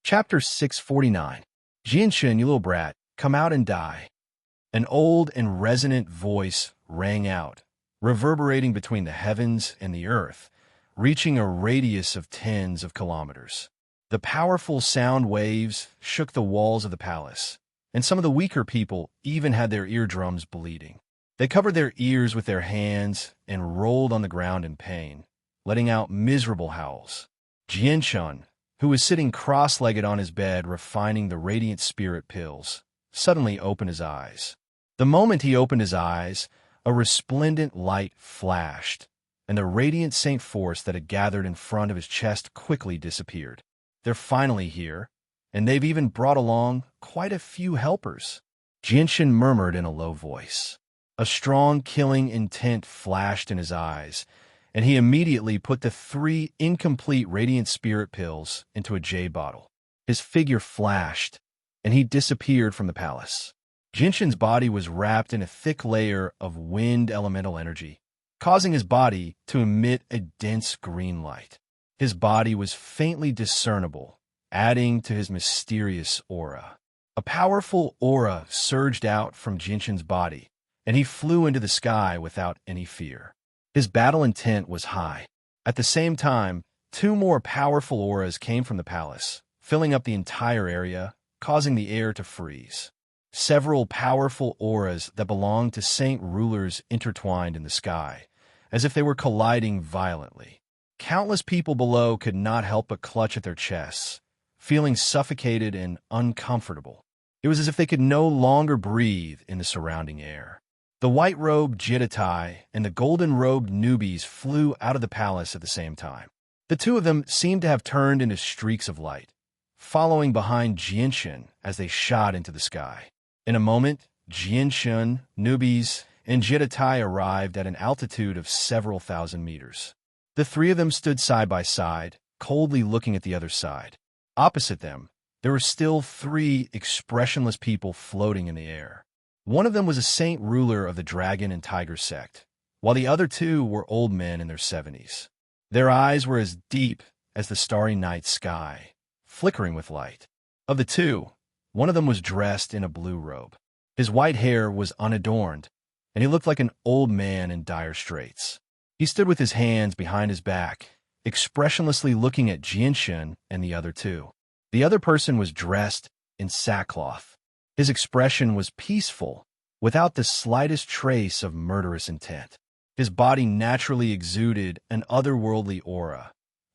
Chapter 649. Jinshin, you little brat, come out and die. An old and resonant voice rang out, reverberating between the heavens and the earth, reaching a radius of tens of kilometers. The powerful sound waves shook the walls of the palace, and some of the weaker people even had their eardrums bleeding. They covered their ears with their hands and rolled on the ground in pain, letting out miserable howls. Jinshin, who was sitting cross-legged on his bed refining the radiant spirit pills, suddenly opened his eyes. The moment he opened his eyes, a resplendent light flashed, and the radiant Saint Force that had gathered in front of his chest quickly disappeared. They're finally here, and they've even brought along quite a few helpers, Jinshin murmured in a low voice. A strong killing intent flashed in his eyes, and he immediately put the 3 incomplete radiant spirit pills into a jade bottle. His figure flashed, and he disappeared from the palace. Jinshin's body was wrapped in a thick layer of wind elemental energy, causing his body to emit a dense green light. His body was faintly discernible, adding to his mysterious aura. A powerful aura surged out from Jinshin's body, and he flew into the sky without any fear. His battle intent was high. At the same time, 2 more powerful auras came from the palace, filling up the entire area, causing the air to freeze. Several powerful auras that belonged to saint rulers intertwined in the sky, as if they were colliding violently. Countless people below could not help but clutch at their chests, feeling suffocated and uncomfortable. It was as if they could no longer breathe in the surrounding air. The white-robed Jiddatai and the golden-robed newbies flew out of the palace at the same time. The 2 of them seemed to have turned into streaks of light, following behind Jinshin as they shot into the sky. In a moment, Jinshin, newbies, and Jiddatai arrived at an altitude of several thousand meters. The 3 of them stood side by side, coldly looking at the other side. Opposite them, there were still 3 expressionless people floating in the air. One of them was a saint ruler of the dragon and tiger sect, while the other 2 were old men in their 70s. Their eyes were as deep as the starry night sky, flickering with light. Of the 2, one of them was dressed in a blue robe. His white hair was unadorned, and he looked like an old man in dire straits. He stood with his hands behind his back, expressionlessly looking at Jinshin and the other 2. The other person was dressed in sackcloth. His expression was peaceful, without the slightest trace of murderous intent. His body naturally exuded an otherworldly aura,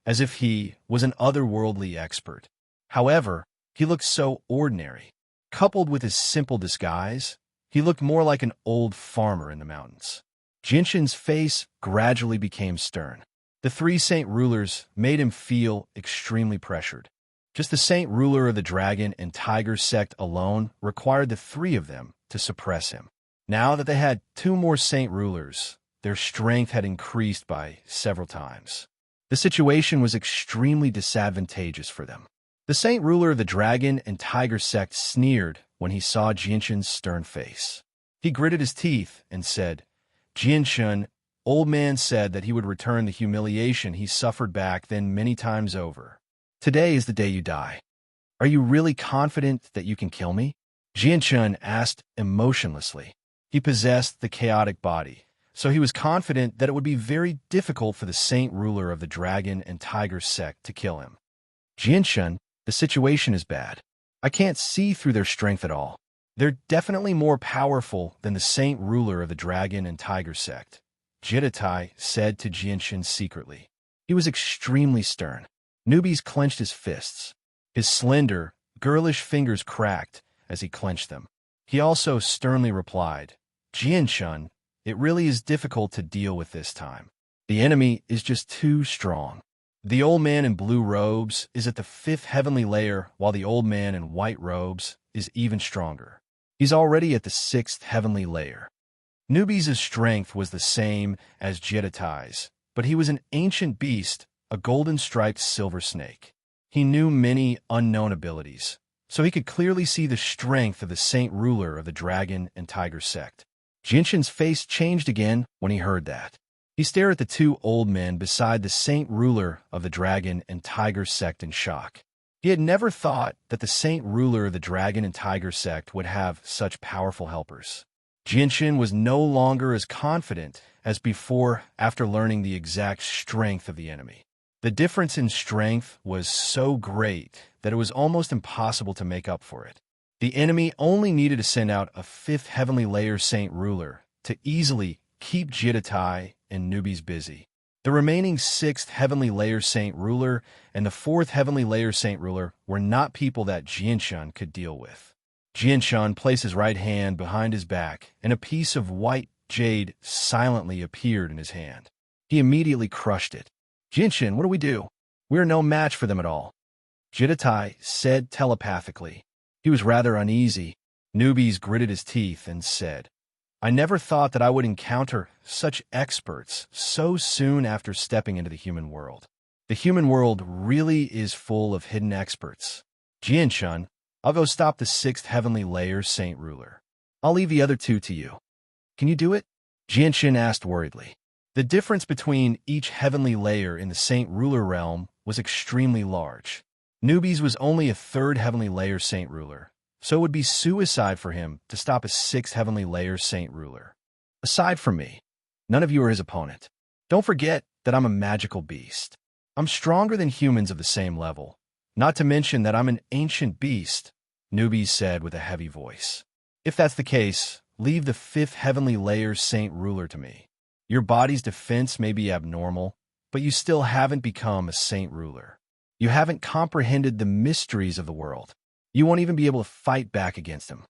as if he was an otherworldly expert. However, he looked so ordinary. Coupled with his simple disguise, he looked more like an old farmer in the mountains. Jinshin's face gradually became stern. The 3 saint rulers made him feel extremely pressured. Just the saint ruler of the dragon and tiger sect alone required the 3 of them to suppress him. Now that they had 2 more saint rulers, their strength had increased by several times. The situation was extremely disadvantageous for them. The saint ruler of the dragon and tiger sect sneered when he saw Jinshin's stern face. He gritted his teeth and said, "Jinshin, old man said that he would return the humiliation he suffered back then many times over. Today is the day you die. Are you really confident that you can kill me?" Jinshin asked emotionlessly. He possessed the chaotic body, so he was confident that it would be very difficult for the saint ruler of the dragon and tiger sect to kill him. "Jinshin, the situation is bad. I can't see through their strength at all. They're definitely more powerful than the saint ruler of the dragon and tiger sect," Jiddatai said to Jinshin secretly. He was extremely stern. Newbies clenched his fists. His slender, girlish fingers cracked as he clenched them. He also sternly replied, "Jinshin, it really is difficult to deal with this time. The enemy is just too strong. The old man in blue robes is at the 5th heavenly layer, while the old man in white robes is even stronger. He's already at the 6th heavenly layer." Newbies' strength was the same as Jiddatai's, but he was an ancient beast, a golden-striped silver snake. He knew many unknown abilities, so he could clearly see the strength of the saint ruler of the dragon and tiger sect. Jinshin's face changed again when he heard that. He stared at the 2 old men beside the saint ruler of the dragon and tiger sect in shock. He had never thought that the saint ruler of the dragon and tiger sect would have such powerful helpers. Jinshin was no longer as confident as before after learning the exact strength of the enemy. The difference in strength was so great that it was almost impossible to make up for it. The enemy only needed to send out a fifth heavenly layer saint ruler to easily keep Jitatai and newbies busy. The remaining sixth heavenly layer saint ruler and the fourth heavenly layer saint ruler were not people that Jinshin could deal with. Jinshin placed his right hand behind his back, and a piece of white jade silently appeared in his hand. He immediately crushed it. "Jinshin, what do we do? We are no match for them at all," Jitatai said telepathically. He was rather uneasy. Newbies gritted his teeth and said, "I never thought that I would encounter such experts so soon after stepping into the human world. The human world really is full of hidden experts. Jinshin, I'll go stop the sixth heavenly layer saint ruler. I'll leave the other two to you. Can you do it?" Jinshin asked worriedly. The difference between each heavenly layer in the saint ruler realm was extremely large. Newbies was only a third heavenly layer saint ruler, so it would be suicide for him to stop a sixth heavenly layer saint ruler. "Aside from me, none of you are his opponent. Don't forget that I'm a magical beast. I'm stronger than humans of the same level, not to mention that I'm an ancient beast," Newbies said with a heavy voice. "If that's the case, leave the fifth heavenly layer saint ruler to me. Your body's defense may be abnormal, but you still haven't become a saint ruler. You haven't comprehended the mysteries of the world. You won't even be able to fight back against him.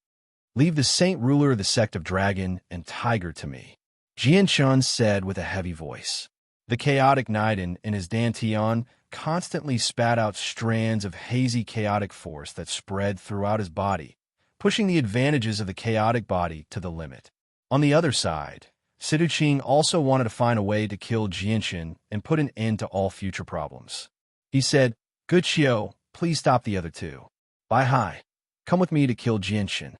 Leave the saint ruler of the sect of dragon and tiger to me," Jinshin said with a heavy voice. The chaotic Naiden in his dantian constantly spat out strands of hazy chaotic force that spread throughout his body, pushing the advantages of the chaotic body to the limit. On the other side, Siduching also wanted to find a way to kill Jinshin and put an end to all future problems. He said, "Good Xiao, please stop the other two. Bai Hai, come with me to kill Jinshin."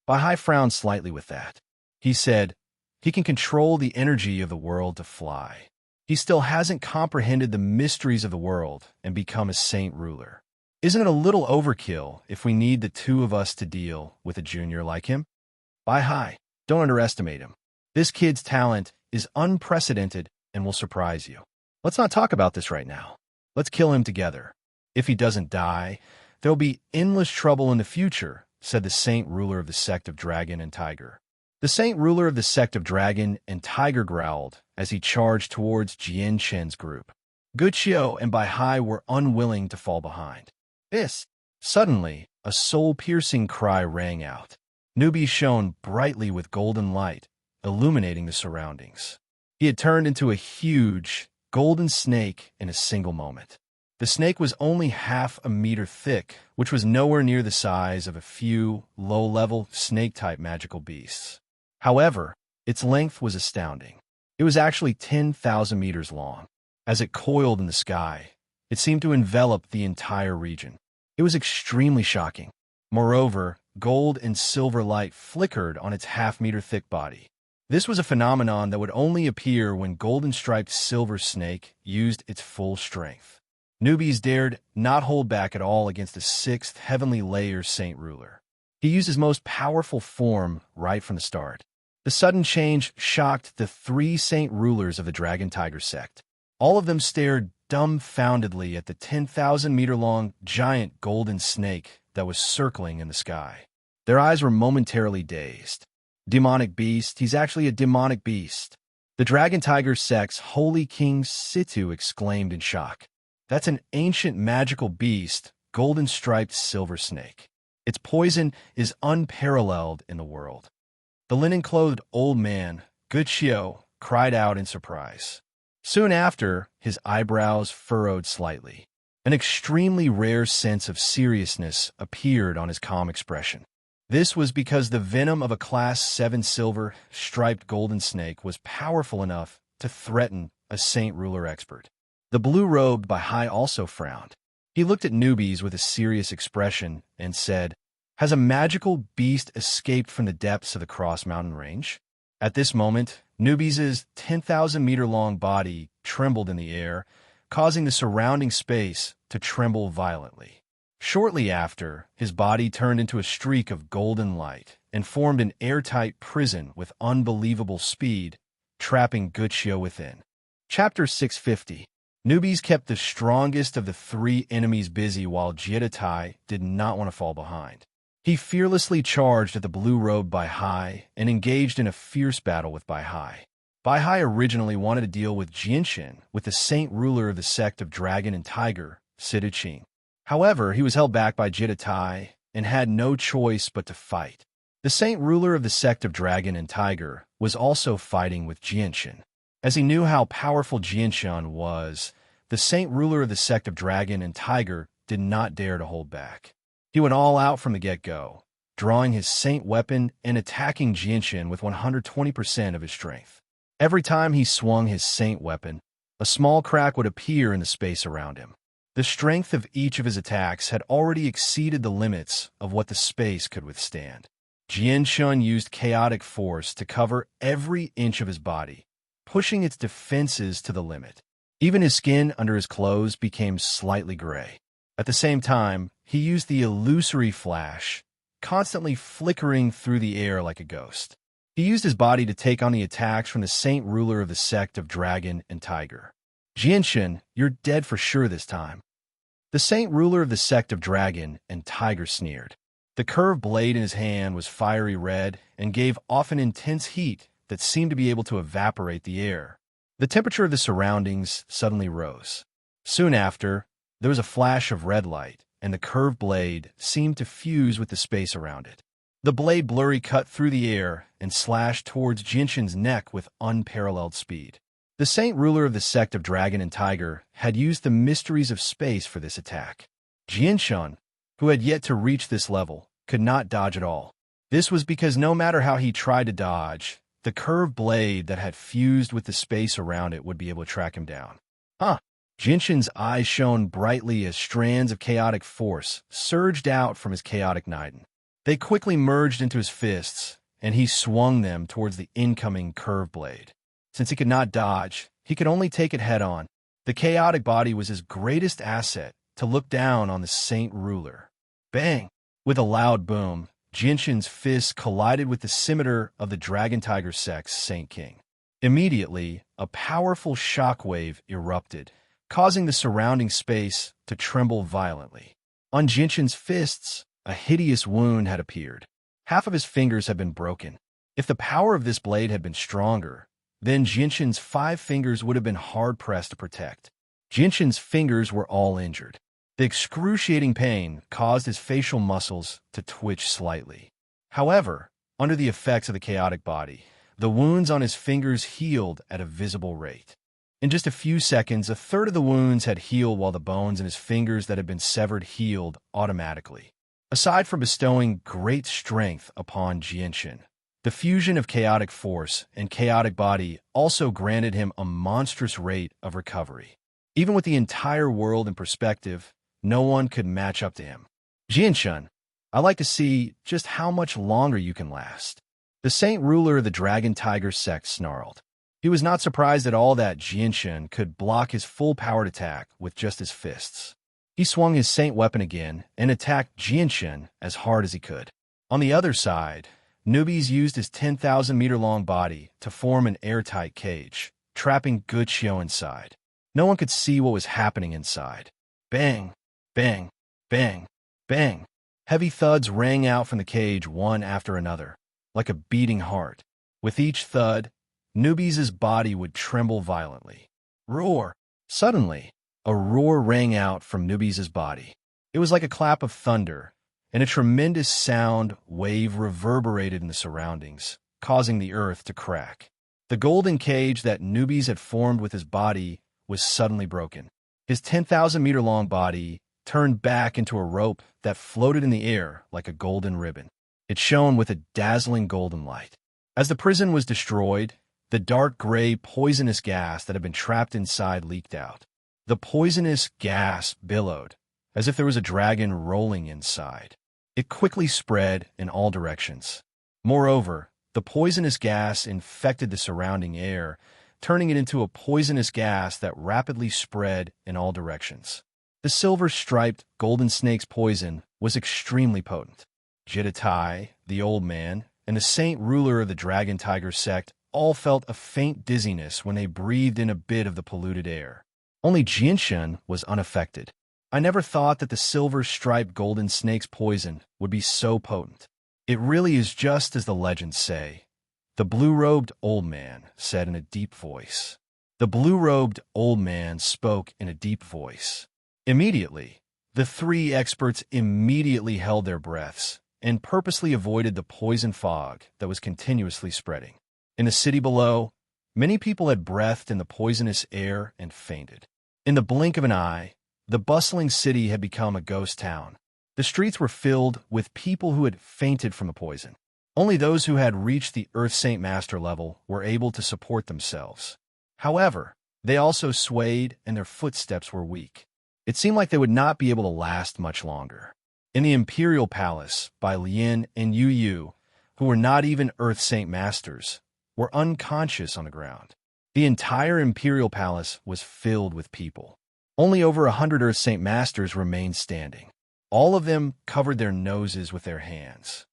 Bai Hai frowned slightly with that. He said, "He can control the energy of the world to fly. He still hasn't comprehended the mysteries of the world and become a saint ruler. Isn't it a little overkill if we need the two of us to deal with a junior like him? Bai Hai, don't underestimate him. This kid's talent is unprecedented and will surprise you. Let's not talk about this right now. Let's kill him together. If he doesn't die, there'll be endless trouble in the future," said the saint ruler of the sect of dragon and tiger. The saint ruler of the sect of dragon and tiger growled as he charged towards Jinshin's group. Good Xiao and Bai Hai were unwilling to fall behind. Suddenly, a soul-piercing cry rang out. Newbie shone brightly with golden light, illuminating the surroundings. He had turned into a huge, golden snake in a single moment. The snake was only half a meter thick, which was nowhere near the size of a few low-level snake-type magical beasts. However, its length was astounding. It was actually 10,000 meters long. As it coiled in the sky, it seemed to envelop the entire region. It was extremely shocking. Moreover, gold and silver light flickered on its half-meter-thick body. This was a phenomenon that would only appear when golden-striped silver snake used its full strength. Newbies dared not hold back at all against the sixth heavenly layer saint ruler. He used his most powerful form right from the start. The sudden change shocked the three saint rulers of the dragon tiger sect. All of them stared dumbfoundedly at the 10,000-meter-long giant golden snake that was circling in the sky. Their eyes were momentarily dazed. Demonic beast, he's actually a demonic beast. The dragon tiger sect's holy king Situ exclaimed in shock. That's an ancient magical beast, golden-striped silver snake. Its poison is unparalleled in the world. The linen-clothed old man, Good Xiao, cried out in surprise. Soon after, his eyebrows furrowed slightly. An extremely rare sense of seriousness appeared on his calm expression. This was because the venom of a Class 7 silver, striped golden snake was powerful enough to threaten a Saint Ruler expert. The blue-robed Bai Hai also frowned. He looked at newbies with a serious expression and said, "Has a magical beast escaped from the depths of the Cross Mountain Range?" At this moment, newbies' 10,000-meter-long body trembled in the air, causing the surrounding space to tremble violently. Shortly after, his body turned into a streak of golden light and formed an airtight prison with unbelievable speed, trapping Guccio within. Chapter 650. Newbies kept the strongest of the three enemies busy while Jiedatai did not want to fall behind. He fearlessly charged at the blue robe Bai Hai and engaged in a fierce battle with Bai Hai. Bai Hai originally wanted to deal with Jinshin, with the saint ruler of the sect of Dragon and Tiger, Sidu Qing. However, he was held back by Jiedatai and had no choice but to fight. The saint ruler of the sect of Dragon and Tiger was also fighting with Jinshin. As he knew how powerful Jinshin was, the saint ruler of the sect of Dragon and Tiger did not dare to hold back. He went all out from the get-go, drawing his saint weapon and attacking Jinshin with 120% of his strength. Every time he swung his saint weapon, a small crack would appear in the space around him. The strength of each of his attacks had already exceeded the limits of what the space could withstand. Jinshin used chaotic force to cover every inch of his body, pushing its defenses to the limit. Even his skin under his clothes became slightly gray. At the same time, he used the illusory flash, constantly flickering through the air like a ghost. He used his body to take on the attacks from the saint ruler of the sect of Dragon and Tiger. Jinshin, you're dead for sure this time. The saint ruler of the sect of Dragon and Tiger sneered. The curved blade in his hand was fiery red and gave off an intense heat that seemed to be able to evaporate the air. The temperature of the surroundings suddenly rose. Soon after, there was a flash of red light, and the curved blade seemed to fuse with the space around it. The blade blurry cut through the air and slashed towards Jinshin's neck with unparalleled speed. The saint ruler of the sect of Dragon and Tiger had used the mysteries of space for this attack. Jinshin, who had yet to reach this level, could not dodge at all. This was because no matter how he tried to dodge, the curved blade that had fused with the space around it would be able to track him down. Jinshin's eyes shone brightly as strands of chaotic force surged out from his chaotic Niden. They quickly merged into his fists, and he swung them towards the incoming curved blade. Since he could not dodge, he could only take it head-on. The chaotic body was his greatest asset to look down on the saint ruler. Bang! With a loud boom, Jinshin's fist collided with the scimitar of the Dragon Tiger sect's Saint King. Immediately, a powerful shockwave erupted, causing the surrounding space to tremble violently. On Jinshin's fists, a hideous wound had appeared. Half of his fingers had been broken. If the power of this blade had been stronger, then Jinshin's 5 fingers would have been hard-pressed to protect. Jinshin's fingers were all injured. The excruciating pain caused his facial muscles to twitch slightly. However, under the effects of the chaotic body, the wounds on his fingers healed at a visible rate. In just a few seconds, a third of the wounds had healed while the bones in his fingers that had been severed healed automatically. Aside from bestowing great strength upon Jinshin, the fusion of chaotic force and chaotic body also granted him a monstrous rate of recovery. Even with the entire world in perspective, no one could match up to him. Jinshin, I'd like to see just how much longer you can last. The saint ruler of the Dragon Tiger sect snarled. He was not surprised at all that Jinshin could block his full-powered attack with just his fists. He swung his saint weapon again and attacked Jinshin as hard as he could. On the other side, Newbies used his 10,000-meter-long body to form an airtight cage, trapping Guccio inside. No one could see what was happening inside. Bang, bang, bang, bang. Heavy thuds rang out from the cage one after another, like a beating heart. With each thud, Newbies' body would tremble violently. Roar! Suddenly, a roar rang out from Newbies' body. It was like a clap of thunder, and a tremendous sound wave reverberated in the surroundings, causing the earth to crack. The golden cage that Newbies had formed with his body was suddenly broken. His 10,000-meter-long body turned back into a rope that floated in the air like a golden ribbon. It shone with a dazzling golden light. As the prison was destroyed, the dark gray poisonous gas that had been trapped inside leaked out. The poisonous gas billowed, as if there was a dragon rolling inside. It quickly spread in all directions. Moreover, the poisonous gas infected the surrounding air, turning it into a poisonous gas that rapidly spread in all directions. The silver-striped golden snake's poison was extremely potent. Jittai, the old man, and the saint ruler of the dragon tiger sect all felt a faint dizziness when they breathed in a bit of the polluted air. Only Jinshan was unaffected. I never thought that the silver-striped golden snake's poison would be so potent. It really is just as the legends say, the blue-robed old man said in a deep voice. The blue-robed old man spoke in a deep voice. Immediately, the three experts immediately held their breaths and purposely avoided the poison fog that was continuously spreading. In the city below, many people had breathed in the poisonous air and fainted. In the blink of an eye, the bustling city had become a ghost town. The streets were filled with people who had fainted from the poison. Only those who had reached the Earth Saint Master level were able to support themselves. However, they also swayed and their footsteps were weak. It seemed like they would not be able to last much longer. In the Imperial Palace, Bai Lian and Yu Yu, who were not even Earth Saint Masters, were unconscious on the ground. The entire Imperial Palace was filled with people. Only over 100 Earth Saint Masters remained standing. All of them covered their noses with their hands.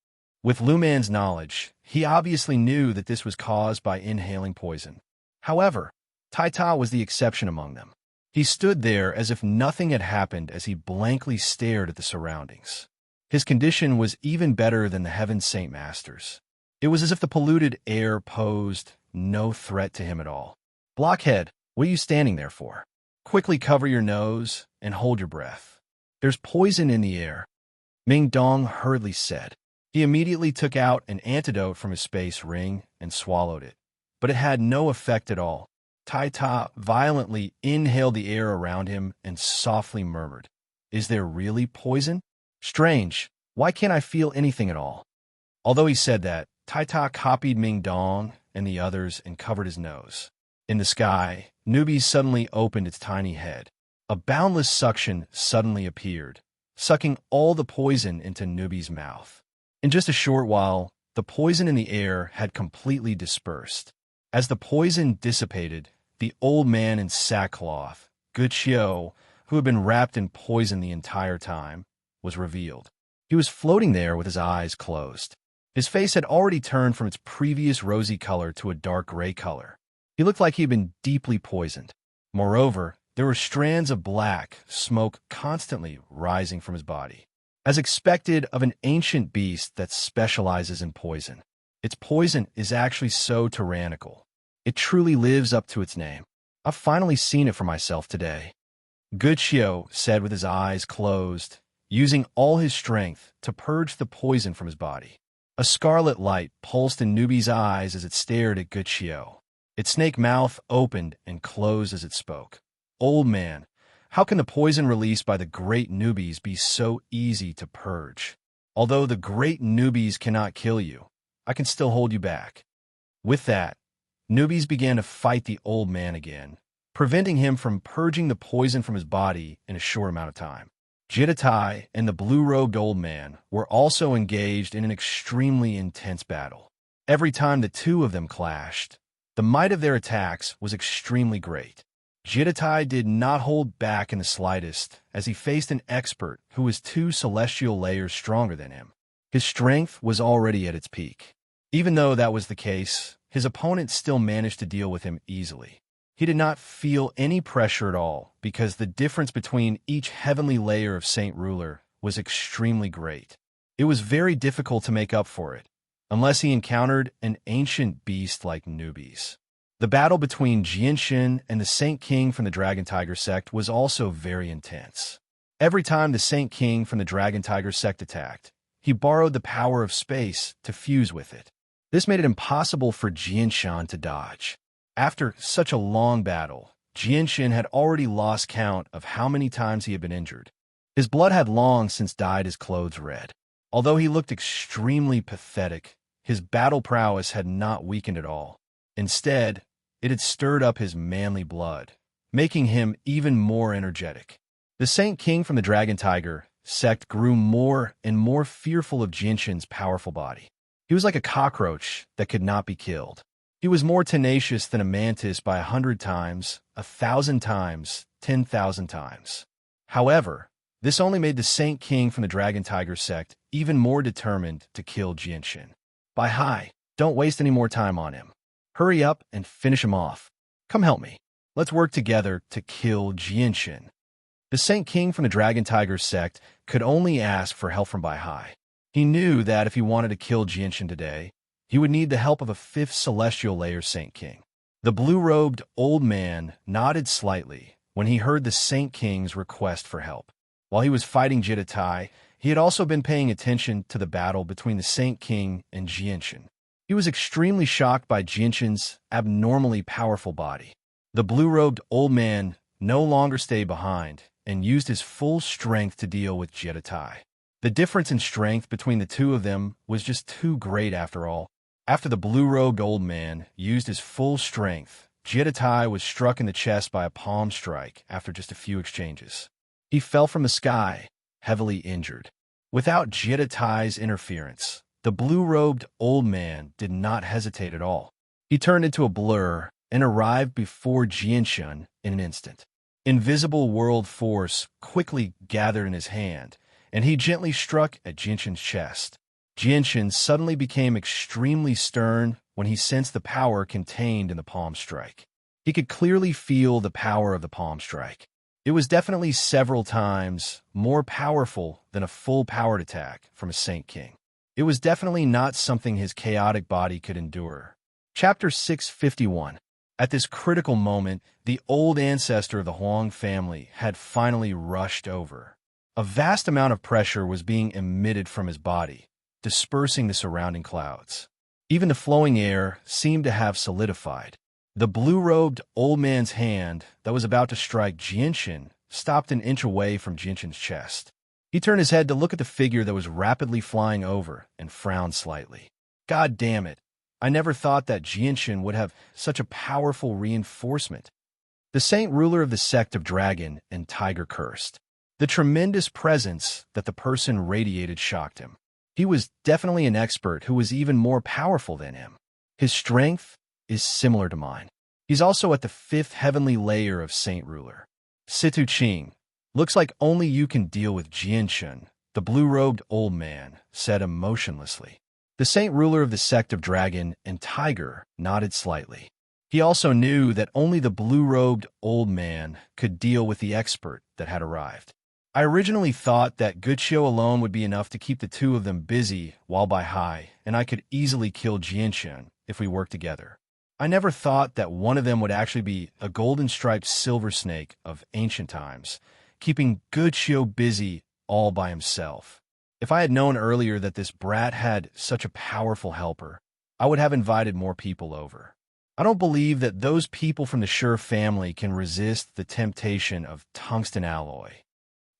With Lu Man's knowledge, he obviously knew that this was caused by inhaling poison. However, Tai Ta was the exception among them. He stood there as if nothing had happened as he blankly stared at the surroundings. His condition was even better than the Heaven Saint Masters. It was as if the polluted air posed no threat to him at all. Blockhead, what are you standing there for? Quickly cover your nose and hold your breath. There's poison in the air, Ming Dong hurriedly said. He immediately took out an antidote from his space ring and swallowed it, but it had no effect at all. Tai Ta violently inhaled the air around him and softly murmured, "Is there really poison? Strange, why can't I feel anything at all?" Although he said that, Tai Ta copied Ming Dong and the others and covered his nose. In the sky, Newbie suddenly opened its tiny head. A boundless suction suddenly appeared, sucking all the poison into Newbie's mouth. In just a short while, the poison in the air had completely dispersed. As the poison dissipated, the old man in sackcloth, Guqiu, who had been wrapped in poison the entire time, was revealed. He was floating there with his eyes closed. His face had already turned from its previous rosy color to a dark gray color. He looked like he had been deeply poisoned. Moreover, there were strands of black smoke constantly rising from his body. As expected of an ancient beast that specializes in poison, its poison is actually so tyrannical. It truly lives up to its name. I've finally seen it for myself today. Guqiu said with his eyes closed, using all his strength to purge the poison from his body. A scarlet light pulsed in Newbie's eyes as it stared at Guqiu. Its snake mouth opened and closed as it spoke. Old man, how can the poison released by the great Newbies be so easy to purge? Although the great Newbies cannot kill you, I can still hold you back. With that, Newbies began to fight the old man again, preventing him from purging the poison from his body in a short amount of time. Jittai and the blue-robed old man were also engaged in an extremely intense battle. Every time the two of them clashed, the might of their attacks was extremely great. Jittai did not hold back in the slightest as he faced an expert who was 2 celestial layers stronger than him. His strength was already at its peak. Even though that was the case, his opponent still managed to deal with him easily. He did not feel any pressure at all because the difference between each heavenly layer of Saint Ruler was extremely great. It was very difficult to make up for it, unless he encountered an ancient beast like Newbies. The battle between Jinshin and the Saint King from the Dragon Tiger sect was also very intense. Every time the Saint King from the Dragon Tiger sect attacked, he borrowed the power of space to fuse with it. This made it impossible for Jinshan to dodge. After such a long battle, Jinshin had already lost count of how many times he had been injured. His blood had long since dyed his clothes red. Although he looked extremely pathetic, his battle prowess had not weakened at all. Instead, it had stirred up his manly blood, making him even more energetic. The Saint King from the Dragon Tiger sect grew more and more fearful of Jinshin's powerful body. He was like a cockroach that could not be killed. He was more tenacious than a mantis by 100 times, 1,000 times, 10,000 times. However, this only made the Saint King from the Dragon Tiger sect even more determined to kill Jinshin. Bai Hai, don't waste any more time on him. Hurry up and finish him off. Come help me. Let's work together to kill Jinshin. The Saint King from the Dragon Tiger sect could only ask for help from Bai Hai. He knew that if he wanted to kill Jinshin today, he would need the help of a fifth celestial layer Saint King. The blue-robed old man nodded slightly when he heard the Saint King's request for help. While he was fighting Jitatai, he had also been paying attention to the battle between the Saint King and Jinshin. He was extremely shocked by Jinshin's abnormally powerful body. The blue-robed old man no longer stayed behind and used his full strength to deal with Jitatai. The difference in strength between the two of them was just too great after all. After the blue-robed old man used his full strength, Jitatai was struck in the chest by a palm strike after just a few exchanges. He fell from the sky, heavily injured. Without Jitatai's interference, the blue-robed old man did not hesitate at all. He turned into a blur and arrived before Jinshin in an instant. Invisible world force quickly gathered in his hand, and he gently struck at Jinshin's chest. Jinshin suddenly became extremely stern when he sensed the power contained in the palm strike. He could clearly feel the power of the palm strike. It was definitely several times more powerful than a full-powered attack from a Saint King. It was definitely not something his chaotic body could endure. Chapter 651. At this critical moment, the old ancestor of the Huang family had finally rushed over. A vast amount of pressure was being emitted from his body, dispersing the surrounding clouds. Even the flowing air seemed to have solidified. The blue-robed old man's hand that was about to strike Jinshin stopped an inch away from Jinshin's chest. He turned his head to look at the figure that was rapidly flying over and frowned slightly. God damn it. I never thought that Jinshin would have such a powerful reinforcement. The saint ruler of the sect of Dragon and Tiger cursed. The tremendous presence that the person radiated shocked him. He was definitely an expert who was even more powerful than him. His strength is similar to mine. He's also at the fifth heavenly layer of Saint Ruler. Situ Ching, looks like only you can deal with Jinshin, the blue-robed old man said emotionlessly. The Saint Ruler of the sect of Dragon and Tiger nodded slightly. He also knew that only the blue-robed old man could deal with the expert that had arrived. I originally thought that Guchio alone would be enough to keep the two of them busy while Bai Hai and I could easily kill Jinshin if we worked together. I never thought that one of them would actually be a golden-striped silver snake of ancient times, keeping Guchio busy all by himself. If I had known earlier that this brat had such a powerful helper, I would have invited more people over. I don't believe that those people from the Sure family can resist the temptation of tungsten alloy.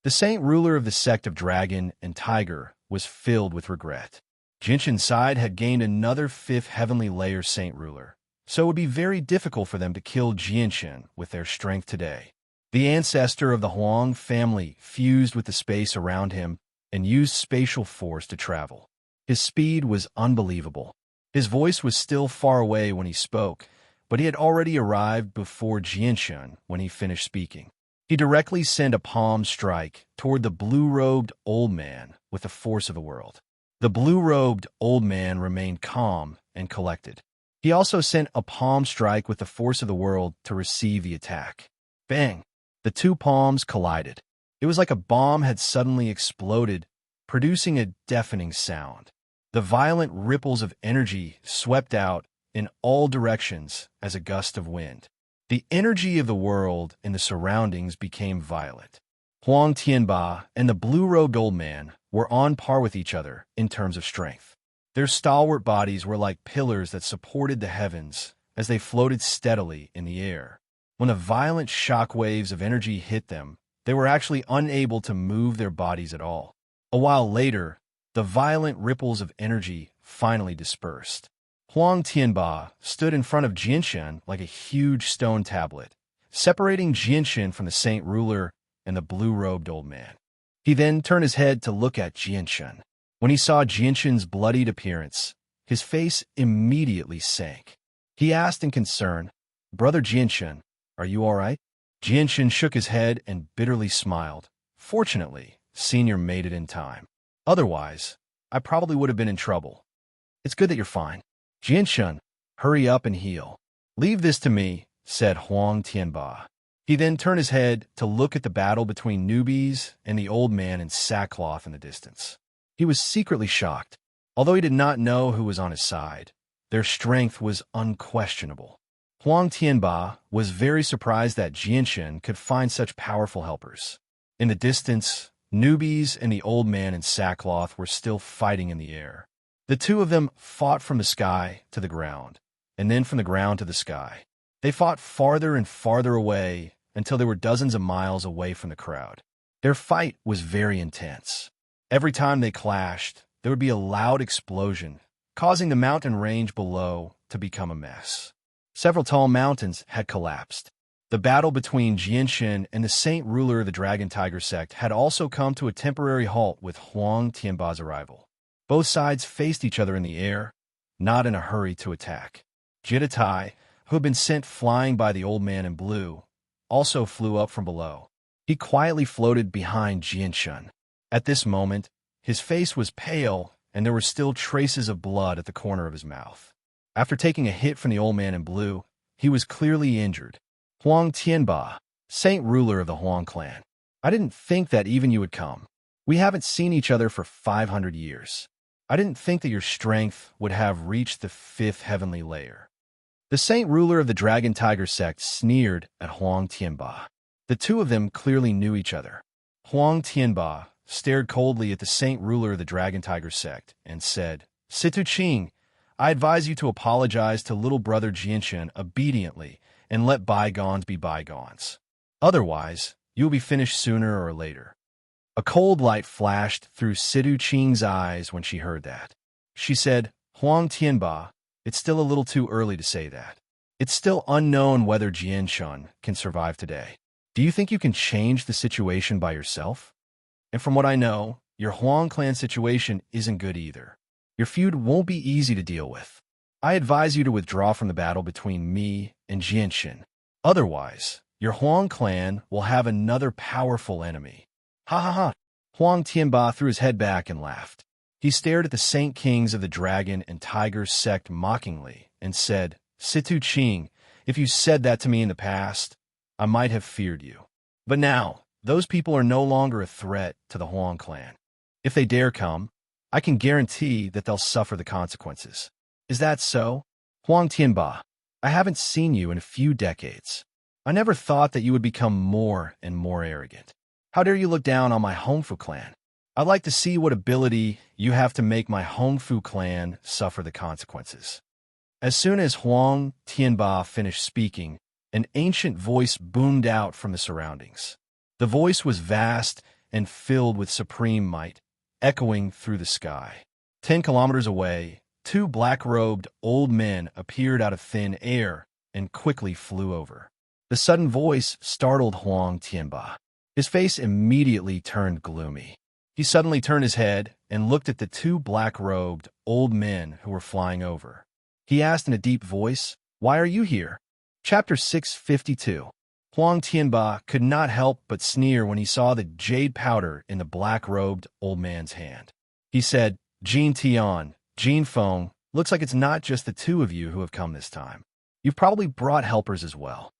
The Saint Ruler of the sect of Dragon and Tiger was filled with regret. Jinshin's side had gained another fifth heavenly layer Saint Ruler, so it would be very difficult for them to kill Jinshin with their strength today. The ancestor of the Huang family fused with the space around him and used spatial force to travel. His speed was unbelievable. His voice was still far away when he spoke, but he had already arrived before Jinshin when he finished speaking. He directly sent a palm strike toward the blue-robed old man with the force of the world. The blue-robed old man remained calm and collected. He also sent a palm strike with the force of the world to receive the attack. Bang! The two palms collided. It was like a bomb had suddenly exploded, producing a deafening sound. The violent ripples of energy swept out in all directions as a gust of wind. The energy of the world and the surroundings became violent. Huang Tianba and the blue-robed old man were on par with each other in terms of strength. Their stalwart bodies were like pillars that supported the heavens as they floated steadily in the air. When the violent shock waves of energy hit them, they were actually unable to move their bodies at all. A while later, the violent ripples of energy finally dispersed. Huang Tianba stood in front of Jinshin like a huge stone tablet, separating Jinshin from the Saint Ruler and the blue-robed old man. He then turned his head to look at Jinshin. When he saw Jinshin's bloodied appearance, his face immediately sank. He asked in concern, "Brother Jinshin, are you all right?" Jinshin shook his head and bitterly smiled, Fortunately, Senior made it in time. Otherwise, I probably would have been in trouble. It's good that you're fine. Jianshun, hurry up and heal. Leave this to me, said Huang Tianba. He then turned his head to look at the battle between newbies and the old man in sackcloth in the distance. He was secretly shocked. Although he did not know who was on his side, their strength was unquestionable. Huang Tianba was very surprised that Jianshun could find such powerful helpers. In the distance, newbies and the old man in sackcloth were still fighting in the air. The two of them fought from the sky to the ground, and then from the ground to the sky. They fought farther and farther away until they were dozens of miles away from the crowd. Their fight was very intense. Every time they clashed, there would be a loud explosion, causing the mountain range below to become a mess. Several tall mountains had collapsed. The battle between Jianshun and the saint ruler of the Dragon Tiger sect had also come to a temporary halt with Huang Tianba's arrival. Both sides faced each other in the air, not in a hurry to attack. Jitatai, who had been sent flying by the old man in blue, also flew up from below. He quietly floated behind Jianshun. At this moment, his face was pale, and there were still traces of blood at the corner of his mouth. After taking a hit from the old man in blue, he was clearly injured. Huang Tianba, saint ruler of the Huang clan. I didn't think that even you would come. We haven't seen each other for 500 years. I didn't think that your strength would have reached the 5th heavenly layer. The saint ruler of the Dragon Tiger sect sneered at Huang Tianba. The two of them clearly knew each other. Huang Tianba stared coldly at the saint ruler of the Dragon Tiger sect and said, Situ Qing, I advise you to apologize to little brother Jianshun obediently and let bygones be bygones. Otherwise, you will be finished sooner or later. A cold light flashed through Situ Qing's eyes when she heard that. She said, Huang Tianba, it's still a little too early to say that. It's still unknown whether Jianshun can survive today. Do you think you can change the situation by yourself? And from what I know, your Huang clan situation isn't good either. Your feud won't be easy to deal with. I advise you to withdraw from the battle between me and Jianshun. Otherwise, your Huang clan will have another powerful enemy. Ha ha ha! Huang Tianba threw his head back and laughed. He stared at the Saint Kings of the Dragon and Tiger sect mockingly and said, Situ Qing, if you said that to me in the past, I might have feared you. But now, those people are no longer a threat to the Huang clan. If they dare come, I can guarantee that they'll suffer the consequences. Is that so? Huang Tianba, I haven't seen you in a few decades. I never thought that you would become more and more arrogant. How dare you look down on my Hongfu clan? I'd like to see what ability you have to make my Hongfu clan suffer the consequences. As soon as Huang Tianba finished speaking, an ancient voice boomed out from the surroundings. The voice was vast and filled with supreme might, echoing through the sky. 10 kilometers away, 2 black-robed old men appeared out of thin air and quickly flew over. The sudden voice startled Huang Tianba. His face immediately turned gloomy. He suddenly turned his head and looked at the 2 black-robed old men who were flying over. He asked in a deep voice, Why are you here? Chapter 652. Huang Tianba could not help but sneer when he saw the jade powder in the black-robed old man's hand. He said, Jin Tian, Jin Feng, looks like it's not just the 2 of you who have come this time. You've probably brought helpers as well.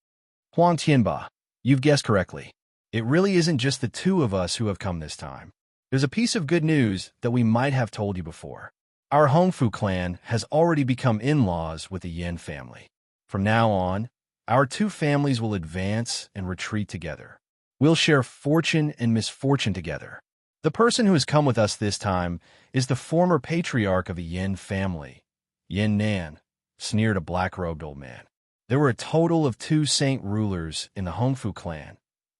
Huang Tianba, you've guessed correctly. It really isn't just the 2 of us who have come this time. There's a piece of good news that we might have told you before. Our Hongfu clan has already become in-laws with the Yin family. From now on, our 2 families will advance and retreat together. We'll share fortune and misfortune together. The person who has come with us this time is the former patriarch of the Yin family, Yin Nan, sneered a black-robed old man. There were a total of 2 saint rulers in the Hongfu clan,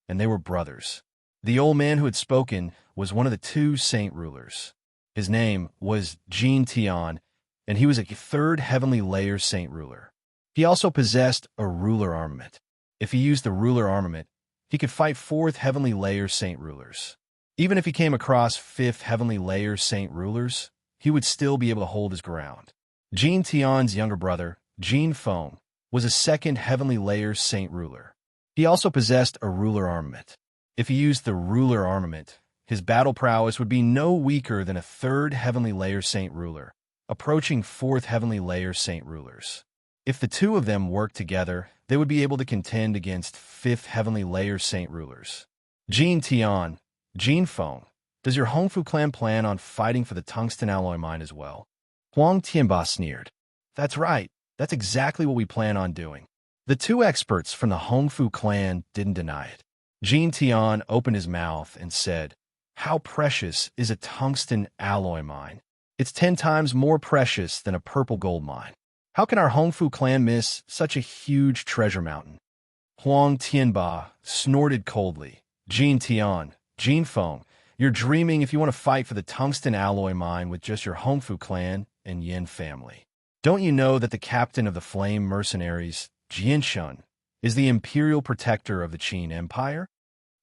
and they were brothers. The old man who had spoken was one of the 2 saint rulers. His name was Jin Tian, and he was a 3rd heavenly layer saint ruler. He also possessed a ruler armament. If he used the ruler armament, he could fight 4th heavenly layer saint rulers. Even if he came across 5th heavenly layer saint rulers, he would still be able to hold his ground. Jin Tian's younger brother, Jin Feng, was a 2nd heavenly layer saint ruler. He also possessed a ruler armament. If he used the ruler armament, his battle prowess would be no weaker than a 3rd heavenly layer Saint Ruler, approaching 4th heavenly layer Saint Rulers. If the two of them worked together, they would be able to contend against 5th heavenly layer Saint Rulers. Jin Tian, Jin Feng, does your Hongfu clan plan on fighting for the tungsten alloy mine as well? Huang Tianba sneered. That's right, that's exactly what we plan on doing. The two experts from the Hongfu clan didn't deny it. Jin Tian opened his mouth and said, "How precious is a tungsten alloy mine? It's 10 times more precious than a purple gold mine. How can our Hongfu clan miss such a huge treasure mountain?" Huang Tianba snorted coldly. Jin Tian, Jin Feng, you're dreaming if you want to fight for the tungsten alloy mine with just your Hongfu clan and Yin family. Don't you know that the captain of the flame mercenaries, Jianshun, is the imperial protector of the Qin Empire?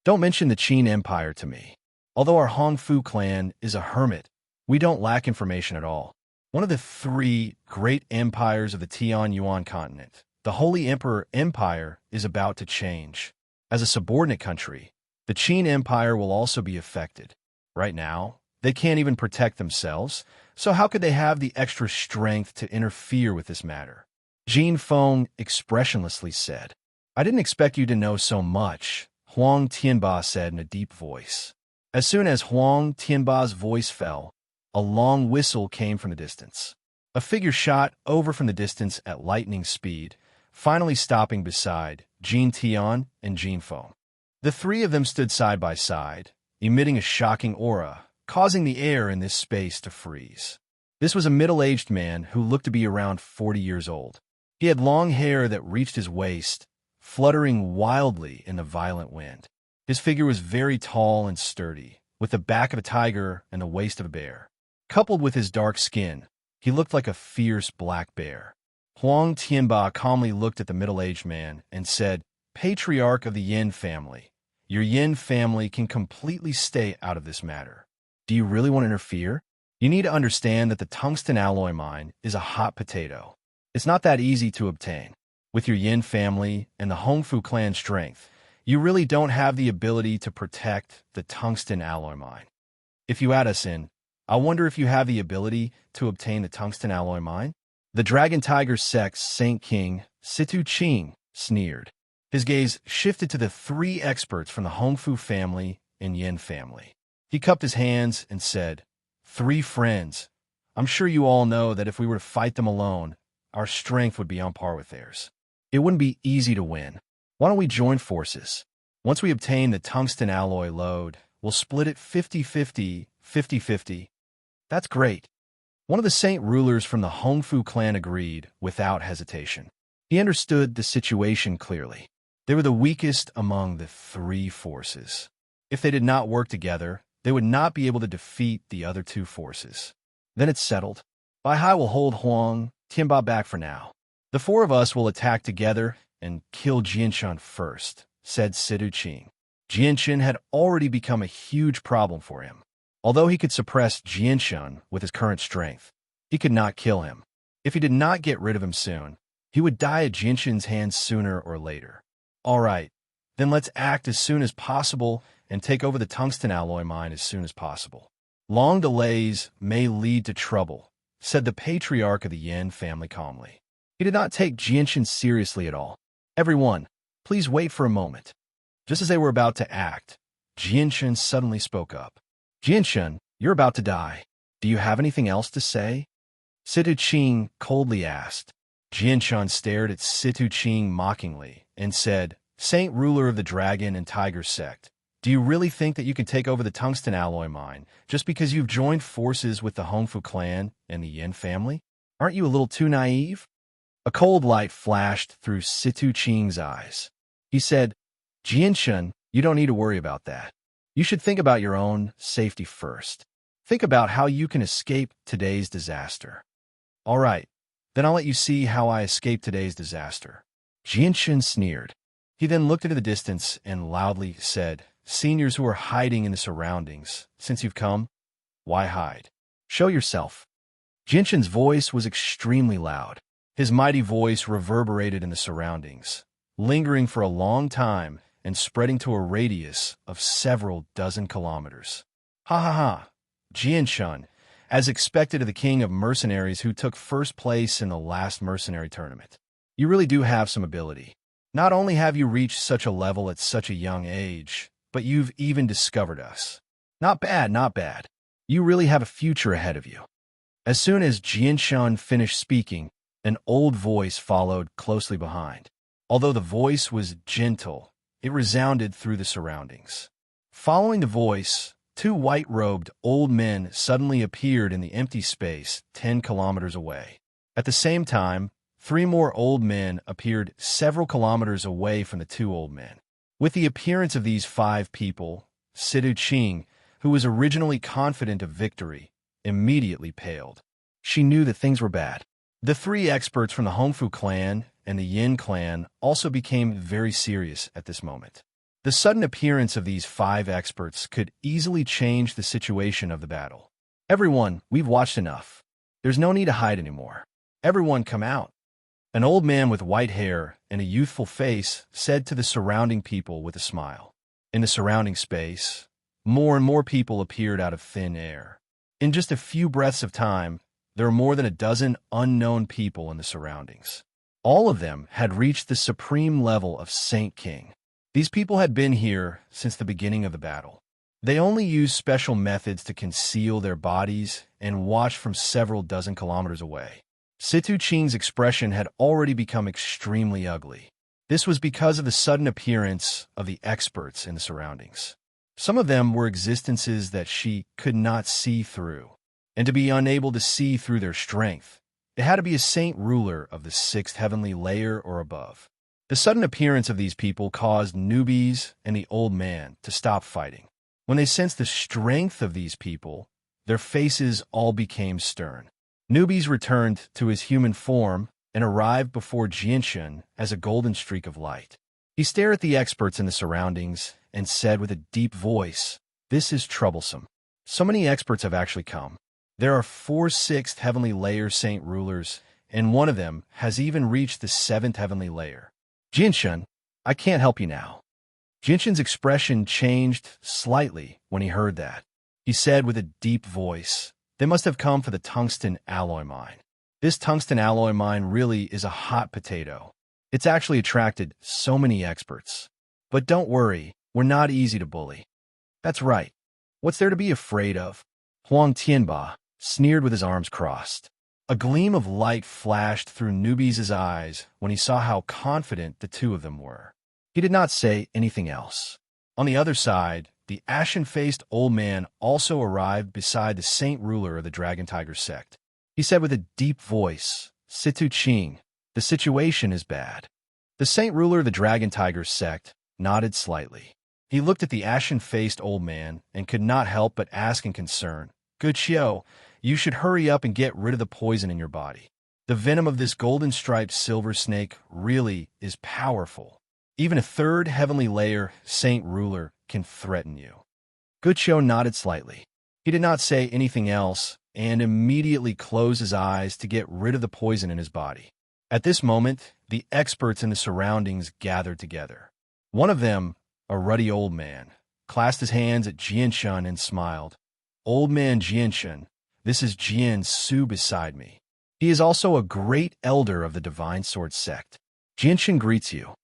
Don't mention the Qin Empire to me. Although our Hongfu clan is a hermit, we don't lack information at all. One of the 3 great empires of the Tian Yuan continent, the Holy Emperor Empire, is about to change. As a subordinate country, the Qin Empire will also be affected. Right now, they can't even protect themselves, so how could they have the extra strength to interfere with this matter? Jin Feng expressionlessly said. I didn't expect you to know so much, Huang Tianba said in a deep voice. As soon as Huang Tianba's voice fell, a long whistle came from the distance. A figure shot over from the distance at lightning speed, finally stopping beside Jin Tian and Jin Feng. The 3 of them stood side by side, emitting a shocking aura, causing the air in this space to freeze. This was a middle-aged man who looked to be around 40 years old. He had long hair that reached his waist, fluttering wildly in the violent wind. His figure was very tall and sturdy, with the back of a tiger and the waist of a bear. Coupled with his dark skin, he looked like a fierce black bear. Huang Tianba calmly looked at the middle-aged man and said, Patriarch of the Yin family, your Yin family can completely stay out of this matter. Do you really want to interfere? You need to understand that the tungsten alloy mine is a hot potato. It's not that easy to obtain. With your Yin family and the Hongfu clan strength, you really don't have the ability to protect the tungsten alloy mine. If you add us in, I wonder if you have the ability to obtain the tungsten alloy mine? The Dragon Tiger Sect's Saint King, Situ Qing, sneered. His gaze shifted to the 3 experts from the Hongfu family and Yin family. He cupped his hands and said, 3 friends. I'm sure you all know that if we were to fight them alone, our strength would be on par with theirs. It wouldn't be easy to win. Why don't we join forces? Once we obtain the tungsten alloy load, we'll split it 50-50, 50-50. That's great. One of the Saint rulers from the Hongfu clan agreed without hesitation. He understood the situation clearly. They were the weakest among the 3 forces. If they did not work together, they would not be able to defeat the other 2 forces. Then it's settled. Bai will hold Huang Tianba back for now. The 4 of us will attack together and kill Jianshun first, said Situ Qing. Jianshun had already become a huge problem for him. Although he could suppress Jianshun with his current strength, he could not kill him. If he did not get rid of him soon, he would die at Jianshun's hands sooner or later. All right, then let's act as soon as possible and take over the tungsten alloy mine as soon as possible. Long delays may lead to trouble, said the patriarch of the Yin family calmly. He did not take Jianshun seriously at all. Everyone, please wait for a moment. Just as they were about to act, Jianshun suddenly spoke up. Jianshun, you're about to die. Do you have anything else to say? Situ Qing coldly asked. Jianshun stared at Situ Qing mockingly and said, Saint ruler of the Dragon and Tiger sect, do you really think that you can take over the tungsten alloy mine just because you've joined forces with the Hongfu clan and the Yin family? Aren't you a little too naive? A cold light flashed through Situ Qing's eyes. He said, Jianshun, you don't need to worry about that. You should think about your own safety first. Think about how you can escape today's disaster. All right, then I'll let you see how I escaped today's disaster. Jianshun sneered. He then looked into the distance and loudly said, Seniors who are hiding in the surroundings, since you've come, why hide? Show yourself. Jianshun's voice was extremely loud. His mighty voice reverberated in the surroundings, lingering for a long time and spreading to a radius of several dozen kilometers. Ha ha ha! Jianshun, as expected of the king of mercenaries who took first place in the last mercenary tournament. You really do have some ability. Not only have you reached such a level at such a young age, but you've even discovered us. Not bad, not bad. You really have a future ahead of you. As soon as Jianshun finished speaking, an old voice followed closely behind. Although the voice was gentle, it resounded through the surroundings. Following the voice, two white-robed old men suddenly appeared in the empty space 10 kilometers away. At the same time, 3 more old men appeared several kilometers away from the 2 old men. With the appearance of these 5 people, Situ Qing, who was originally confident of victory, immediately paled. She knew that things were bad. The 3 experts from the Hongfu clan and the Yin clan also became very serious at this moment. The sudden appearance of these 5 experts could easily change the situation of the battle. Everyone, we've watched enough. There's no need to hide anymore. Everyone come out. An old man with white hair and a youthful face said to the surrounding people with a smile. In the surrounding space, more and more people appeared out of thin air. In just a few breaths of time, there were more than a dozen unknown people in the surroundings. All of them had reached the supreme level of Saint King. These people had been here since the beginning of the battle. They only used special methods to conceal their bodies and watched from several dozen kilometers away. Situ Qing's expression had already become extremely ugly. This was because of the sudden appearance of the experts in the surroundings. Some of them were existences that she could not see through. And to be unable to see through their strength, it had to be a saint ruler of the 6th heavenly layer or above. The sudden appearance of these people caused newbies and the old man to stop fighting. When they sensed the strength of these people, their faces all became stern. Newbies returned to his human form and arrived before Jianshun as a golden streak of light. He stared at the experts in the surroundings and said with a deep voice, "This is troublesome. So many experts have actually come. There are 4 6th heavenly layer saint rulers, and one of them has even reached the 7th heavenly layer. Jianshun, I can't help you now." Jianshun's expression changed slightly when he heard that. He said with a deep voice, "They must have come for the tungsten alloy mine. This tungsten alloy mine really is a hot potato. It's actually attracted so many experts. But don't worry, we're not easy to bully." "That's right. What's there to be afraid of?" Huang Tianba sneered with his arms crossed. A gleam of light flashed through Newbies' eyes when he saw how confident the 2 of them were. He did not say anything else. On the other side, the ashen-faced old man also arrived beside the saint ruler of the Dragon Tiger sect. He said with a deep voice, "Situ Qing, the situation is bad." The saint ruler of the Dragon Tiger sect nodded slightly. He looked at the ashen-faced old man and could not help but ask in concern, "Good Xiao, you should hurry up and get rid of the poison in your body. The venom of this golden-striped silver snake really is powerful. Even a 3rd heavenly layer saint ruler can threaten you." Good Xiao nodded slightly. He did not say anything else and immediately closed his eyes to get rid of the poison in his body. At this moment, the experts in the surroundings gathered together. One of them, a ruddy old man, clasped his hands at Jianshun and smiled. "Old man Jianshun, this is Jian Su beside me. He is also a great elder of the Divine Sword sect. Jianshun greets you."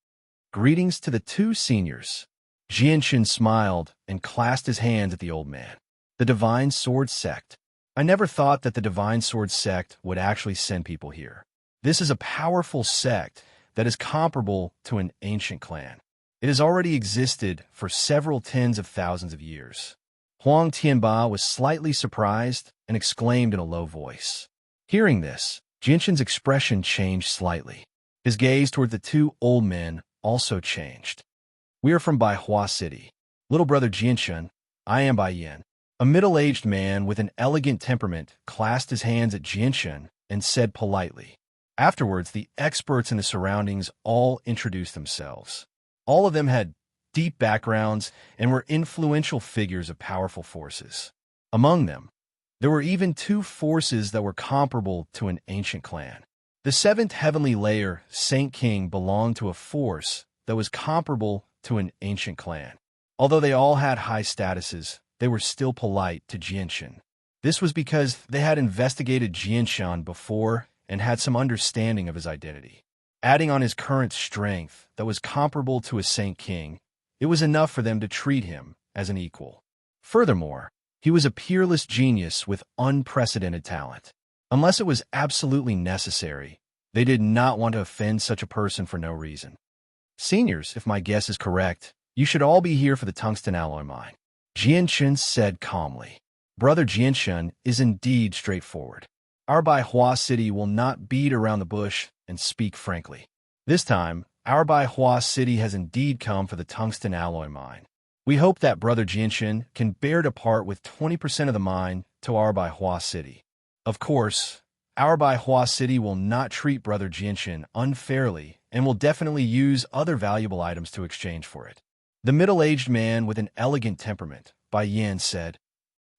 Greetings to the 2 seniors. Jianshun smiled and clasped his hands at the old man. The Divine Sword sect. I never thought that the Divine Sword sect would actually send people here. This is a powerful sect that is comparable to an ancient clan. It has already existed for several tens of thousands of years. Huang Tianba was slightly surprised and exclaimed in a low voice. Hearing this, Jianshun's expression changed slightly. His gaze toward the 2 old men also changed. "We are from Baihua City. Little brother Jianshun, I am Bai Yin." A middle-aged man with an elegant temperament clasped his hands at Jianshun and said politely. Afterwards, the experts in the surroundings all introduced themselves. All of them had deep backgrounds and were influential figures of powerful forces. Among them, there were even 2 forces that were comparable to an ancient clan. The 7th heavenly layer, Saint King, belonged to a force that was comparable to an ancient clan. Although they all had high statuses, they were still polite to Jianshan. This was because they had investigated Jianshan before and had some understanding of his identity. Adding on his current strength that was comparable to a Saint King, it was enough for them to treat him as an equal. Furthermore, he was a peerless genius with unprecedented talent. Unless it was absolutely necessary, they did not want to offend such a person for no reason. Seniors, if my guess is correct, you should all be here for the tungsten alloy mine, Jianshan said calmly. Brother Jianshan is indeed straightforward. Our Baihua city will not beat around the bush and speak frankly. This time, our Baihua city has indeed come for the tungsten alloy mine. We hope that Brother Jianshan can bear to part with 20% of the mine to our Baihua city. Of course, our Baihua city will not treat Brother Jianshan unfairly and will definitely use other valuable items to exchange for it. The middle-aged man with an elegant temperament, Bai Yan, said,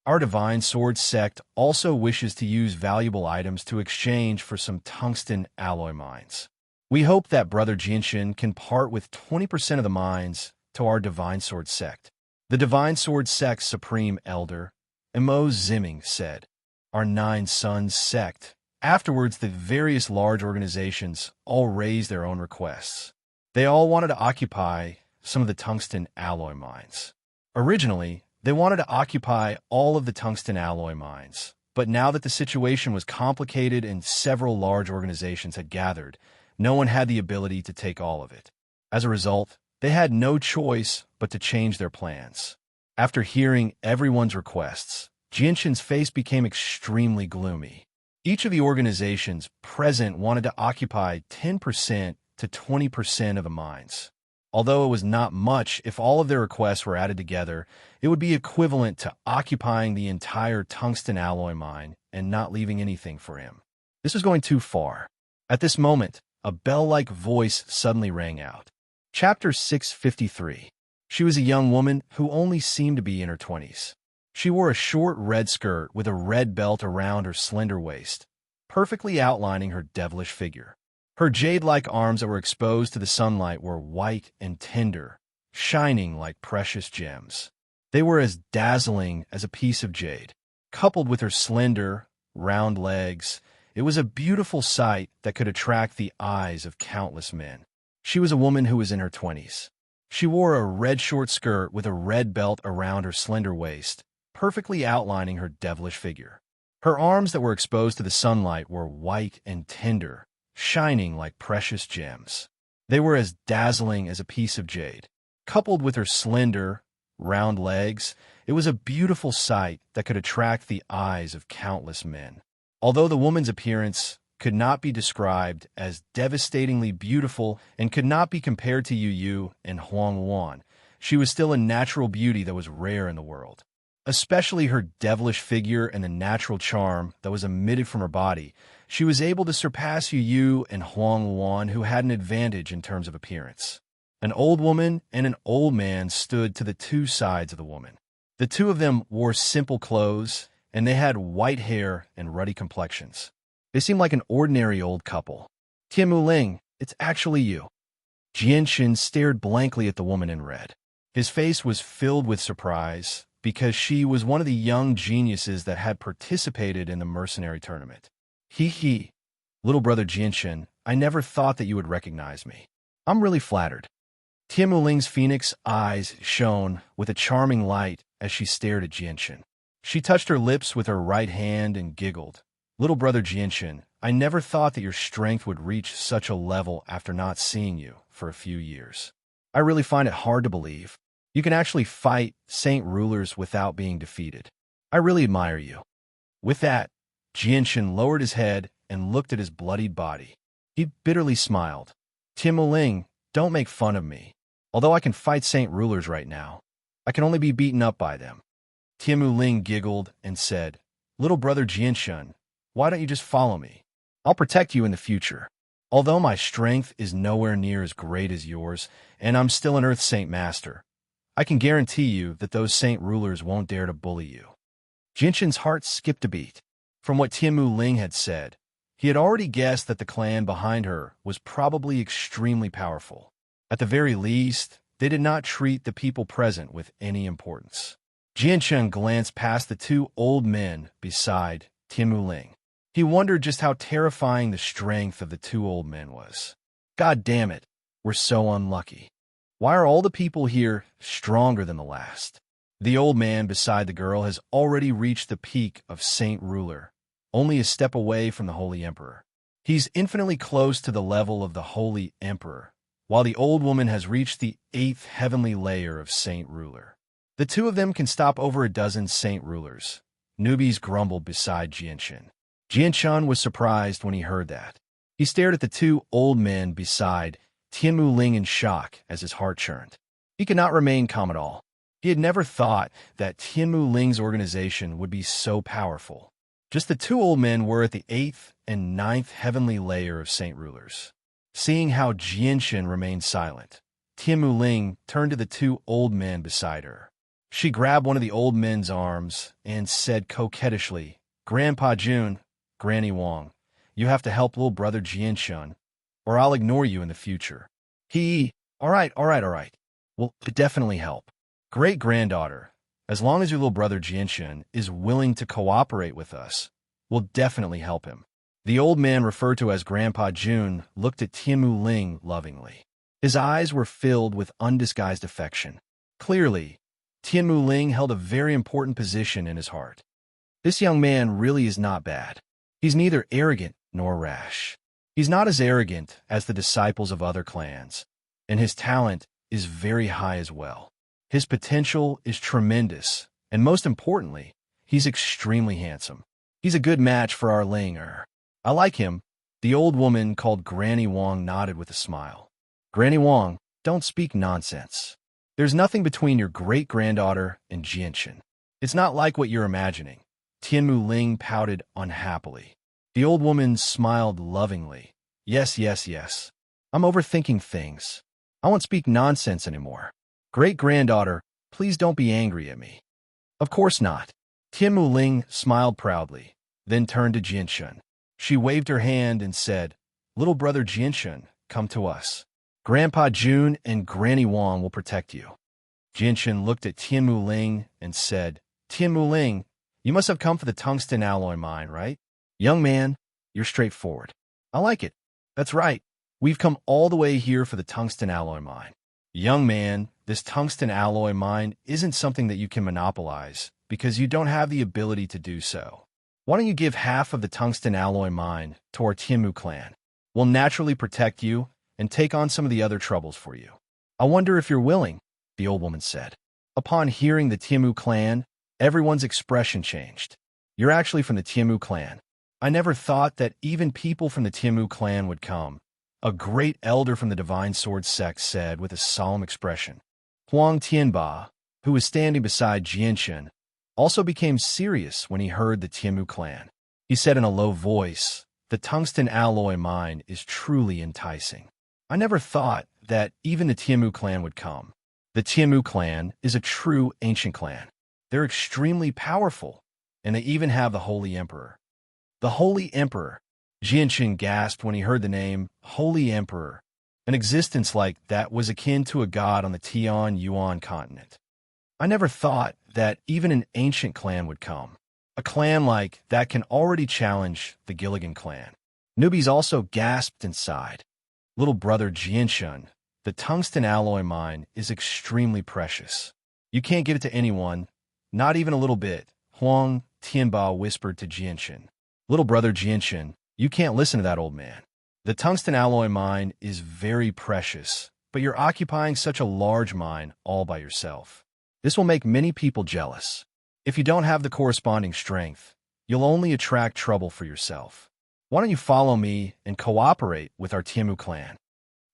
Our divine sword sect also wishes to use valuable items to exchange for some tungsten alloy mines. We hope that Brother Jianshan can part with 20% of the mines to our divine sword sect. The divine sword sect's supreme elder, Emo Zimming, said, Our Nine Sons sect. Afterwards, the various large organizations all raised their own requests. They all wanted to occupy some of the tungsten alloy mines. Originally, they wanted to occupy all of the tungsten alloy mines, but now that the situation was complicated and several large organizations had gathered, no one had the ability to take all of it. As a result, they had no choice but to change their plans. After hearing everyone's requests, Jianshan's face became extremely gloomy. Each of the organizations present wanted to occupy 10% to 20% of the mines. Although it was not much, if all of their requests were added together, it would be equivalent to occupying the entire tungsten alloy mine and not leaving anything for him. This was going too far. At this moment, a bell-like voice suddenly rang out. Chapter 653. She was a young woman who only seemed to be in her 20s. She wore a short red skirt with a red belt around her slender waist, perfectly outlining her devilish figure. Her jade-like arms that were exposed to the sunlight were white and tender, shining like precious gems. They were as dazzling as a piece of jade. Coupled with her slender, round legs, it was a beautiful sight that could attract the eyes of countless men. She was a woman who was in her 20s. She wore a red short skirt with a red belt around her slender waist, perfectly outlining her devilish figure. Her arms that were exposed to the sunlight were white and tender, shining like precious gems. They were as dazzling as a piece of jade. Coupled with her slender, round legs, it was a beautiful sight that could attract the eyes of countless men. Although the woman's appearance could not be described as devastatingly beautiful and could not be compared to Yu Yu and Huang Wan, she was still a natural beauty that was rare in the world. Especially her devilish figure and the natural charm that was emitted from her body, she was able to surpass Yu Yu and Huang Wan, who had an advantage in terms of appearance. An old woman and an old man stood to the two sides of the woman. The two of them wore simple clothes, and they had white hair and ruddy complexions. They seemed like an ordinary old couple. Tianmu Ling, it's actually you. Jianshan stared blankly at the woman in red. His face was filled with surprise, because she was one of the young geniuses that had participated in the mercenary tournament. He, little brother Jianshan, I never thought that you would recognize me. I'm really flattered. Tianmu Ling's phoenix eyes shone with a charming light as she stared at Jianshan. She touched her lips with her right hand and giggled. Little brother Jianshan, I never thought that your strength would reach such a level after not seeing you for a few years. I really find it hard to believe. You can actually fight saint rulers without being defeated. I really admire you. With that, Jianshan lowered his head and looked at his bloodied body. He bitterly smiled. Tianmu Ling, don't make fun of me. Although I can fight saint rulers right now, I can only be beaten up by them. Tianmu Ling giggled and said, Little brother Jianshan, why don't you just follow me? I'll protect you in the future. Although my strength is nowhere near as great as yours, and I'm still an Earth Saint Master, I can guarantee you that those saint rulers won't dare to bully you. Jianshan's heart skipped a beat. From what Tianmu Ling had said, he had already guessed that the clan behind her was probably extremely powerful. At the very least, They did not treat the people present with any importance. Jianchen glanced past the two old men beside Tianmu Ling. He wondered just how terrifying the strength of the two old men was. God damn it, we're so unlucky. Why are all the people here stronger than the last? The old man beside the girl has already reached the peak of Saint Ruler, only a step away from the Holy Emperor. He's infinitely close to the level of the Holy Emperor, while the old woman has reached the 8th heavenly layer of Saint Ruler. The two of them can stop over a dozen Saint Rulers. Newbies grumbled beside Jianchen. Jianchen was surprised when he heard that. He stared at the two old men beside Tianmu Ling in shock as his heart churned. He could not remain calm at all. He had never thought that Tianmu Ling's organization would be so powerful. Just the two old men were at the 8th and 9th heavenly layer of Saint Rulers. Seeing how Jianchen remained silent, Tianmu Ling turned to the two old men beside her. She grabbed one of the old men's arms and said coquettishly, "Grandpa Jun, Granny Wang, you have to help little brother Jianchen, or I'll ignore you in the future." All right. Will definitely help. Great-granddaughter, as long as your little brother Jianchen is willing to cooperate with us, we'll definitely help him. The old man referred to as Grandpa Jun looked at Tianmu Ling lovingly. His eyes were filled with undisguised affection. Clearly, Tianmu Ling held a very important position in his heart. This young man really is not bad. He's neither arrogant nor rash. He's not as arrogant as the disciples of other clans, and his talent is very high as well. His potential is tremendous, and most importantly, he's extremely handsome. He's a good match for our Linger. I like him. The old woman called Granny Wang nodded with a smile. Granny Wang, don't speak nonsense. There's nothing between your great-granddaughter and Jianchen. It's not like what you're imagining. Tianmu Ling pouted unhappily. The old woman smiled lovingly. Yes. I'm overthinking things. I won't speak nonsense anymore. Great-granddaughter, please don't be angry at me. Of course not. Tianmu Ling smiled proudly, then turned to Jianchen. She waved her hand and said, "Little brother Jianchen, come to us. Grandpa Jun and Granny Wang will protect you." Jianchen looked at Tianmu Ling and said, "Tianmu Ling, you must have come for the tungsten alloy mine, right? Young man, you're straightforward. I like it. That's right. We've come all the way here for the tungsten alloy mine. Young man, this tungsten alloy mine isn't something that you can monopolize because you don't have the ability to do so. Why don't you give half of the tungsten alloy mine to our Tianmu clan? We'll naturally protect you and take on some of the other troubles for you. I wonder if you're willing," the old woman said. Upon hearing the Tianmu clan, everyone's expression changed. "You're actually from the Tianmu clan. I never thought that even people from the Tianmu clan would come," a great elder from the Divine Sword sect said with a solemn expression. Huang Tianba, who was standing beside Jianchen, also became serious when he heard the Tianmu clan. He said in a low voice, "The tungsten alloy mine is truly enticing. I never thought that even the Tianmu clan would come. The Tianmu clan is a true ancient clan. They're extremely powerful, and they even have the Holy Emperor." The Holy Emperor. Jianchen gasped when he heard the name Holy Emperor. An existence like that was akin to a god on the Tian-Yuan continent. I never thought that even an ancient clan would come. A clan like that can already challenge the Gilligan clan. Newbies also gasped and sighed. Little brother Jianchen, the tungsten alloy mine is extremely precious. You can't give it to anyone, not even a little bit, Huang Tianba whispered to Jianchen. Little brother Jianchen, you can't listen to that old man. The tungsten alloy mine is very precious, but you're occupying such a large mine all by yourself. This will make many people jealous. If you don't have the corresponding strength, you'll only attract trouble for yourself. Why don't you follow me and cooperate with our Tianmu clan?"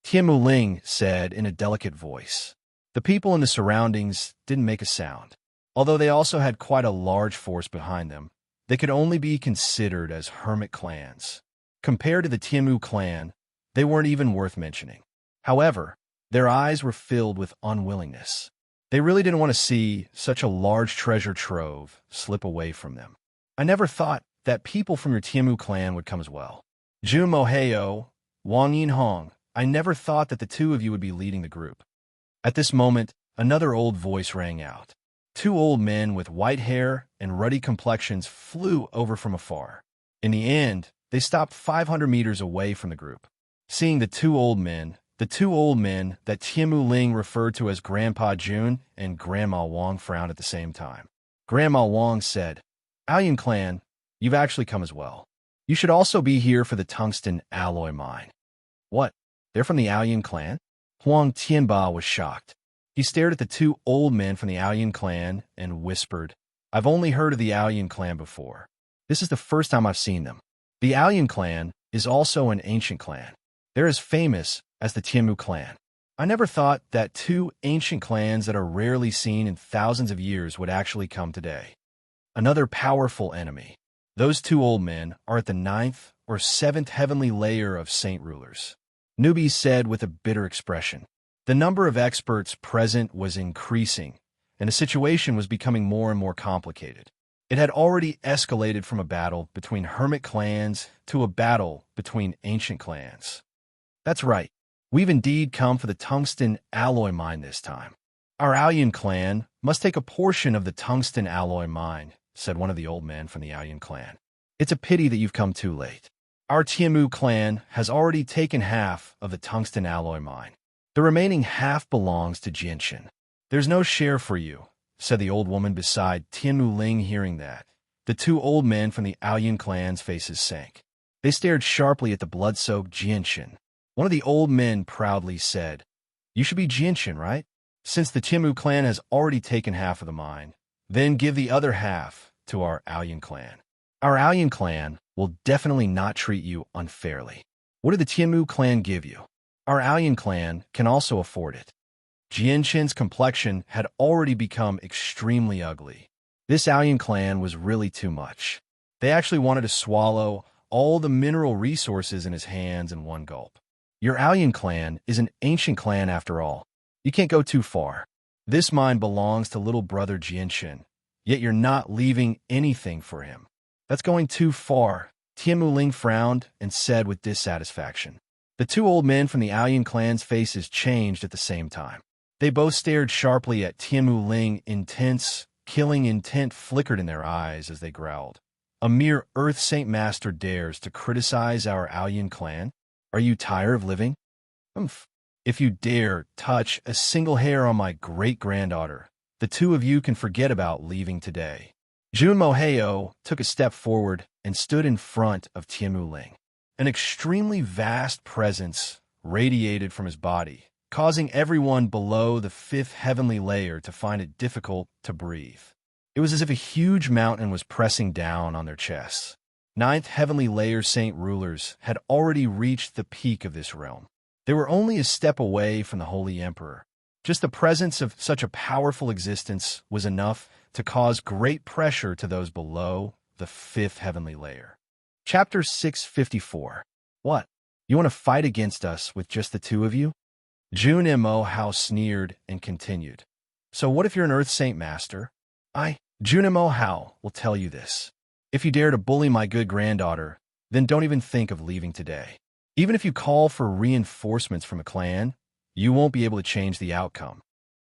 Tianmu Ling said in a delicate voice. The people in the surroundings didn't make a sound. Although they also had quite a large force behind them, they could only be considered as hermit clans. Compared to the Tianmu clan, they weren't even worth mentioning. However, their eyes were filled with unwillingness. They really didn't want to see such a large treasure trove slip away from them. "I never thought that people from your Tianmu clan would come as well. Jun Moheo, Wang Yinhong, I never thought that the two of you would be leading the group." At this moment, another old voice rang out. Two old men with white hair and ruddy complexions flew over from afar. In the end, they stopped 500 meters away from the group. Seeing the two old men that Tiemu Ling referred to as Grandpa Jun and Grandma Wang frowned at the same time. Grandma Wang said, "Alien clan, you've actually come as well. You should also be here for the tungsten alloy mine." "What? They're from the Alien clan?" Huang Tianba was shocked. He stared at the two old men from the Alien clan and whispered, "I've only heard of the Alien clan before. This is the first time I've seen them. The Alien clan is also an ancient clan. They're as famous as the Tiemu clan. I never thought that two ancient clans that are rarely seen in thousands of years would actually come today. Another powerful enemy. Those two old men are at the 9th or 7th heavenly layer of saint rulers," Newbie said with a bitter expression. The number of experts present was increasing, and the situation was becoming more and more complicated. It had already escalated from a battle between hermit clans to a battle between ancient clans. "That's right. We've indeed come for the tungsten alloy mine this time. Our Alien clan must take a portion of the tungsten alloy mine," said one of the old men from the Alien clan. "It's a pity that you've come too late. Our Tiemu clan has already taken half of the tungsten alloy mine. The remaining half belongs to Jinshin. There's no share for you," said the old woman beside Tiemu Ling. Hearing that, the two old men from the Alien clan's faces sank. They stared sharply at the blood-soaked Jinshin. One of the old men proudly said, "You should be Jinshin, right? Since the Tiemu clan has already taken half of the mine, then give the other half to our Alien clan. Our Alien clan will definitely not treat you unfairly. What did the Tiemu clan give you? Our Alien clan can also afford it." Jinshin's complexion had already become extremely ugly. This Alien clan was really too much. They actually wanted to swallow all the mineral resources in his hands in one gulp. "Your Alien clan is an ancient clan after all. You can't go too far. This mine belongs to little brother Jinshin, yet you're not leaving anything for him. That's going too far," Tiemu Ling frowned and said with dissatisfaction. The two old men from the Alien clan's faces changed at the same time. They both stared sharply at Tiemu Ling. Intense, killing intent flickered in their eyes as they growled. "A mere Earth Saint Master dares to criticize our Alien clan? Are you tired of living? Humph. If you dare touch a single hair on my great-granddaughter, the two of you can forget about leaving today." Jun Moheo took a step forward and stood in front of Tiemu Ling. An extremely vast presence radiated from his body, causing everyone below the 5th heavenly layer to find it difficult to breathe. It was as if a huge mountain was pressing down on their chests. 9th heavenly layer saint rulers had already reached the peak of this realm. They were only a step away from the Holy Emperor. Just the presence of such a powerful existence was enough to cause great pressure to those below the 5th heavenly layer. Chapter 654. "What? You want to fight against us with just the two of you?" Jun Mo Hao sneered and continued. "So what if you're an Earth Saint Master? Jun Mo Hao, will tell you this. If you dare to bully my good granddaughter, then don't even think of leaving today. Even if you call for reinforcements from a clan, you won't be able to change the outcome."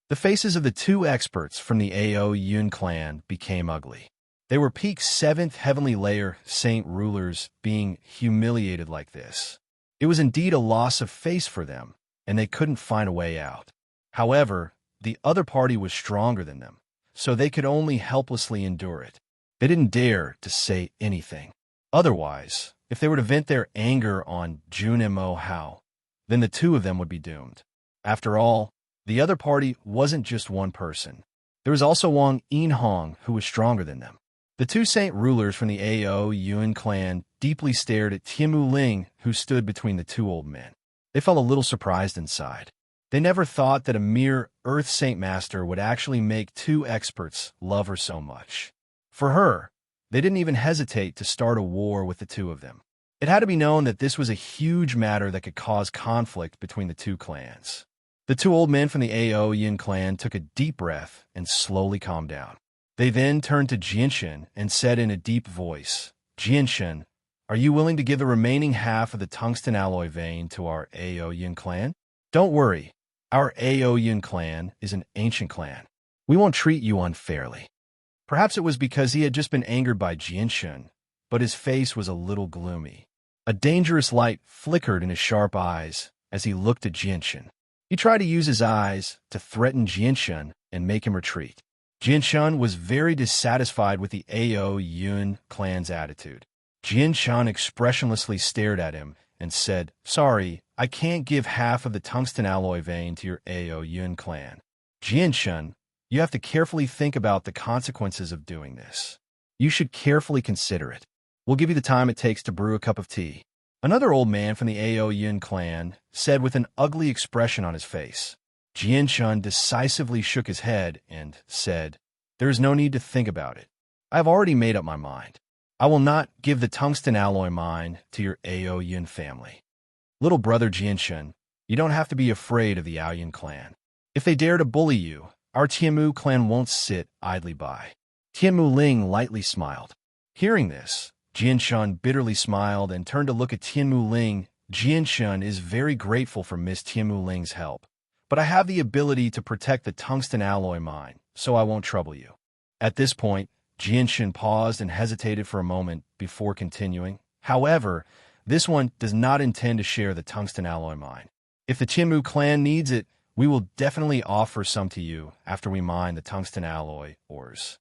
The faces of the two experts from the Ao Yun clan became ugly. They were peak 7th heavenly layer saint rulers being humiliated like this. It was indeed a loss of face for them, and they couldn't find a way out. However, the other party was stronger than them, so they could only helplessly endure it. They didn't dare to say anything. Otherwise, if they were to vent their anger on Jun Mo Hao, then the two of them would be doomed. After all, the other party wasn't just one person. There was also Wang Yinhong, who was stronger than them. The two saint rulers from the Ao Yun clan deeply stared at Tiemu Ling, who stood between the two old men. They felt a little surprised inside. They never thought that a mere Earth Saint Master would actually make two experts love her so much. For her, they didn't even hesitate to start a war with the two of them. It had to be known that this was a huge matter that could cause conflict between the two clans. The two old men from the Ao Yin clan took a deep breath and slowly calmed down. They then turned to Jinshin and said in a deep voice, "Jinshin, are you willing to give the remaining half of the tungsten alloy vein to our Ao Yin clan? Don't worry, Our Aoyun clan is an ancient clan. We won't treat you unfairly." Perhaps it was because he had just been angered by Jianshun, but his face was a little gloomy. A dangerous light flickered in his sharp eyes as he looked at Jianshun. He tried to use his eyes to threaten Jianshun and make him retreat. Jianshun was very dissatisfied with the Aoyun clan's attitude. Jianshun expressionlessly stared at him and said, "Sorry, I can't give half of the tungsten alloy vein to your Aoyun clan. Jianshun, you have to carefully think about the consequences of doing this. You should carefully consider it. We'll give you the time it takes to brew a cup of tea." Another old man from the Aoyun clan said with an ugly expression on his face. Jianshun decisively shook his head and said, "There is no need to think about it. I have already made up my mind. I will not give the tungsten alloy mine to your Aoyun family. Little brother Jianshun, you don't have to be afraid of the Aoyun clan. If they dare to bully you, our Tianmu clan won't sit idly by." Tianmu Ling lightly smiled. Hearing this, Jianshun bitterly smiled and turned to look at Tianmu Ling. "Jianshun is very grateful for Miss Tianmu Ling's help, but I have the ability to protect the tungsten alloy mine, so I won't trouble you." At this point, Jianshun paused and hesitated for a moment before continuing. "However, this one does not intend to share the tungsten alloy mine. If the Tianmu clan needs it, we will definitely offer some to you after we mine the tungsten alloy ores."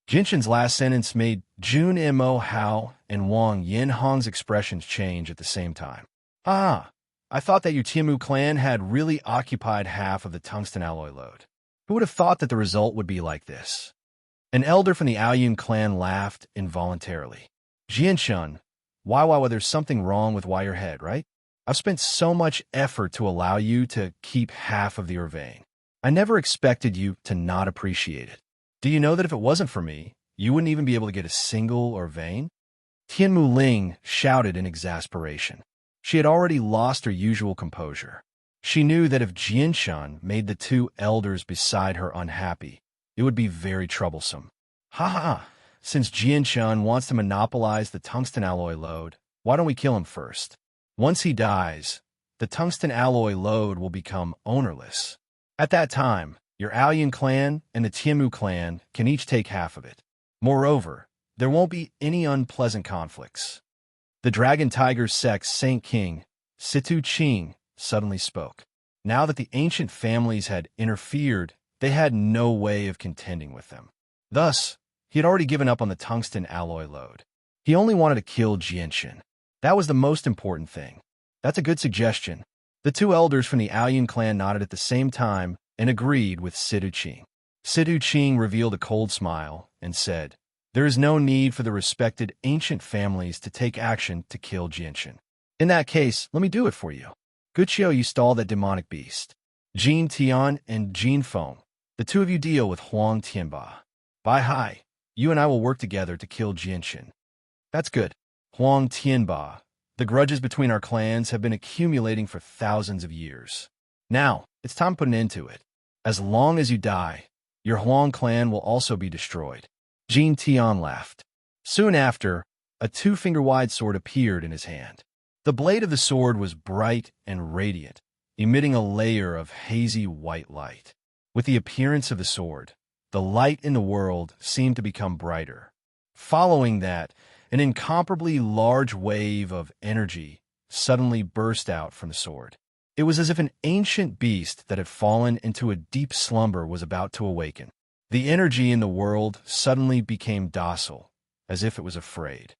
Jianshun's last sentence made Jun Mo Hao and Wang Yinhong's expressions change at the same time. "Ah, I thought that your Tianmu clan had really occupied half of the tungsten alloy load. Who would have thought that the result would be like this?" An elder from the Aoyun clan laughed involuntarily. "Jianshun, why, there's something wrong with why your head, right? I've spent so much effort to allow you to keep half of the vein. I never expected you to not appreciate it. Do you know that if it wasn't for me, you wouldn't even be able to get a single vein?" Tianmu Ling shouted in exasperation. She had already lost her usual composure. She knew that if Jianshun made the two elders beside her unhappy, it would be very troublesome. "Ha ha! Since Jianshun wants to monopolize the tungsten alloy load, why don't we kill him first? Once he dies, the tungsten alloy load will become ownerless. At that time, your Aoyun clan and the Tianmu clan can each take half of it. Moreover, there won't be any unpleasant conflicts." The Dragon Tiger's sex Saint King, Situ Qing, suddenly spoke. Now that the ancient families had interfered, they had no way of contending with them. Thus, he had already given up on the tungsten alloy load. He only wanted to kill Jianshun. That was the most important thing. "That's a good suggestion." The two elders from the Aoyun clan nodded at the same time and agreed with Situ Qing. Situ Qing revealed a cold smile and said, "There is no need for the respected ancient families to take action to kill Jianshun. In that case, let me do it for you. Guqiu, you stall that demonic beast. Jin Tian and Jin Feng, the two of you deal with Huang Tianba. Bai Hai, you and I will work together to kill Jianshun." "That's good. Huang Tianba, the grudges between our clans have been accumulating for thousands of years. Now, it's time to put an end to it. As long as you die, your Huang clan will also be destroyed." Jin Tian laughed. Soon after, a two-finger-wide sword appeared in his hand. The blade of the sword was bright and radiant, emitting a layer of hazy white light. With the appearance of the sword, the light in the world seemed to become brighter. Following that, an incomparably large wave of energy suddenly burst out from the sword. It was as if an ancient beast that had fallen into a deep slumber was about to awaken. The energy in the world suddenly became docile, as if it was afraid.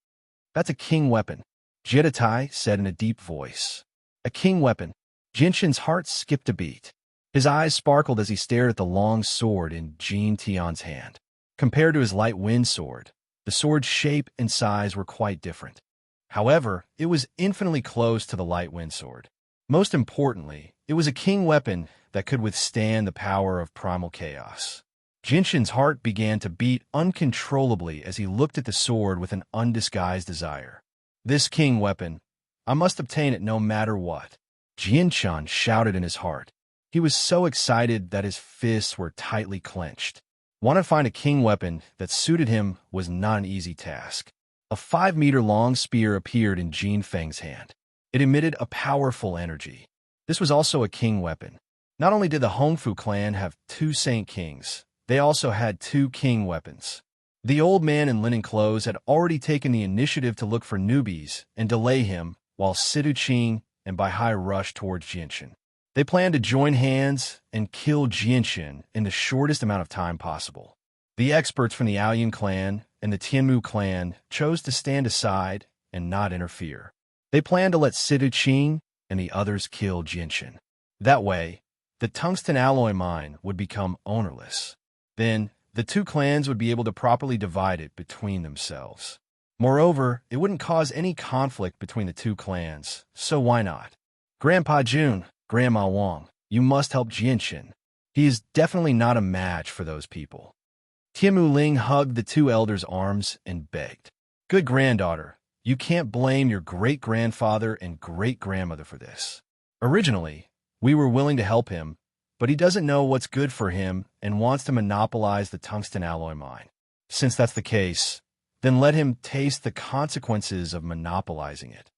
"That's a king weapon," Jeditai said in a deep voice. "A king weapon." Jinshin's heart skipped a beat. His eyes sparkled as he stared at the long sword in Jin Tian's hand. Compared to his light wind sword, the sword's shape and size were quite different. However, it was infinitely close to the light wind sword. Most importantly, it was a king weapon that could withstand the power of primal chaos. Jinshin's heart began to beat uncontrollably as he looked at the sword with an undisguised desire. This king weapon, I must obtain it no matter what. Jinshin shouted in his heart. He was so excited that his fists were tightly clenched. Wanting to find a king weapon that suited him was not an easy task. A 5-meter-long spear appeared in Jin Feng's hand. It emitted a powerful energy. This was also a king weapon. Not only did the Hongfu clan have two Saint Kings, they also had two king weapons. The old man in linen clothes had already taken the initiative to look for newbies and delay him, while Sidu Qing and Baihai rushed towards Jianshan. They planned to join hands and kill Jianshan in the shortest amount of time possible. The experts from the Aoyun clan and the Tianmu clan chose to stand aside and not interfere. They planned to let Sidu Qing and the others kill Jianshan. That way, the tungsten alloy mine would become ownerless. Then, the two clans would be able to properly divide it between themselves. Moreover, it wouldn't cause any conflict between the two clans, so why not? Grandpa Jun, Grandma Wang, you must help Jianshan. He is definitely not a match for those people. Tianmu Ling hugged the two elders' arms and begged. Good granddaughter, you can't blame your great-grandfather and great-grandmother for this. Originally, we were willing to help him, but he doesn't know what's good for him and wants to monopolize the tungsten alloy mine. Since that's the case, then let him taste the consequences of monopolizing it.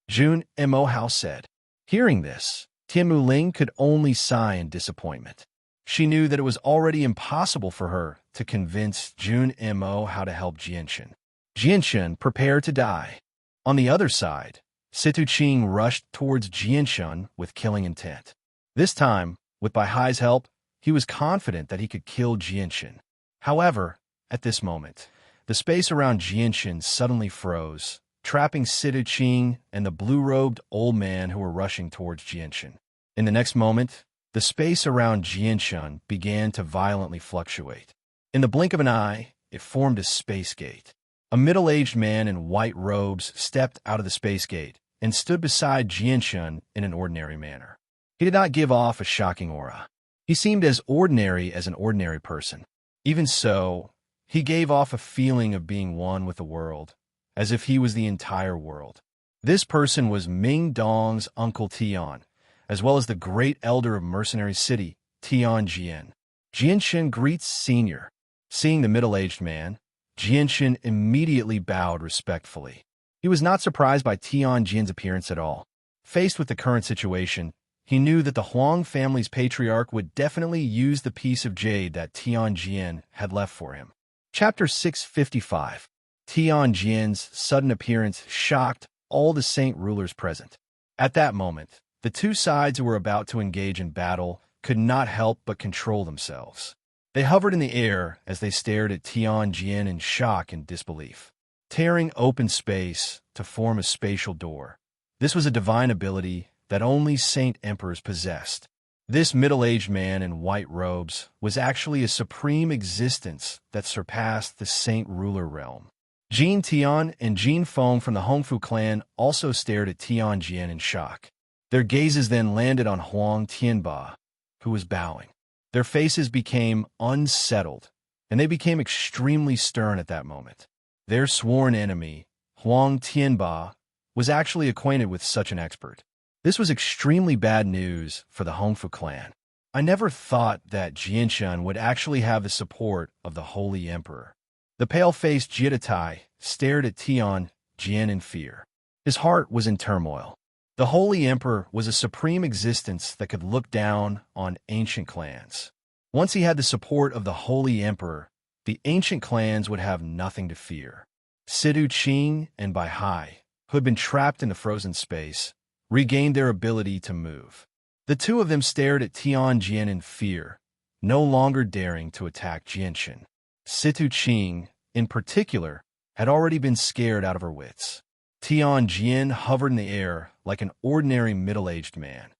Jun Mo Hao said. Hearing this, Tianmu Ling could only sigh in disappointment. She knew that it was already impossible for her to convince Jun Mo how to help Jianshan. Jianshan prepared to die. On the other side, Situ Qing rushed towards Jianshan with killing intent. This time, with Baihai's help, he was confident that he could kill Jianshan. However, at this moment, the space around Jianshan suddenly froze, trapping Situ Qing and the blue-robed old man who were rushing towards Jianshan. In the next moment, the space around Jianshan began to violently fluctuate. In the blink of an eye, it formed a space gate. A middle-aged man in white robes stepped out of the space gate and stood beside Jianshan in an ordinary manner. He did not give off a shocking aura. He seemed as ordinary as an ordinary person. Even so, he gave off a feeling of being one with the world, as if he was the entire world. This person was Ming Dong's uncle Tian, as well as the great elder of Mercenary City, Tian Jian. Jianshan greets Senior. Seeing the middle-aged man, Jianshan immediately bowed respectfully. He was not surprised by Tian Jian's appearance at all. Faced with the current situation, he knew that the Huang family's patriarch would definitely use the piece of jade that Tian Jian had left for him. Chapter 655. Tian Jian's sudden appearance shocked all the saint rulers present. At that moment, the two sides who were about to engage in battle could not help but control themselves. They hovered in the air as they stared at Tian Jian in shock and disbelief, tearing open space to form a spatial door. This was a divine ability that only saint emperors possessed. This middle-aged man in white robes was actually a supreme existence that surpassed the saint ruler realm. Jin Tian and Jin Feng from the Hongfu clan also stared at Tian Jian in shock. Their gazes then landed on Huang Tianba, who was bowing. Their faces became unsettled, and they became extremely stern at that moment. Their sworn enemy, Huang Tianba, was actually acquainted with such an expert. This was extremely bad news for the Hongfu clan. I never thought that Jianshan would actually have the support of the Holy Emperor. The pale-faced Jitatai stared at Tian Jian in fear. His heart was in turmoil. The Holy Emperor was a supreme existence that could look down on ancient clans. Once he had the support of the Holy Emperor, the ancient clans would have nothing to fear. Sidu Qing and Baihai, who had been trapped in the frozen space, regained their ability to move. The two of them stared at Tian Jian in fear, no longer daring to attack Jianshan. Situ Qing, in particular, had already been scared out of her wits. Tian Jian hovered in the air like an ordinary middle-aged man,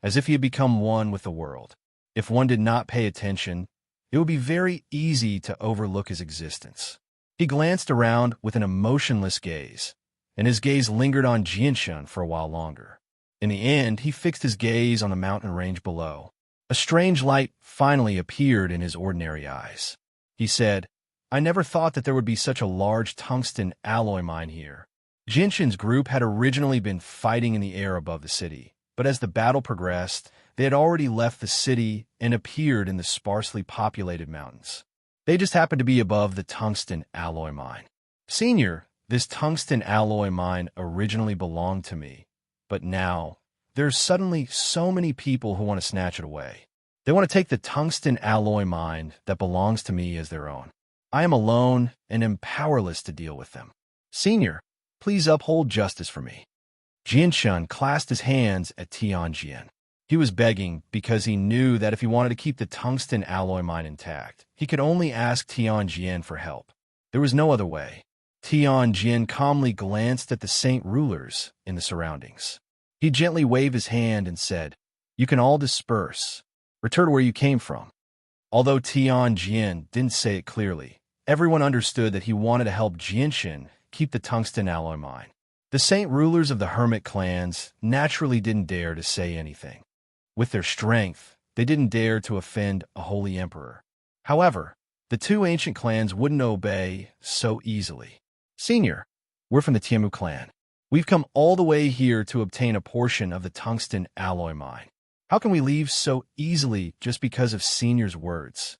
as if he had become one with the world. If one did not pay attention, it would be very easy to overlook his existence. He glanced around with an emotionless gaze, and his gaze lingered on Jianshan for a while longer. In the end, he fixed his gaze on the mountain range below. A strange light finally appeared in his ordinary eyes. He said, I never thought that there would be such a large tungsten alloy mine here. Jianshan's group had originally been fighting in the air above the city, but as the battle progressed, they had already left the city and appeared in the sparsely populated mountains. They just happened to be above the tungsten alloy mine. Senior, this tungsten alloy mine originally belonged to me, but now there's suddenly so many people who want to snatch it away. They want to take the tungsten alloy mine that belongs to me as their own. I am alone and am powerless to deal with them. Senior, please uphold justice for me. Jianshun clasped his hands at Tianjin. He was begging because he knew that if he wanted to keep the tungsten alloy mine intact, he could only ask Tianjin for help. There was no other way. Tianjin calmly glanced at the saint rulers in the surroundings. He gently waved his hand and said, "You can all disperse. Return to where you came from." Although Tianjin didn't say it clearly, everyone understood that he wanted to help Jianshin keep the tungsten alloy mine. The saint rulers of the hermit clans naturally didn't dare to say anything. With their strength, they didn't dare to offend a holy emperor. However, the two ancient clans wouldn't obey so easily. Senior, we're from the Tianmu clan. We've come all the way here to obtain a portion of the tungsten alloy mine. How can we leave so easily just because of Senior's words?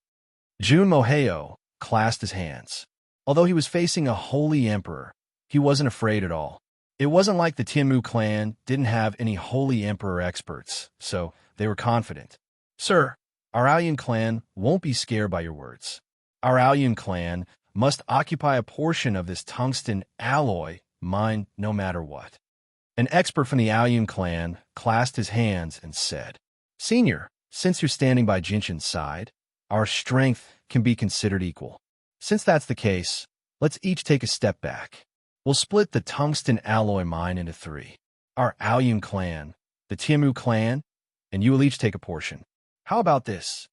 Jun Moheo clasped his hands. Although he was facing a holy emperor, he wasn't afraid at all. It wasn't like the Tianmu clan didn't have any holy emperor experts, so they were confident. Sir, our Aoyan clan won't be scared by your words. Our Aoyan clan must occupy a portion of this tungsten alloy mine no matter what. An expert from the Aoyan clan clasped his hands and said, Senior, since you're standing by Jinshin's side, our strength can be considered equal. Since that's the case, let's each take a step back. We'll split the tungsten alloy mine into 3. Our Aoyan clan, the Tianmu clan, and you will each take a portion. How about this?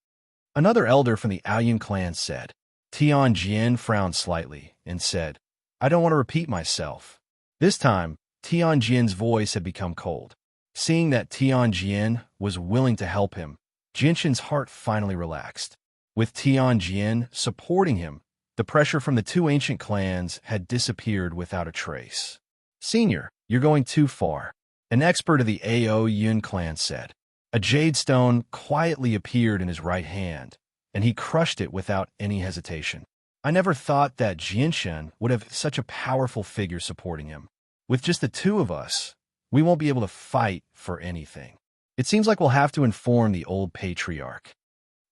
Another elder from the Aoyan clan said. Tianjin frowned slightly and said, I don't want to repeat myself. This time, Tianjin's voice had become cold. Seeing that Tianjin was willing to help him, Jinshin's heart finally relaxed. With Tianjin supporting him, the pressure from the two ancient clans had disappeared without a trace. Senior, you're going too far, an expert of the Ao Yun clan said. A jade stone quietly appeared in his right hand, and he crushed it without any hesitation. I never thought that Jianshin would have such a powerful figure supporting him. With just the two of us, we won't be able to fight for anything. It seems like we'll have to inform the old patriarch.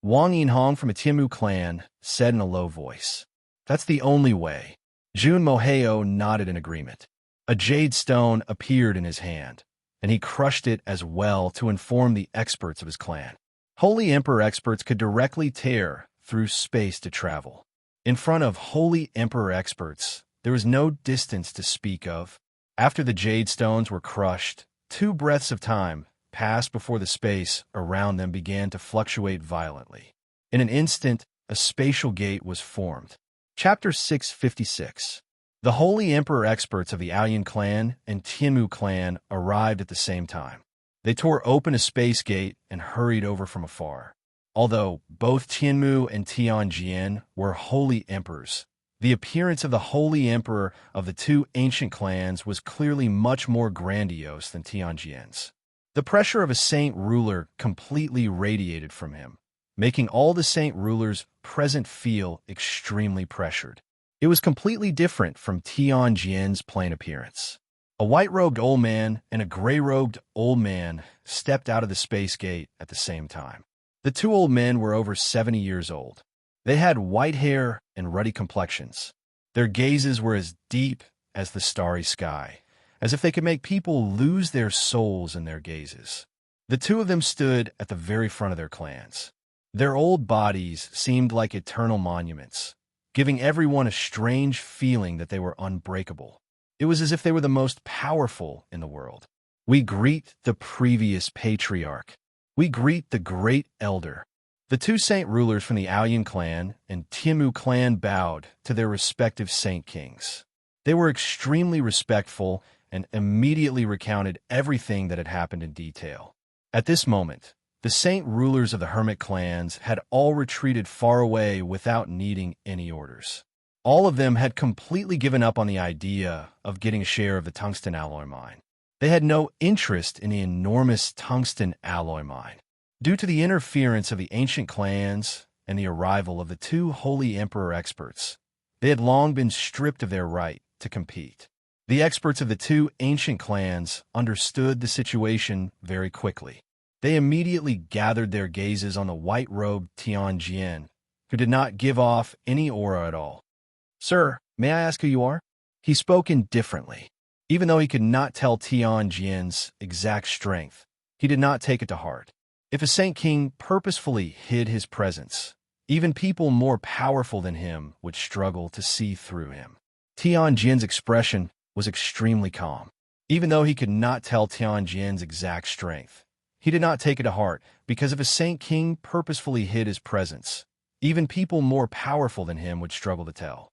Wang Yinhong from a Tianmu clan said in a low voice. That's the only way. Jun Moheo nodded in agreement. A jade stone appeared in his hand, and he crushed it as well to inform the experts of his clan. Holy Emperor experts could directly tear through space to travel. In front of Holy Emperor experts, there was no distance to speak of. After the jade stones were crushed, 2 breaths of time passed before the space around them began to fluctuate violently. In an instant, a spatial gate was formed. Chapter 656. The Holy Emperor experts of the Aoyan clan and Tianmu clan arrived at the same time. They tore open a space gate and hurried over from afar. Although both Tianmu and Tianjin were holy emperors, the appearance of the Holy Emperor of the two ancient clans was clearly much more grandiose than Tianjin's. The pressure of a saint ruler completely radiated from him, making all the saint rulers present feel extremely pressured. It was completely different from Tianjin's plain appearance. A white-robed old man and a gray-robed old man stepped out of the space gate at the same time. The 2 old men were over 70 years old. They had white hair and ruddy complexions. Their gazes were as deep as the starry sky, as if they could make people lose their souls in their gazes. The 2 of them stood at the very front of their clans. Their old bodies seemed like eternal monuments, giving everyone a strange feeling that they were unbreakable. It was as if they were the most powerful in the world. We greet the previous patriarch. We greet the great elder. The 2 saint rulers from the Aoyan clan and Tianmu clan bowed to their respective saint kings. They were extremely respectful and immediately recounted everything that had happened in detail. At this moment, the saint rulers of the hermit clans had all retreated far away without needing any orders. All of them had completely given up on the idea of getting a share of the tungsten alloy mine. They had no interest in the enormous tungsten alloy mine. Due to the interference of the ancient clans and the arrival of the 2 holy emperor experts, they had long been stripped of their right to compete. The experts of the 2 ancient clans understood the situation very quickly. They immediately gathered their gazes on the white-robed Tianjin, who did not give off any aura at all. "Sir, may I ask who you are?" He spoke indifferently. Even though he could not tell Tianjin's exact strength, he did not take it to heart. If a Saint King purposefully hid his presence, even people more powerful than him would struggle to see through him. Tianjin's expression was extremely calm. Even though he could not tell Tianjin's exact strength, he did not take it to heart, because if a Saint King purposefully hid his presence, even people more powerful than him would struggle to tell.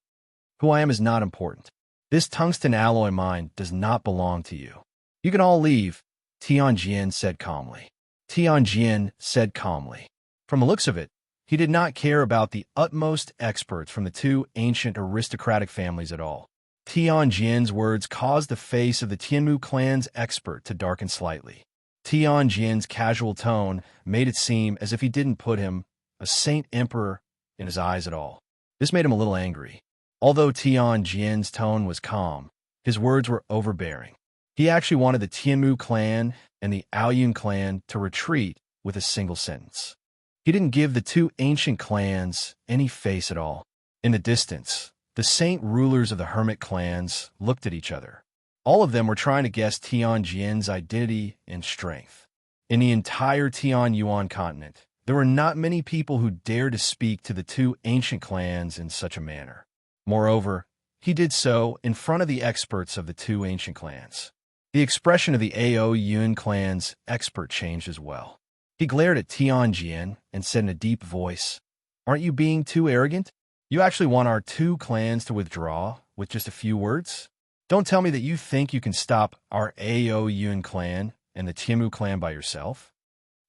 Who I am is not important. This tungsten alloy mine does not belong to you. You can all leave, Tianjin said calmly. Tianjin said calmly. From the looks of it, he did not care about the utmost experts from the two ancient aristocratic families at all. Tianjin's words caused the face of the Tianmu clan's expert to darken slightly. Tianjin's casual tone made it seem as if he didn't put him, a Saint Emperor, in his eyes at all. This made him a little angry. Although Tianjin's tone was calm, his words were overbearing. He actually wanted the Tianmu clan and the Aoyun clan to retreat with a single sentence. He didn't give the two ancient clans any face at all. In the distance, the saint rulers of the hermit clans looked at each other. All of them were trying to guess Tianjin's identity and strength. In the entire Tianyuan continent, there were not many people who dared to speak to the two ancient clans in such a manner. Moreover, he did so in front of the experts of the two ancient clans. The expression of the Aoyun clan's expert changed as well. He glared at Tianjin and said in a deep voice, "Aren't you being too arrogant? You actually want our two clans to withdraw with just a few words? Don't tell me that you think you can stop our Aoyun clan and the Tianmu clan by yourself."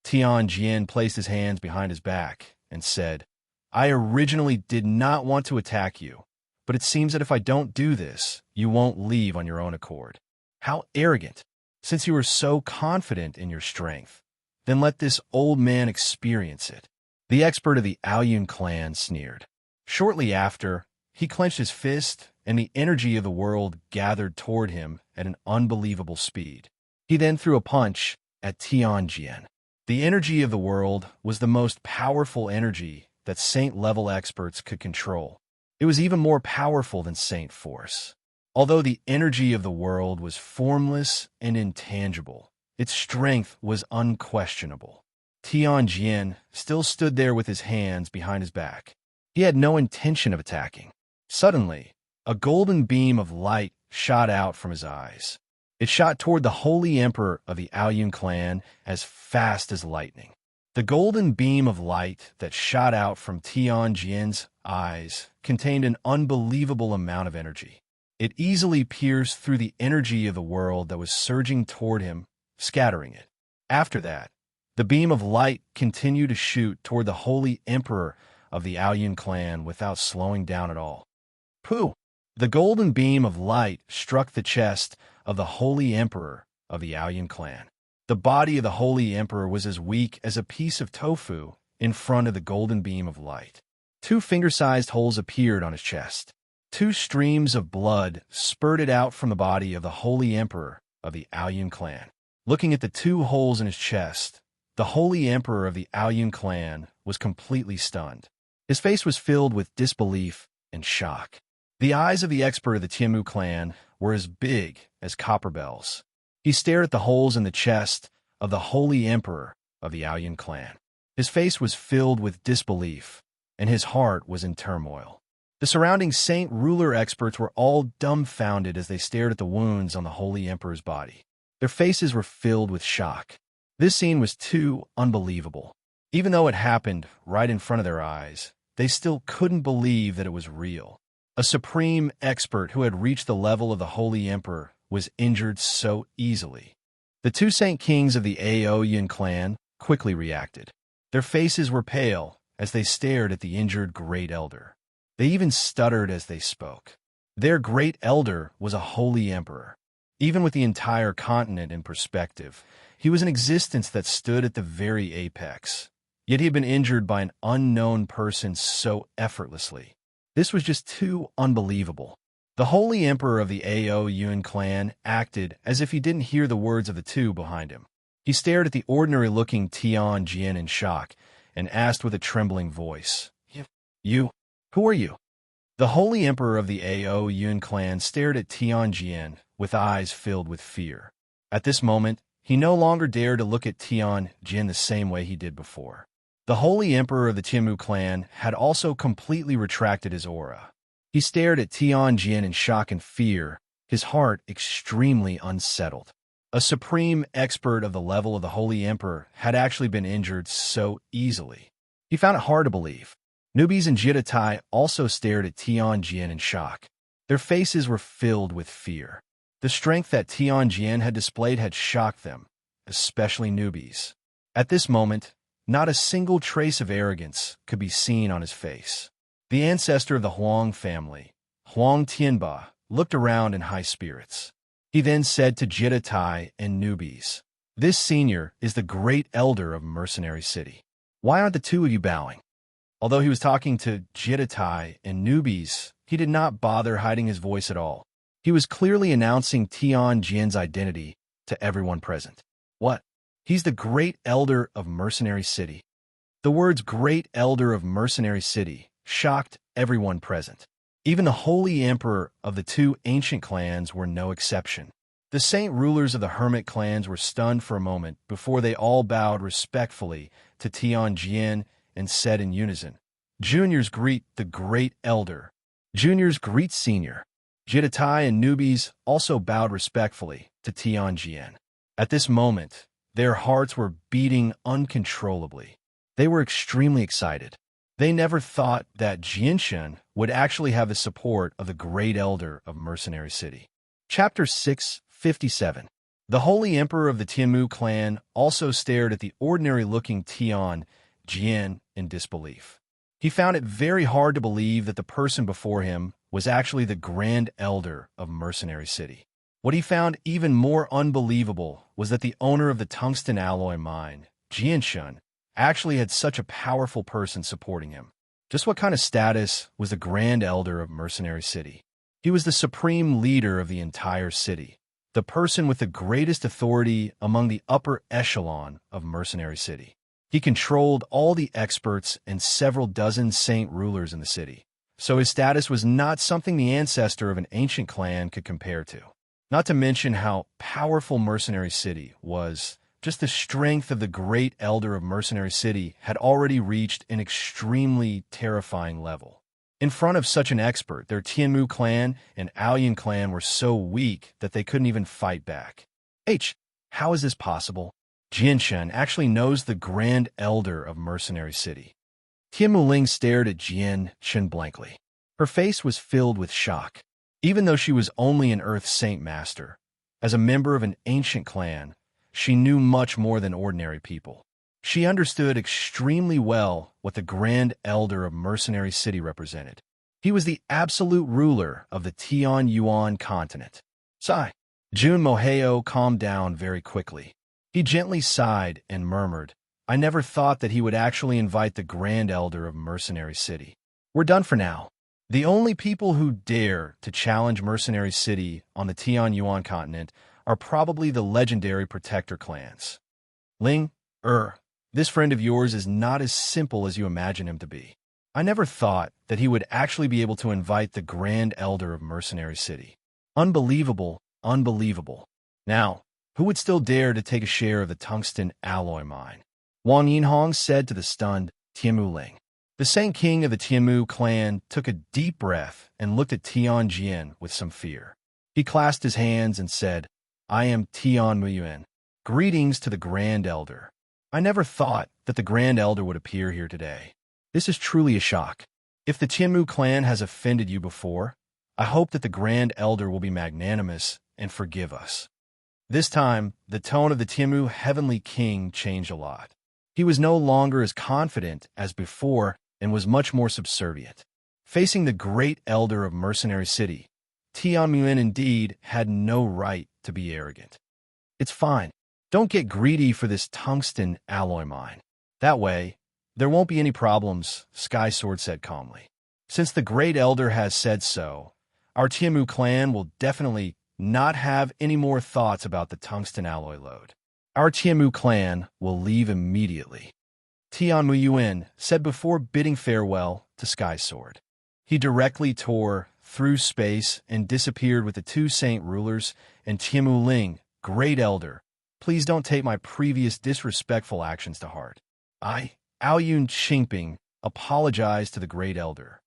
Tianjin placed his hands behind his back and said, "I originally did not want to attack you, but it seems that if I don't do this, you won't leave on your own accord. How arrogant! Since you are so confident in your strength, then let this old man experience it." The expert of the Aoyun clan sneered. Shortly after, he clenched his fist, and the energy of the world gathered toward him at an unbelievable speed. He then threw a punch at Tianjin. The energy of the world was the most powerful energy that saint-level experts could control. It was even more powerful than Saint Force. Although the energy of the world was formless and intangible, its strength was unquestionable. Tianjin still stood there with his hands behind his back. He had no intention of attacking. Suddenly, a golden beam of light shot out from his eyes. It shot toward the Holy Emperor of the Aoyun clan as fast as lightning. The golden beam of light that shot out from Tianjin's eyes contained an unbelievable amount of energy. It easily pierced through the energy of the world that was surging toward him, scattering it. After that, the beam of light continued to shoot toward the Holy Emperor of the Aoyun clan without slowing down at all. Pooh! The golden beam of light struck the chest of the Holy Emperor of the Aoyun clan. The body of the Holy Emperor was as weak as a piece of tofu in front of the golden beam of light. 2 finger-sized holes appeared on his chest. 2 streams of blood spurted out from the body of the Holy Emperor of the Aoyun clan. Looking at the 2 holes in his chest, the Holy Emperor of the Aoyun clan was completely stunned. His face was filled with disbelief and shock. The eyes of the expert of the Tianmu clan were as big as copper bells. He stared at the holes in the chest of the Holy Emperor of the Aoyun clan. His face was filled with disbelief, and his heart was in turmoil. The surrounding saint ruler experts were all dumbfounded as they stared at the wounds on the Holy Emperor's body. Their faces were filled with shock. This scene was too unbelievable. Even though it happened right in front of their eyes, they still couldn't believe that it was real. A supreme expert who had reached the level of the Holy Emperor was injured so easily. The 2 Saint Kings of the Aoyun clan quickly reacted. Their faces were pale as they stared at the injured Great Elder. They even stuttered as they spoke. Their Great Elder was a Holy Emperor. Even with the entire continent in perspective, he was an existence that stood at the very apex. Yet he had been injured by an unknown person so effortlessly. This was just too unbelievable. The Holy Emperor of the Aoyun clan acted as if he didn't hear the words of the 2 behind him. He stared at the ordinary-looking Tian Jin in shock and asked with a trembling voice, You? Who are you? The Holy Emperor of the Ao Yun clan stared at Tian Jin with eyes filled with fear. At this moment, he no longer dared to look at Tian Jin the same way he did before. The Holy Emperor of the Tianmu clan had also completely retracted his aura. He stared at Tian Jin in shock and fear, his heart extremely unsettled. A supreme expert of the level of the Holy Emperor had actually been injured so easily. He found it hard to believe. Newbies and Jitatai also stared at Tian Jin in shock. Their faces were filled with fear. The strength that Tian Jin had displayed had shocked them, especially newbies. At this moment, not a single trace of arrogance could be seen on his face. The ancestor of the Huang family, Huang Tianba, looked around in high spirits. He then said to Jitatai and newbies, "This senior is the great elder of Mercenary City. Why aren't the two of you bowing?" Although he was talking to Jitatai and newbies, he did not bother hiding his voice at all. He was clearly announcing Tian Jin's identity to everyone present. What? He's the great elder of Mercenary City. The words great elder of Mercenary City shocked everyone present. Even the holy emperor of the two ancient clans were no exception. The saint rulers of the hermit clans were stunned for a moment before they all bowed respectfully to Tian Jin and said in unison, "Juniors greet the great elder. Juniors greet senior." Jitatai and newbies also bowed respectfully to Tian Jin. At this moment, their hearts were beating uncontrollably. They were extremely excited. They never thought that Jinshan would actually have the support of the great elder of Mercenary City. Chapter 657. The Holy Emperor of the Tianmu clan also stared at the ordinary-looking Tian Jin in disbelief. He found it very hard to believe that the person before him was actually the Grand Elder of Mercenary City. What he found even more unbelievable was that the owner of the tungsten alloy mine, Jinshan, actually had such a powerful person supporting him. Just what kind of status was the Grand Elder of Mercenary City? He was the supreme leader of the entire city, the person with the greatest authority among the upper echelon of Mercenary City. He controlled all the experts and several dozen saint rulers in the city, so his status was not something the ancestor of an ancient clan could compare to. Not to mention how powerful Mercenary City was. Just the strength of the great elder of Mercenary City had already reached an extremely terrifying level. In front of such an expert, their Tianmu clan and Aoyun clan were so weak that they couldn't even fight back. How is this possible? Jinshan actually knows the Grand Elder of Mercenary City. Tianmu Ling stared at Jinshan blankly. Her face was filled with shock. Even though she was only an Earth Saint Master, as a member of an ancient clan, she knew much more than ordinary people. She understood extremely well what the Grand Elder of Mercenary City represented. He was the absolute ruler of the Tian Yuan continent. Sigh. Jun Moheo calmed down very quickly. He gently sighed and murmured, "I never thought that he would actually invite the Grand Elder of Mercenary City. We're done for now." The only people who dare to challenge Mercenary City on the Tian Yuan continent are probably the legendary protector clans. Ling, this friend of yours is not as simple as you imagine him to be. I never thought that he would actually be able to invite the Grand Elder of Mercenary City. Unbelievable, unbelievable. Now, who would still dare to take a share of the tungsten alloy mine? Wang Yinhong said to the stunned Tianmu Ling. The Saint King of the Tianmu clan took a deep breath and looked at Tian Jin with some fear. He clasped his hands and said, "I am Tian Muyuan. Greetings to the Grand Elder. I never thought that the Grand Elder would appear here today. This is truly a shock. If the Tianmu clan has offended you before, I hope that the Grand Elder will be magnanimous and forgive us." This time, the tone of the Tianmu Heavenly King changed a lot. He was no longer as confident as before and was much more subservient. Facing the great elder of Mercenary City, Tian Muyuan indeed had no right to be arrogant. "It's fine. Don't get greedy for this tungsten alloy mine. That way, there won't be any problems," Sky Sword said calmly. "Since the great elder has said so, our Tianmu clan will definitely not have any more thoughts about the tungsten alloy lode. Our Tianmu clan will leave immediately. Tian Muyuan said before bidding farewell to Sky Sword. He directly tore through space and disappeared with the two saint rulers and Tianmu Ling, Great Elder. Please don't take my previous disrespectful actions to heart. Aoyun Qingping, apologized to the Great Elder.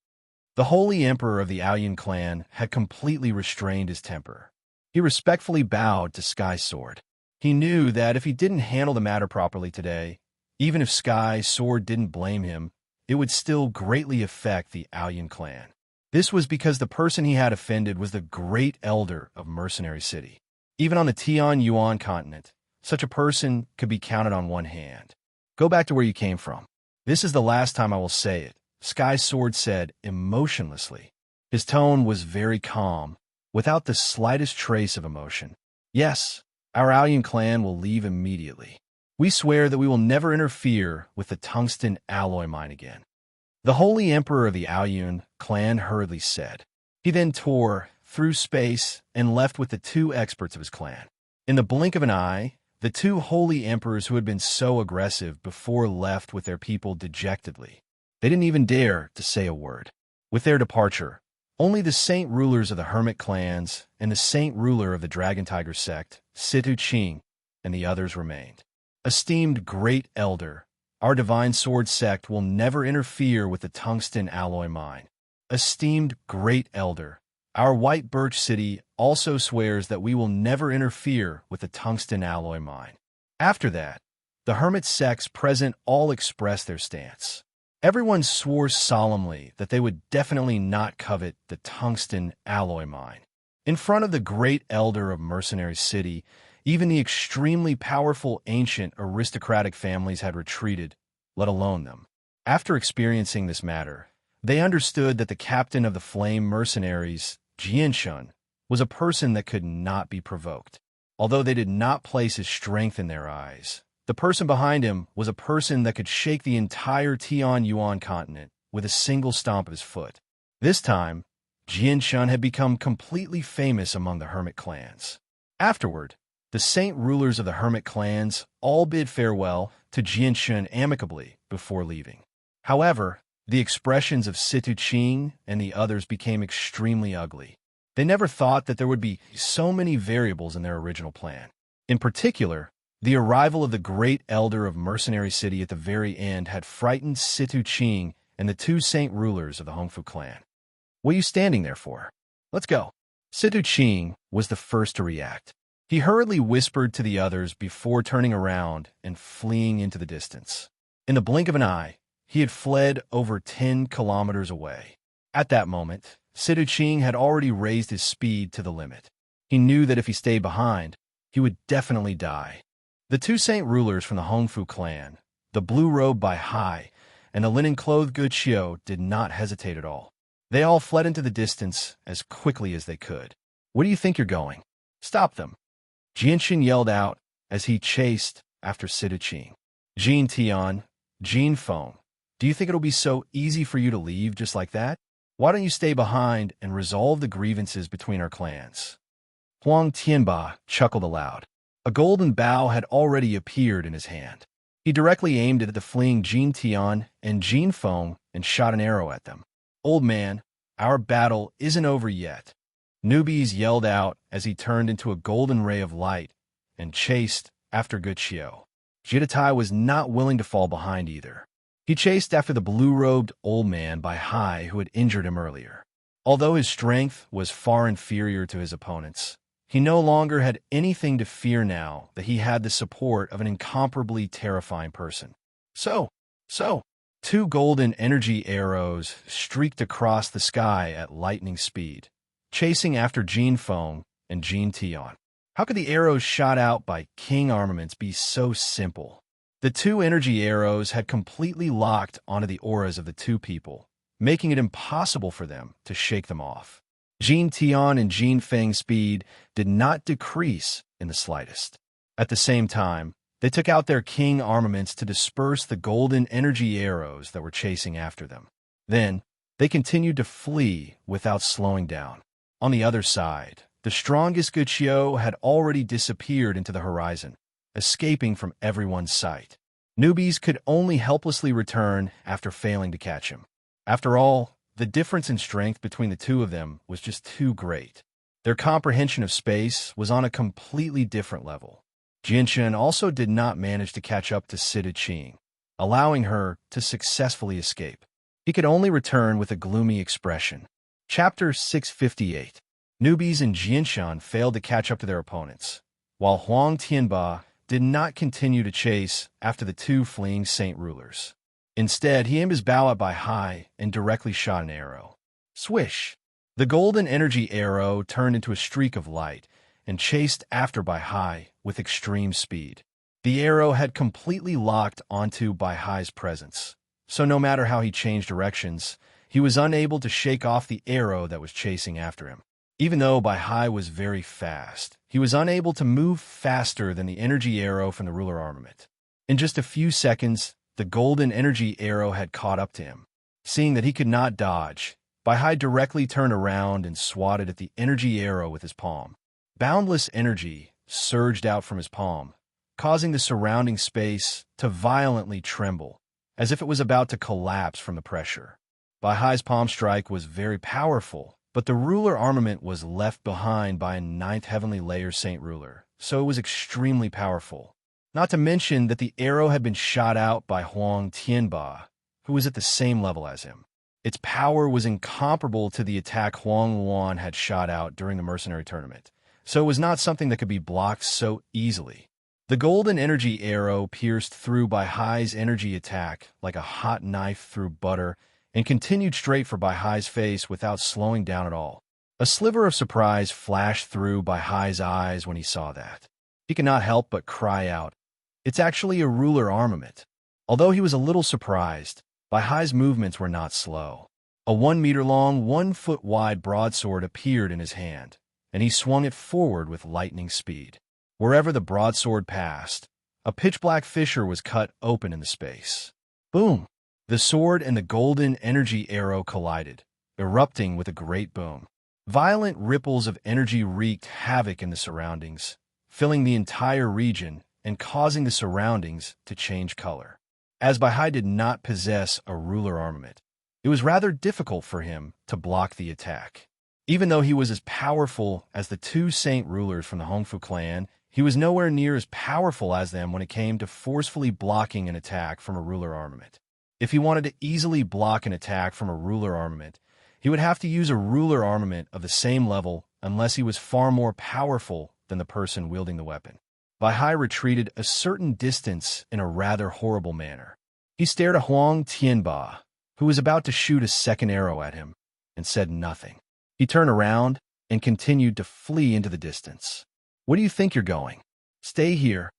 The Holy Emperor of the Aoyun clan had completely restrained his temper. He respectfully bowed to Sky Sword. He knew that if he didn't handle the matter properly today, even if Sky Sword didn't blame him, it would still greatly affect the Aoyun clan. This was because the person he had offended was the Great Elder of Mercenary City. Even on the Tian Yuan continent, such a person could be counted on one hand. Go back to where you came from. This is the last time I will say it, Sky Sword said emotionlessly. His tone was very calm, without the slightest trace of emotion. Yes, our Aoyun clan will leave immediately. We swear that we will never interfere with the tungsten alloy mine again. The Holy Emperor of the Aoyun clan hurriedly said. He then tore through space and left with the two experts of his clan. In the blink of an eye, the two holy emperors who had been so aggressive before left with their people dejectedly. They didn't even dare to say a word. With their departure, only the saint rulers of the hermit clans and the saint ruler of the Dragon Tiger sect, Situ Qing, and the others remained. Esteemed Great Elder, our divine sword sect will never interfere with the tungsten alloy mine. Esteemed Great Elder, our White Birch City also swears that we will never interfere with the tungsten alloy mine. After that, the hermit sects present all expressed their stance. Everyone swore solemnly that they would definitely not covet the tungsten alloy mine. In front of the Great Elder of Mercenary City, even the extremely powerful ancient aristocratic families had retreated, let alone them. After experiencing this matter, they understood that the captain of the Flame Mercenaries, Jianshun, was a person that could not be provoked. Although they did not place his strength in their eyes, the person behind him was a person that could shake the entire Tian Yuan continent with a single stomp of his foot. This time, Jianshun had become completely famous among the hermit clans. Afterward, the saint rulers of the hermit clans all bid farewell to Jianshun amicably before leaving. However, the expressions of Situ Qing and the others became extremely ugly. They never thought that there would be so many variables in their original plan. In particular, the arrival of the Great Elder of Mercenary City at the very end had frightened Situ Qing and the two saint rulers of the Hongfu clan. What are you standing there for? Let's go. Situ Qing was the first to react. He hurriedly whispered to the others before turning around and fleeing into the distance. In the blink of an eye, he had fled over 10 kilometers away. At that moment, Situ Qing had already raised his speed to the limit. He knew that if he stayed behind, he would definitely die. The two saint rulers from the Hongfu clan, the blue-robed Bai Hai and the linen-clothed Gu Qiu, did not hesitate at all. They all fled into the distance as quickly as they could. Where do you think you're going? Stop them. Jianshun yelled out as he chased after Situ Qing. Jin Tian, Jin Feng, do you think it'll be so easy for you to leave just like that? Why don't you stay behind and resolve the grievances between our clans? Huang Tianba chuckled aloud. A golden bow had already appeared in his hand. He directly aimed it at the fleeing Jin Tian and Jin Feng and shot an arrow at them. Old man, our battle isn't over yet. Newbies yelled out as he turned into a golden ray of light and chased after Gu Qiu. Jidatai was not willing to fall behind either. He chased after the blue-robed old man Bai Hai who had injured him earlier. Although his strength was far inferior to his opponents, he no longer had anything to fear now that he had the support of an incomparably terrifying person. So, two golden energy arrows streaked across the sky at lightning speed, chasing after Jin Feng and Jin Tian. How could the arrows shot out by King Armaments be so simple? The two energy arrows had completely locked onto the auras of the two people, making it impossible for them to shake them off. Jin Tian and Jin Feng's speed did not decrease in the slightest. At the same time, they took out their king armaments to disperse the golden energy arrows that were chasing after them. Then, they continued to flee without slowing down. On the other side, the strongest Gu Qiu had already disappeared into the horizon. escaping from everyone's sight. Newbies could only helplessly return after failing to catch him. After all, the difference in strength between the two of them was just too great. Their comprehension of space was on a completely different level. Jinshan also did not manage to catch up to Sita Qing, allowing her to successfully escape. He could only return with a gloomy expression. Chapter 658. Newbies and Jinshan failed to catch up to their opponents, while Huang Tianba did not continue to chase after the two fleeing saint rulers. Instead, he aimed his bow at Bai Hai and directly shot an arrow. Swish! The golden energy arrow turned into a streak of light and chased after Bai Hai with extreme speed. The arrow had completely locked onto Bai Hai's presence, so no matter how he changed directions, he was unable to shake off the arrow that was chasing after him. Even though Bai Hai was very fast, he was unable to move faster than the energy arrow from the ruler armament. In just a few seconds, the golden energy arrow had caught up to him. Seeing that he could not dodge, Bai Hai directly turned around and swatted at the energy arrow with his palm. Boundless energy surged out from his palm, causing the surrounding space to violently tremble, as if it was about to collapse from the pressure. Bai Hai's palm strike was very powerful, but the ruler armament was left behind by a 9th heavenly layer saint ruler, so it was extremely powerful. Not to mention that the arrow had been shot out by Huang Tianba, who was at the same level as him. Its power was incomparable to the attack Huang Luan had shot out during the mercenary tournament, so it was not something that could be blocked so easily. The golden energy arrow pierced through Bai Hai's energy attack like a hot knife through butter and continued straight for Bai Hai's face without slowing down at all. A sliver of surprise flashed through Bai Hai's eyes when he saw that. He could not help but cry out, "It's actually a ruler armament." Although he was a little surprised, Bai Hai's movements were not slow. A 1-meter-long, 1-foot-wide broadsword appeared in his hand, and he swung it forward with lightning speed. Wherever the broadsword passed, a pitch-black fissure was cut open in the space. Boom! The sword and the golden energy arrow collided, erupting with a great boom. Violent ripples of energy wreaked havoc in the surroundings, filling the entire region and causing the surroundings to change color. As Bai Hai did not possess a ruler armament, it was rather difficult for him to block the attack. Even though he was as powerful as the two saint rulers from the Hongfu clan, he was nowhere near as powerful as them when it came to forcefully blocking an attack from a ruler armament. If he wanted to easily block an attack from a ruler armament, he would have to use a ruler armament of the same level unless he was far more powerful than the person wielding the weapon. Bai Hai retreated a certain distance in a rather horrible manner. He stared at Huang Tianba, who was about to shoot a second arrow at him, and said nothing. He turned around and continued to flee into the distance. "Where do you think you're going? Stay here."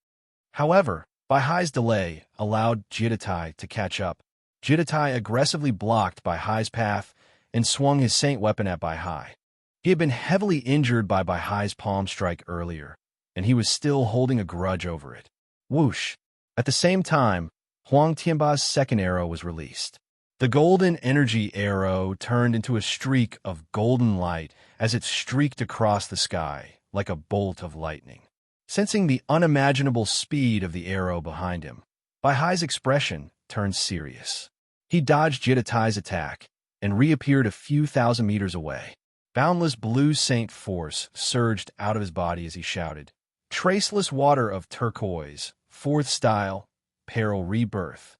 However, Bai Hai's delay allowed Jitatai to catch up. Jitatai aggressively blocked Bai Hai's path and swung his saint weapon at Bai Hai. He had been heavily injured by Bai Hai's palm strike earlier, and he was still holding a grudge over it. Whoosh! At the same time, Huang Tianba's second arrow was released. The golden energy arrow turned into a streak of golden light as it streaked across the sky like a bolt of lightning. Sensing the unimaginable speed of the arrow behind him, Bai Hai's expression turned serious. He dodged Jitatai's attack and reappeared a few thousand meters away. Boundless blue saint force surged out of his body as he shouted, "Traceless water of turquoise, 4th style, peril rebirth."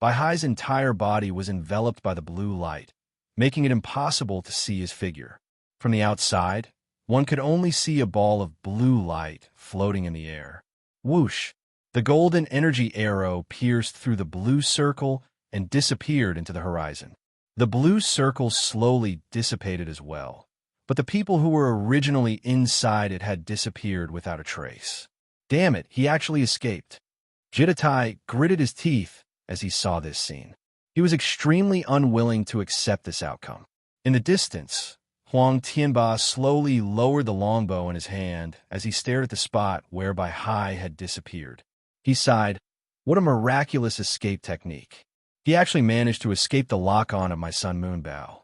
Bai Hai's entire body was enveloped by the blue light, making it impossible to see his figure. From the outside, one could only see a ball of blue light floating in the air. Whoosh! The golden energy arrow pierced through the blue circle and disappeared into the horizon. The blue circle slowly dissipated as well, but the people who were originally inside it had disappeared without a trace. Damn it, he actually escaped. Jitatai gritted his teeth as he saw this scene. He was extremely unwilling to accept this outcome. In the distance, Huang Tianba slowly lowered the longbow in his hand as he stared at the spot where Bai Hai had disappeared. He sighed, "What a miraculous escape technique. He actually managed to escape the lock-on of my Sun Moon bow.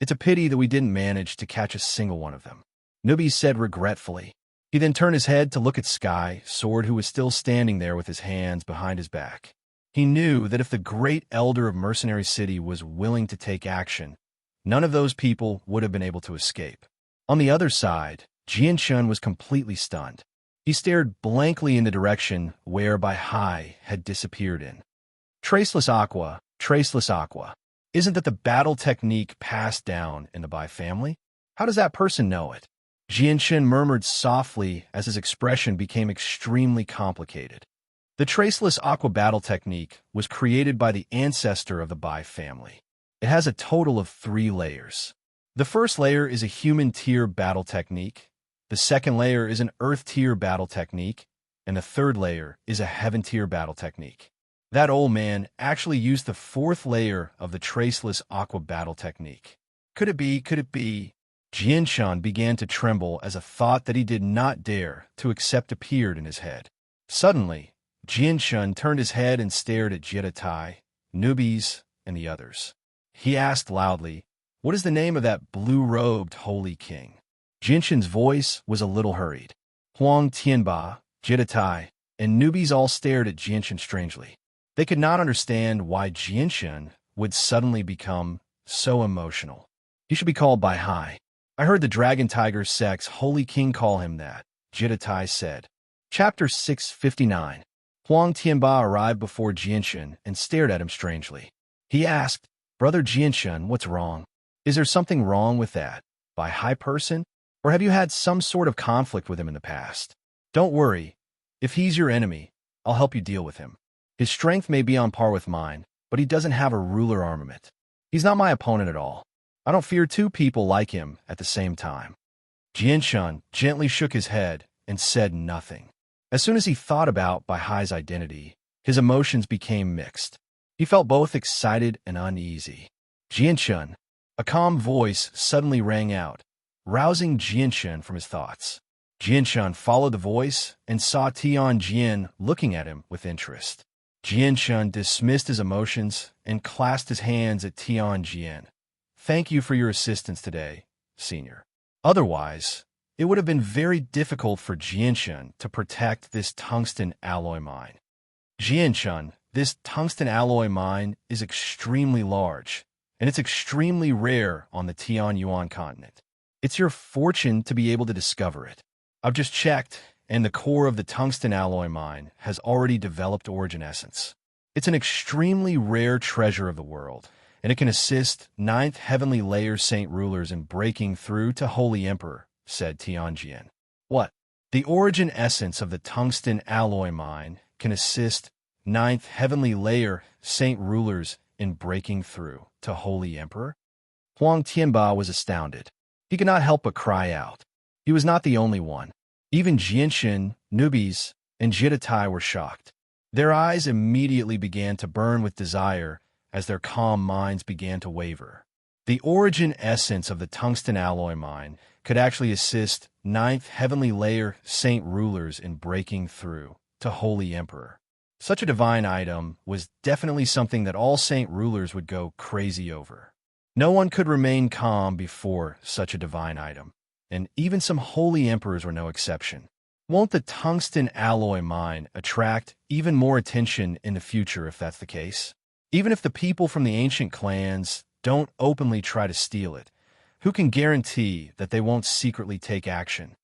It's a pity that we didn't manage to catch a single one of them." Nubi said regretfully. He then turned his head to look at Sky, Sword, who was still standing there with his hands behind his back. He knew that if the great elder of Mercenary City was willing to take action, none of those people would have been able to escape. On the other side, Jianshun was completely stunned. He stared blankly in the direction where Bai Hai had disappeared in. Traceless aqua, traceless aqua. Isn't that the battle technique passed down in the Bai family? How does that person know it? Jianshun murmured softly as his expression became extremely complicated. The traceless aqua battle technique was created by the ancestor of the Bai family. It has a total of 3 layers. The first layer is a human tier battle technique, the second layer is an earth tier battle technique, and the third layer is a heaven tier battle technique. That old man actually used the 4th layer of the traceless aqua battle technique. Could it be? Could it be? Jianshun began to tremble as a thought that he did not dare to accept appeared in his head. Suddenly, Jianshun turned his head and stared at Jitatai, newbies, and the others. He asked loudly, "What is the name of that blue-robed holy king?" Jianshun's voice was a little hurried. Huang Tianba, Jitatai, and newbies all stared at Jianshun strangely. They could not understand why Jianshun would suddenly become so emotional. He should be called Bai Hai. I heard the Dragon Tiger Sect's holy king call him that, Jitatai said. Chapter 659. Huang Tianba arrived before Jianshun and stared at him strangely. He asked, "Brother Jianshun, what's wrong? Is there something wrong with that Bai Hai person? Or have you had some sort of conflict with him in the past? Don't worry. If he's your enemy, I'll help you deal with him. His strength may be on par with mine, but he doesn't have a ruler armament. He's not my opponent at all. I don't fear 2 people like him at the same time." Jianshun gently shook his head and said nothing. As soon as he thought about Bai Hai's identity, his emotions became mixed. He felt both excited and uneasy. "Jianshun," a calm voice suddenly rang out, rousing Jianshun from his thoughts. Jianshun followed the voice and saw Tianjin looking at him with interest. Jianshun dismissed his emotions and clasped his hands at Tianjin. "Thank you for your assistance today, Senior. Otherwise, it would have been very difficult for Jianshun to protect this tungsten alloy mine. Jianshun, this tungsten alloy mine is extremely large, and it's extremely rare on the Tianyuan continent. It's your fortune to be able to discover it. I've just checked, and the core of the tungsten alloy mine has already developed origin essence. It's an extremely rare treasure of the world, and it can assist 9th heavenly layer saint rulers in breaking through to Holy Emperor," said Tianjin. "What? The origin essence of the tungsten alloy mine can assist 9th heavenly layer saint rulers in breaking through to Holy Emperor?" Huang Tianba was astounded. He could not help but cry out. He was not the only one. Even Jianshun, newbies, and Jitatai were shocked. Their eyes immediately began to burn with desire as their calm minds began to waver. The origin essence of the tungsten alloy mine could actually assist 9th heavenly layer saint rulers in breaking through to Holy Emperor. Such a divine item was definitely something that all saint rulers would go crazy over. No one could remain calm before such a divine item, and even some holy emperors were no exception. Won't the tungsten alloy mine attract even more attention in the future if that's the case? Even if the people from the ancient clans don't openly try to steal it, who can guarantee that they won't secretly take action?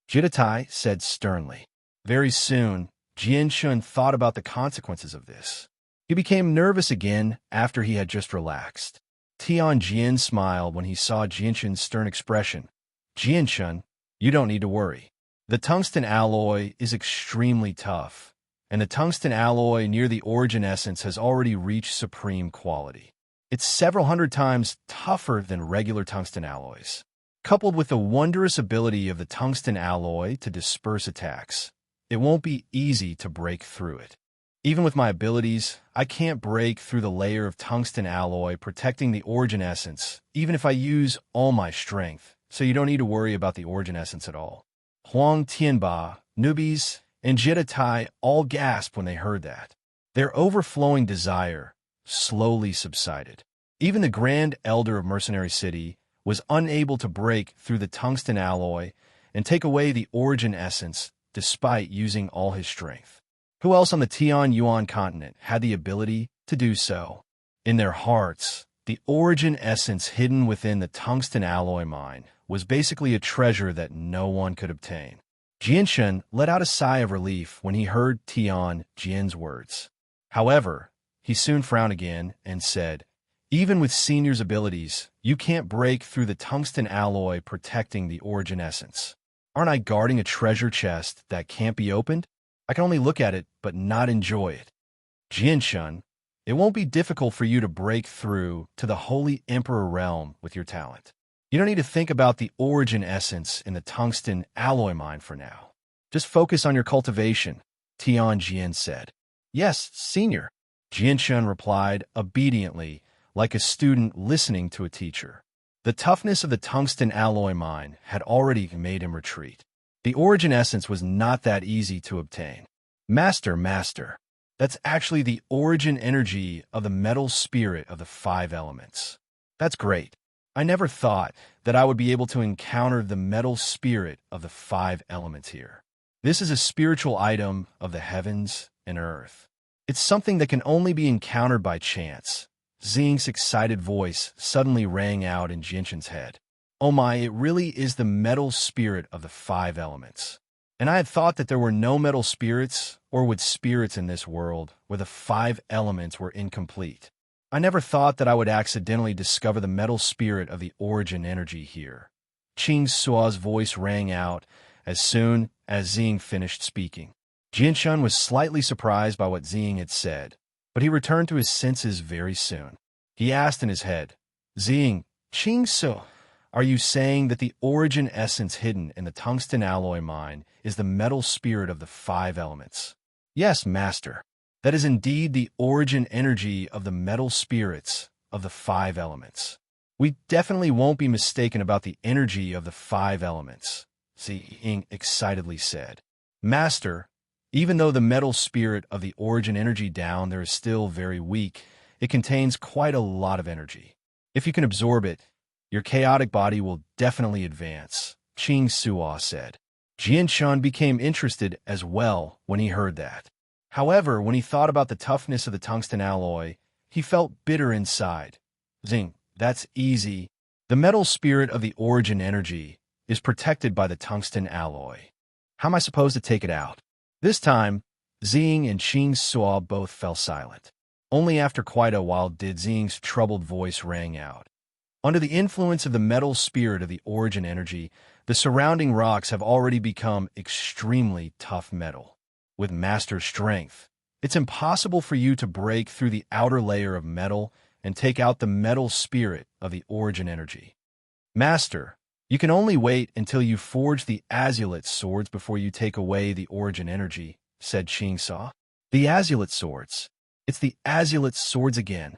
Jitatai said sternly. Very soon, Jianshun thought about the consequences of this. He became nervous again after he had just relaxed. Tianjin smiled when he saw Jianshun's stern expression. "Jianshun, you don't need to worry. The tungsten alloy is extremely tough, and the tungsten alloy near the origin essence has already reached supreme quality. It's several hundred times tougher than regular tungsten alloys. Coupled with the wondrous ability of the tungsten alloy to disperse attacks, it won't be easy to break through it. Even with my abilities, I can't break through the layer of tungsten alloy protecting the origin essence, even if I use all my strength, so you don't need to worry about the origin essence at all." Huang Tianba, newbies, and Jitatai all gasped when they heard that. Their overflowing desire slowly subsided. Even the Grand Elder of Mercenary City was unable to break through the tungsten alloy, and take away the origin essence despite using all his strength. Who else on the Tianyuan continent had the ability to do so? In their hearts, the origin essence hidden within the tungsten alloy mine was basically a treasure that no one could obtain. Jianshan let out a sigh of relief when he heard Tian Jian's words. However, he soon frowned again and said, "Even with Senior's abilities, you can't break through the tungsten alloy protecting the origin essence. Aren't I guarding a treasure chest that can't be opened? I can only look at it but not enjoy it." Jianshan, it won't be difficult for you to break through to the Holy Emperor realm with your talent. You don't need to think about the origin essence in the tungsten alloy mine for now. Just focus on your cultivation, Tian Jian said. "Yes, Senior," Jianshan replied obediently, like a student listening to a teacher. The toughness of the tungsten alloy mine had already made him retreat. The origin essence was not that easy to obtain. Master, that's actually the origin energy of the metal spirit of the 5 elements. That's great. I never thought that I would be able to encounter the metal spirit of the 5 elements here. This is a spiritual item of the heavens and earth. It's something that can only be encountered by chance. Xing's excited voice suddenly rang out in Jinshan's head. Oh my, it really is the metal spirit of the 5 elements. And I had thought that there were no metal spirits or wood spirits in this world where the 5 elements were incomplete. I never thought that I would accidentally discover the metal spirit of the origin energy here. Qing Sua's voice rang out as soon as Xing finished speaking. Jianshan was slightly surprised by what Xing had said, but he returned to his senses very soon. He asked in his head, "Xing, Qing Su, are you saying that the origin essence hidden in the tungsten alloy mine is the metal spirit of the 5 elements?" "Yes, Master. That is indeed the origin energy of the metal spirits of the 5 elements. We definitely won't be mistaken about the energy of the 5 elements," Xing excitedly said. "Master, even though the metal spirit of the origin energy down there is still very weak, it contains quite a lot of energy. If you can absorb it, your chaotic body will definitely advance," Qing Sua said. Jianshan became interested as well when he heard that. However, when he thought about the toughness of the tungsten alloy, he felt bitter inside. "Xing, that's easy. The metal spirit of the origin energy is protected by the tungsten alloy. How am I supposed to take it out?" This time, Xing and Qing Sua both fell silent. Only after quite a while did Xing's troubled voice rang out. "Under the influence of the metal spirit of the origin energy, the surrounding rocks have already become extremely tough metal. With master strength, it's impossible for you to break through the outer layer of metal and take out the metal spirit of the origin energy. Master, you can only wait until you forge the azulite swords before you take away the origin energy," said Qing Sa. "The azulite swords. It's the azulite swords again."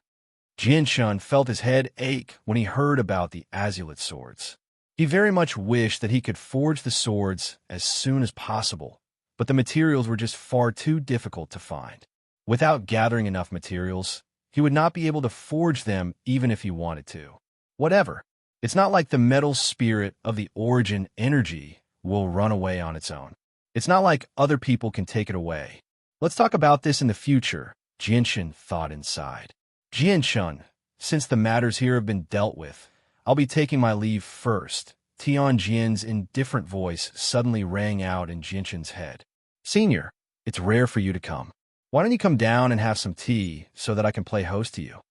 Jianshan felt his head ache when he heard about the azulite swords. He very much wished that he could forge the swords as soon as possible, but the materials were just far too difficult to find. Without gathering enough materials, he would not be able to forge them even if he wanted to. Whatever. It's not like the metal spirit of the origin energy will run away on its own. It's not like other people can take it away. Let's talk about this in the future, Jianshan thought inside. Jianshan, since the matters here have been dealt with, I'll be taking my leave first. Tian Jian's indifferent voice suddenly rang out in Jianshan's head. Senior, it's rare for you to come. Why don't you come down and have some tea so that I can play host to you?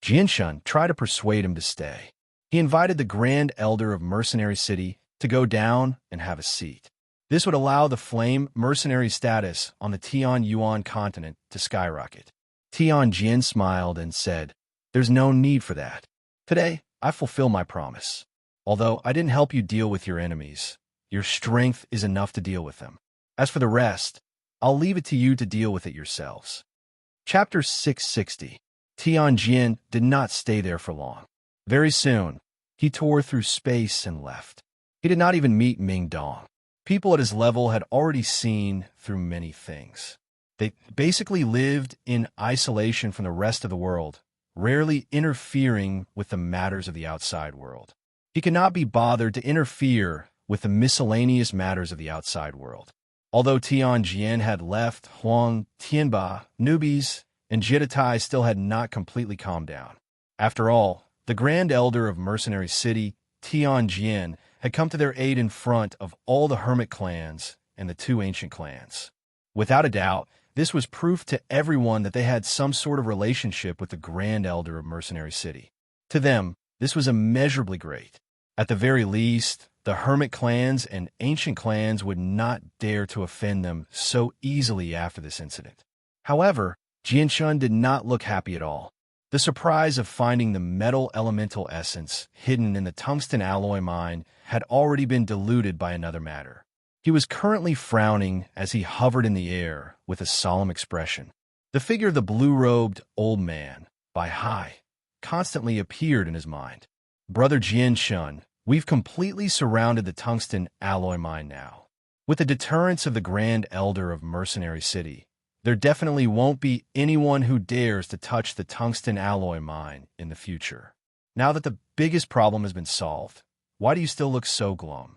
Jianshan tried to persuade him to stay. He invited the Grand Elder of Mercenary City to go down and have a seat. This would allow the flame mercenary status on the Tianyuan continent to skyrocket. Tian Jian smiled and said, "There's no need for that. Today, I fulfill my promise. Although I didn't help you deal with your enemies, your strength is enough to deal with them. As for the rest, I'll leave it to you to deal with it yourselves." Chapter 660. Tian Jian did not stay there for long. Very soon, he tore through space and left. He did not even meet Ming Dong. People at his level had already seen through many things. They basically lived in isolation from the rest of the world, rarely interfering with the matters of the outside world. He could not be bothered to interfere with the miscellaneous matters of the outside world. Although Tianjin had left, Huang, Tianba, newbies, and Jitatai still had not completely calmed down. After all, the Grand Elder of Mercenary City, Tianjin, had come to their aid in front of all the hermit clans and the two ancient clans. Without a doubt, this was proof to everyone that they had some sort of relationship with the Grand Elder of Mercenary City. To them, this was immeasurably great. At the very least, the hermit clans and ancient clans would not dare to offend them so easily after this incident. However, Jianshun did not look happy at all. The surprise of finding the metal elemental essence hidden in the tungsten alloy mine had already been diluted by another matter. He was currently frowning as he hovered in the air with a solemn expression. The figure of the blue-robed old man, Bai Hai, constantly appeared in his mind. Brother Jianshun, we've completely surrounded the tungsten alloy mine now. With the deterrence of the Grand Elder of Mercenary City, there definitely won't be anyone who dares to touch the tungsten alloy mine in the future. Now that the biggest problem has been solved, why do you still look so glum?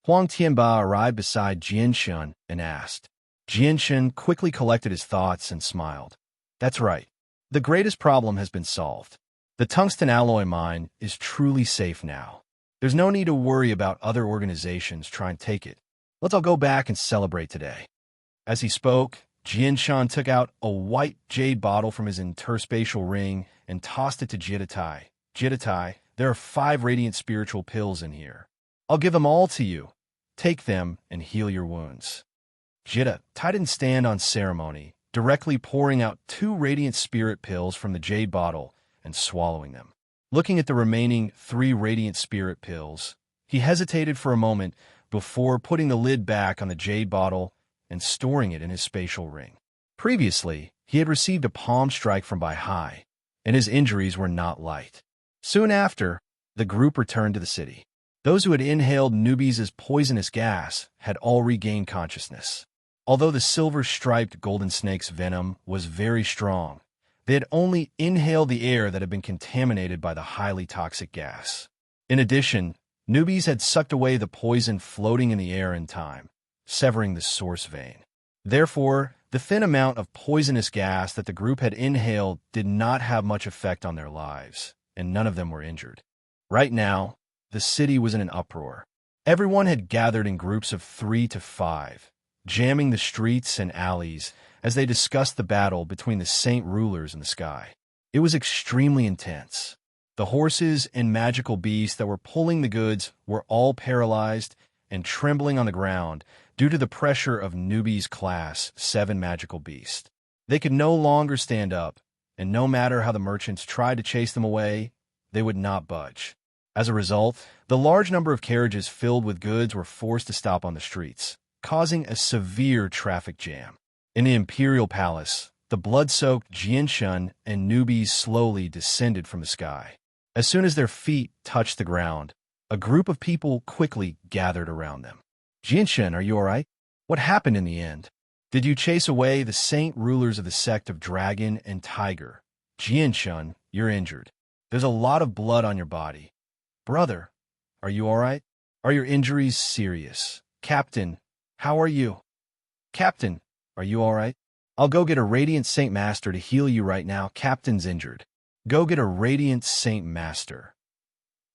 Huang Tianba arrived beside Jianshun and asked. Jianshun quickly collected his thoughts and smiled. That's right. The greatest problem has been solved. The tungsten alloy mine is truly safe now. There's no need to worry about other organizations trying to take it. Let's all go back and celebrate today. As he spoke, Jianshun took out a white jade bottle from his interspatial ring and tossed it to Jitatai. Jitatai, there are 5 radiant spiritual pills in here. I'll give them all to you. Take them and heal your wounds. Jitatai didn't stand on ceremony, directly pouring out 2 radiant spirit pills from the jade bottle and swallowing them. Looking at the remaining 3 radiant spirit pills, he hesitated for a moment before putting the lid back on the jade bottle and storing it in his spatial ring. Previously, he had received a palm strike from Bai Hai, and his injuries were not light. Soon after, the group returned to the city. Those who had inhaled newbies' poisonous gas had all regained consciousness. Although the silver-striped golden snake's venom was very strong, they had only inhaled the air that had been contaminated by the highly toxic gas. In addition, newbies had sucked away the poison floating in the air in time, severing the source vein. Therefore, the thin amount of poisonous gas that the group had inhaled did not have much effect on their lives, and none of them were injured. Right now, the city was in an uproar. Everyone had gathered in groups of 3 to 5, jamming the streets and alleys as they discussed the battle between the saint rulers in the sky. It was extremely intense. The horses and magical beasts that were pulling the goods were all paralyzed and trembling on the ground due to the pressure of newbies' class 7 magical beasts. They could no longer stand up, and no matter how the merchants tried to chase them away, they would not budge. As a result, the large number of carriages filled with goods were forced to stop on the streets, causing a severe traffic jam. In the Imperial Palace, the blood-soaked Jianshun and newbies slowly descended from the sky. As soon as their feet touched the ground, a group of people quickly gathered around them. Jianshun, are you all right? What happened in the end? Did you chase away the saint rulers of the sect of Dragon and Tiger? Jianshun, you're injured. There's a lot of blood on your body. Brother, are you all right? Are your injuries serious? Captain, how are you? Captain, are you all right? I'll go get a Radiant Saint Master to heal you right now. Captain's injured. Go get a Radiant Saint Master.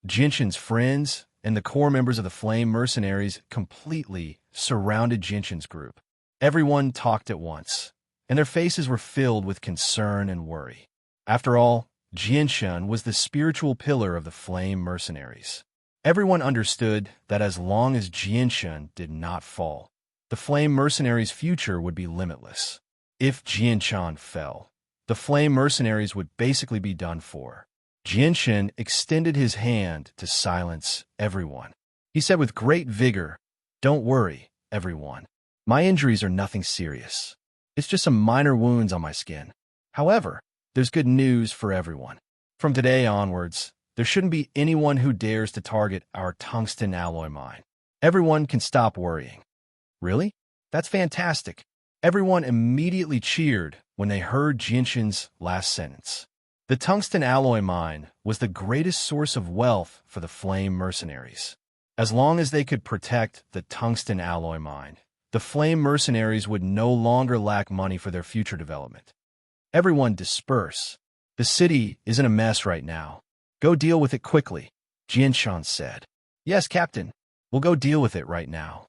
Jianshun's friends and the core members of the Flame Mercenaries completely surrounded Jianshun's group. Everyone talked at once, and their faces were filled with concern and worry. After all, Jianshun was the spiritual pillar of the Flame Mercenaries. Everyone understood that as long as Jianshun did not fall, the Flame Mercenaries' future would be limitless. If Jianshun fell, the Flame Mercenaries would basically be done for. Jianshun extended his hand to silence everyone. He said with great vigor, "Don't worry, everyone. My injuries are nothing serious. It's just some minor wounds on my skin. However, there's good news for everyone. From today onwards, there shouldn't be anyone who dares to target our tungsten alloy mine. Everyone can stop worrying." Really? That's fantastic. Everyone immediately cheered when they heard Jianshun's last sentence. The tungsten alloy mine was the greatest source of wealth for the Flame Mercenaries. As long as they could protect the tungsten alloy mine, the flame mercenaries would no longer lack money for their future development. Everyone disperse. The city is in a mess right now. Go deal with it quickly, Jianshan said. Yes, Captain. We'll go deal with it right now.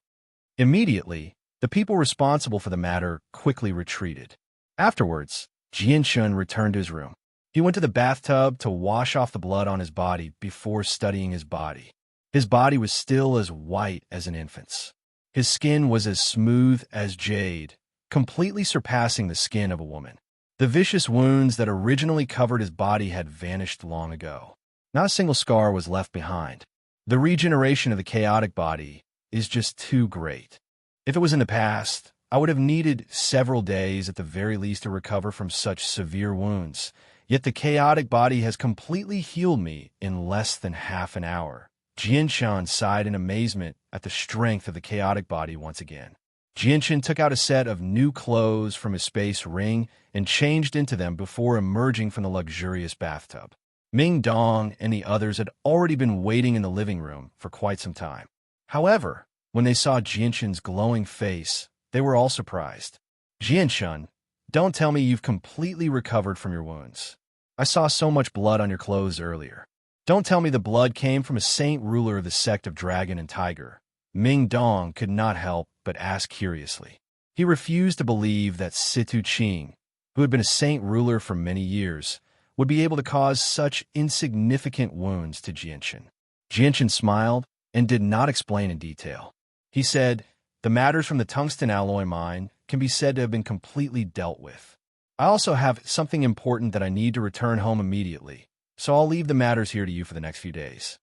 Immediately, the people responsible for the matter quickly retreated. Afterwards, Jianshan returned to his room. He went to the bathtub to wash off the blood on his body before studying his body. His body was still as white as an infant's. His skin was as smooth as jade, completely surpassing the skin of a woman. The vicious wounds that originally covered his body had vanished long ago. Not a single scar was left behind. The regeneration of the chaotic body is just too great. If it was in the past, I would have needed several days at the very least to recover from such severe wounds. Yet the chaotic body has completely healed me in less than half an hour. Jianshan sighed in amazement at the strength of the chaotic body once again. Jianshan took out a set of new clothes from his space ring and changed into them before emerging from the luxurious bathtub. Ming Dong and the others had already been waiting in the living room for quite some time. However, when they saw Jianshan's glowing face, they were all surprised. Jianshan, don't tell me you've completely recovered from your wounds. I saw so much blood on your clothes earlier. Don't tell me the blood came from a saint ruler of the sect of Dragon and Tiger. Ming Dong could not help but ask curiously. He refused to believe that Situ Qing, who had been a saint ruler for many years, would be able to cause such insignificant wounds to Jianshan. Jianshan smiled and did not explain in detail. He said, the matters from the tungsten alloy mine can be said to have been completely dealt with. I also have something important that I need to return home immediately, so I'll leave the matters here to you for the next few days.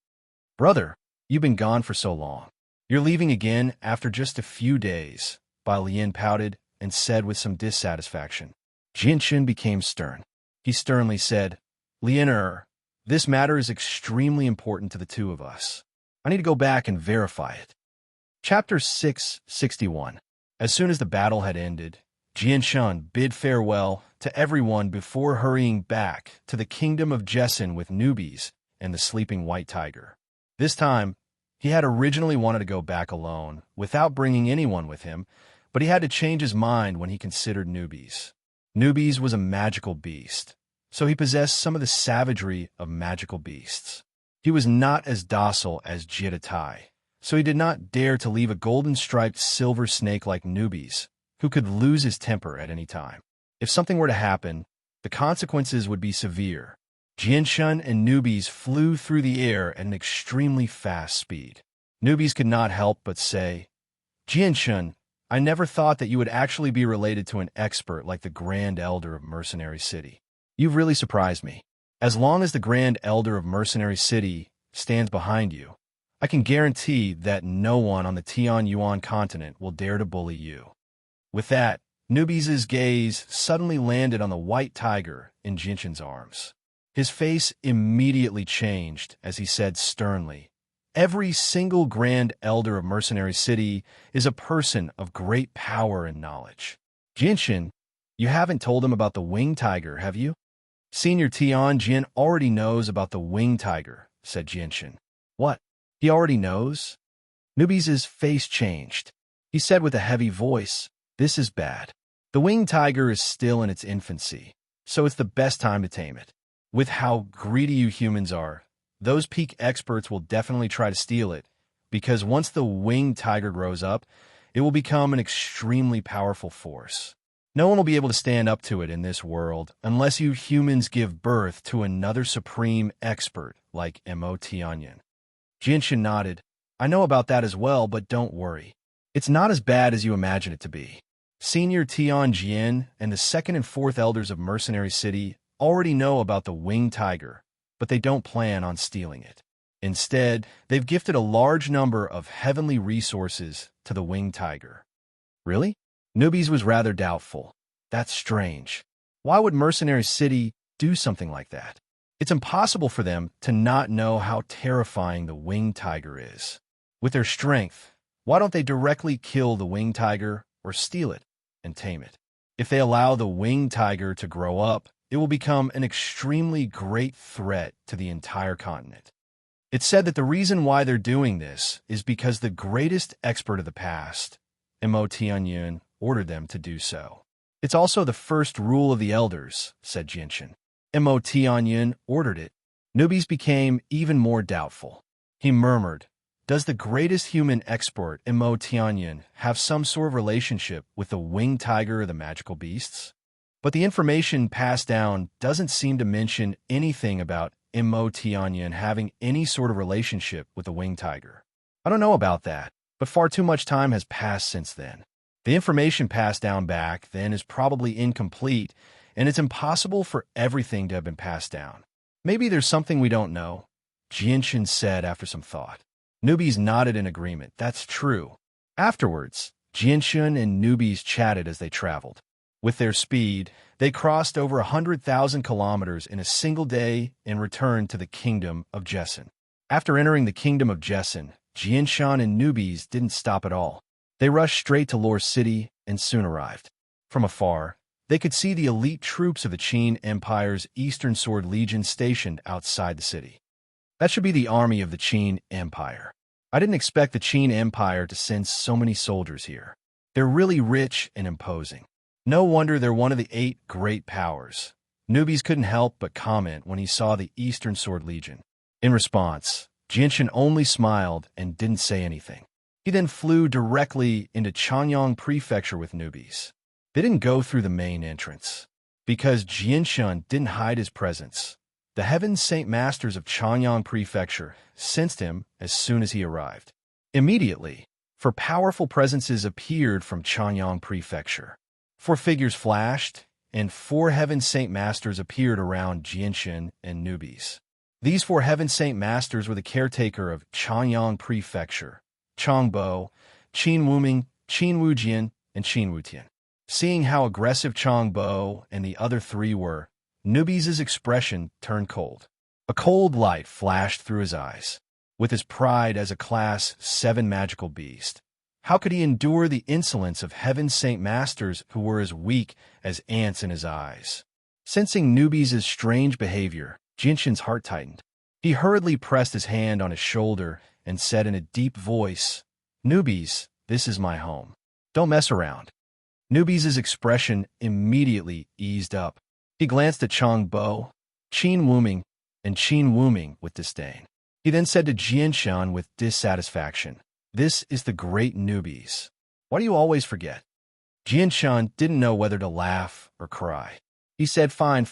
Brother, you've been gone for so long. You're leaving again after just a few days, Bai Lian pouted and said with some dissatisfaction. Jianshan became stern. He sternly said, Lian, this matter is extremely important to the two of us. I need to go back and verify it. Chapter 661. As soon as the battle had ended, Jianshan bid farewell to everyone before hurrying back to the kingdom of Jessen with newbies and the sleeping white tiger. This time, he had originally wanted to go back alone, without bringing anyone with him, but he had to change his mind when he considered newbies. Newbies was a magical beast, so he possessed some of the savagery of magical beasts. He was not as docile as Jitatai, so he did not dare to leave a golden-striped silver snake like newbies, who could lose his temper at any time. If something were to happen, the consequences would be severe. Jianshan and newbies flew through the air at an extremely fast speed. Newbies could not help but say, Jianshan, I never thought that you would actually be related to an expert like the Grand Elder of Mercenary City. You've really surprised me. As long as the Grand Elder of Mercenary City stands behind you, I can guarantee that no one on the Tian Yuan continent will dare to bully you. With that, Newbies' gaze suddenly landed on the white tiger in Jianshan's arms. His face immediately changed as he said sternly, Every single Grand Elder of Mercenary City is a person of great power and knowledge. Jianshan, you haven't told him about the winged tiger, have you? Senior Tian Jin already knows about the winged tiger, said Jianshan. What? He already knows? Newbies' face changed. He said with a heavy voice, This is bad. The winged tiger is still in its infancy, so it's the best time to tame it. With how greedy you humans are, those peak experts will definitely try to steal it, because once the winged tiger grows up, it will become an extremely powerful force. No one will be able to stand up to it in this world unless you humans give birth to another supreme expert like Mo Tianyan. Jianshan nodded. I know about that as well, but don't worry. It's not as bad as you imagine it to be. Senior Tian Jian and the second and fourth elders of Mercenary City already know about the winged tiger, but they don't plan on stealing it. Instead, they've gifted a large number of heavenly resources to the winged tiger. Really? Newbies was rather doubtful. That's strange. Why would Mercenary City do something like that? It's impossible for them to not know how terrifying the winged tiger is. With their strength, why don't they directly kill the winged tiger or steal it and tame it? If they allow the winged tiger to grow up, it will become an extremely great threat to the entire continent. It's said that the reason why they're doing this is because the greatest expert of the past, Emotianyun, ordered them to do so. It's also the first rule of the elders, said Jinshin. Emotianyun ordered it. Newbies became even more doubtful. He murmured, "Does the greatest human expert, Emotianyun, have some sort of relationship with the winged tiger or the magical beasts?" But the information passed down doesn't seem to mention anything about Emotianyun having any sort of relationship with the winged tiger. I don't know about that, but far too much time has passed since then. The information passed down back then is probably incomplete, and it's impossible for everything to have been passed down. Maybe there's something we don't know, Jinshin said after some thought. Newbies nodded in agreement. That's true. Afterwards, Jinshin and newbies chatted as they traveled. With their speed, they crossed over 100,000 kilometers in a single day and returned to the kingdom of Jessen. After entering the kingdom of Jessen, Jinshan and newbies didn't stop at all. They rushed straight to Lore City and soon arrived. From afar, they could see the elite troops of the Qin Empire's Eastern Sword Legion stationed outside the city. That should be the army of the Qin Empire. I didn't expect the Qin Empire to send so many soldiers here. They're really rich and imposing. No wonder they're one of the 8 great powers. Newbies couldn't help but comment when he saw the Eastern Sword Legion. In response, Jinshin only smiled and didn't say anything. He then flew directly into Chanyang Prefecture with newbies. They didn't go through the main entrance. Because Jinshin didn't hide his presence, the Heaven Saint Masters of Chanyang Prefecture sensed him as soon as he arrived. Immediately, 4 powerful presences appeared from Chanyang Prefecture. 4 figures flashed, and 4 Heaven Saint Masters appeared around Jinshin and newbies. These 4 Heaven Saint Masters were the caretaker of Chanyang Prefecture, Changbo, Qin Wuming, Qin Wujian, and Qin Wutian. Seeing how aggressive Changbo and the other 3 were, newbies' expression turned cold. A cold light flashed through his eyes. With his pride as a Class 7 magical beast, how could he endure the insolence of Heaven Saint Masters who were as weak as ants in his eyes? Sensing newbies' strange behavior, Jinshin's heart tightened. He hurriedly pressed his hand on his shoulder and said in a deep voice, "Newbies, this is my home. Don't mess around." Newbies' expression immediately eased up. He glanced at Changbo, Qin Wuming, and Qin Wuming with disdain. He then said to Jinshan with dissatisfaction, "This is the great newbies. Why do you always forget?" Jinshan didn't know whether to laugh or cry. He said, Fine.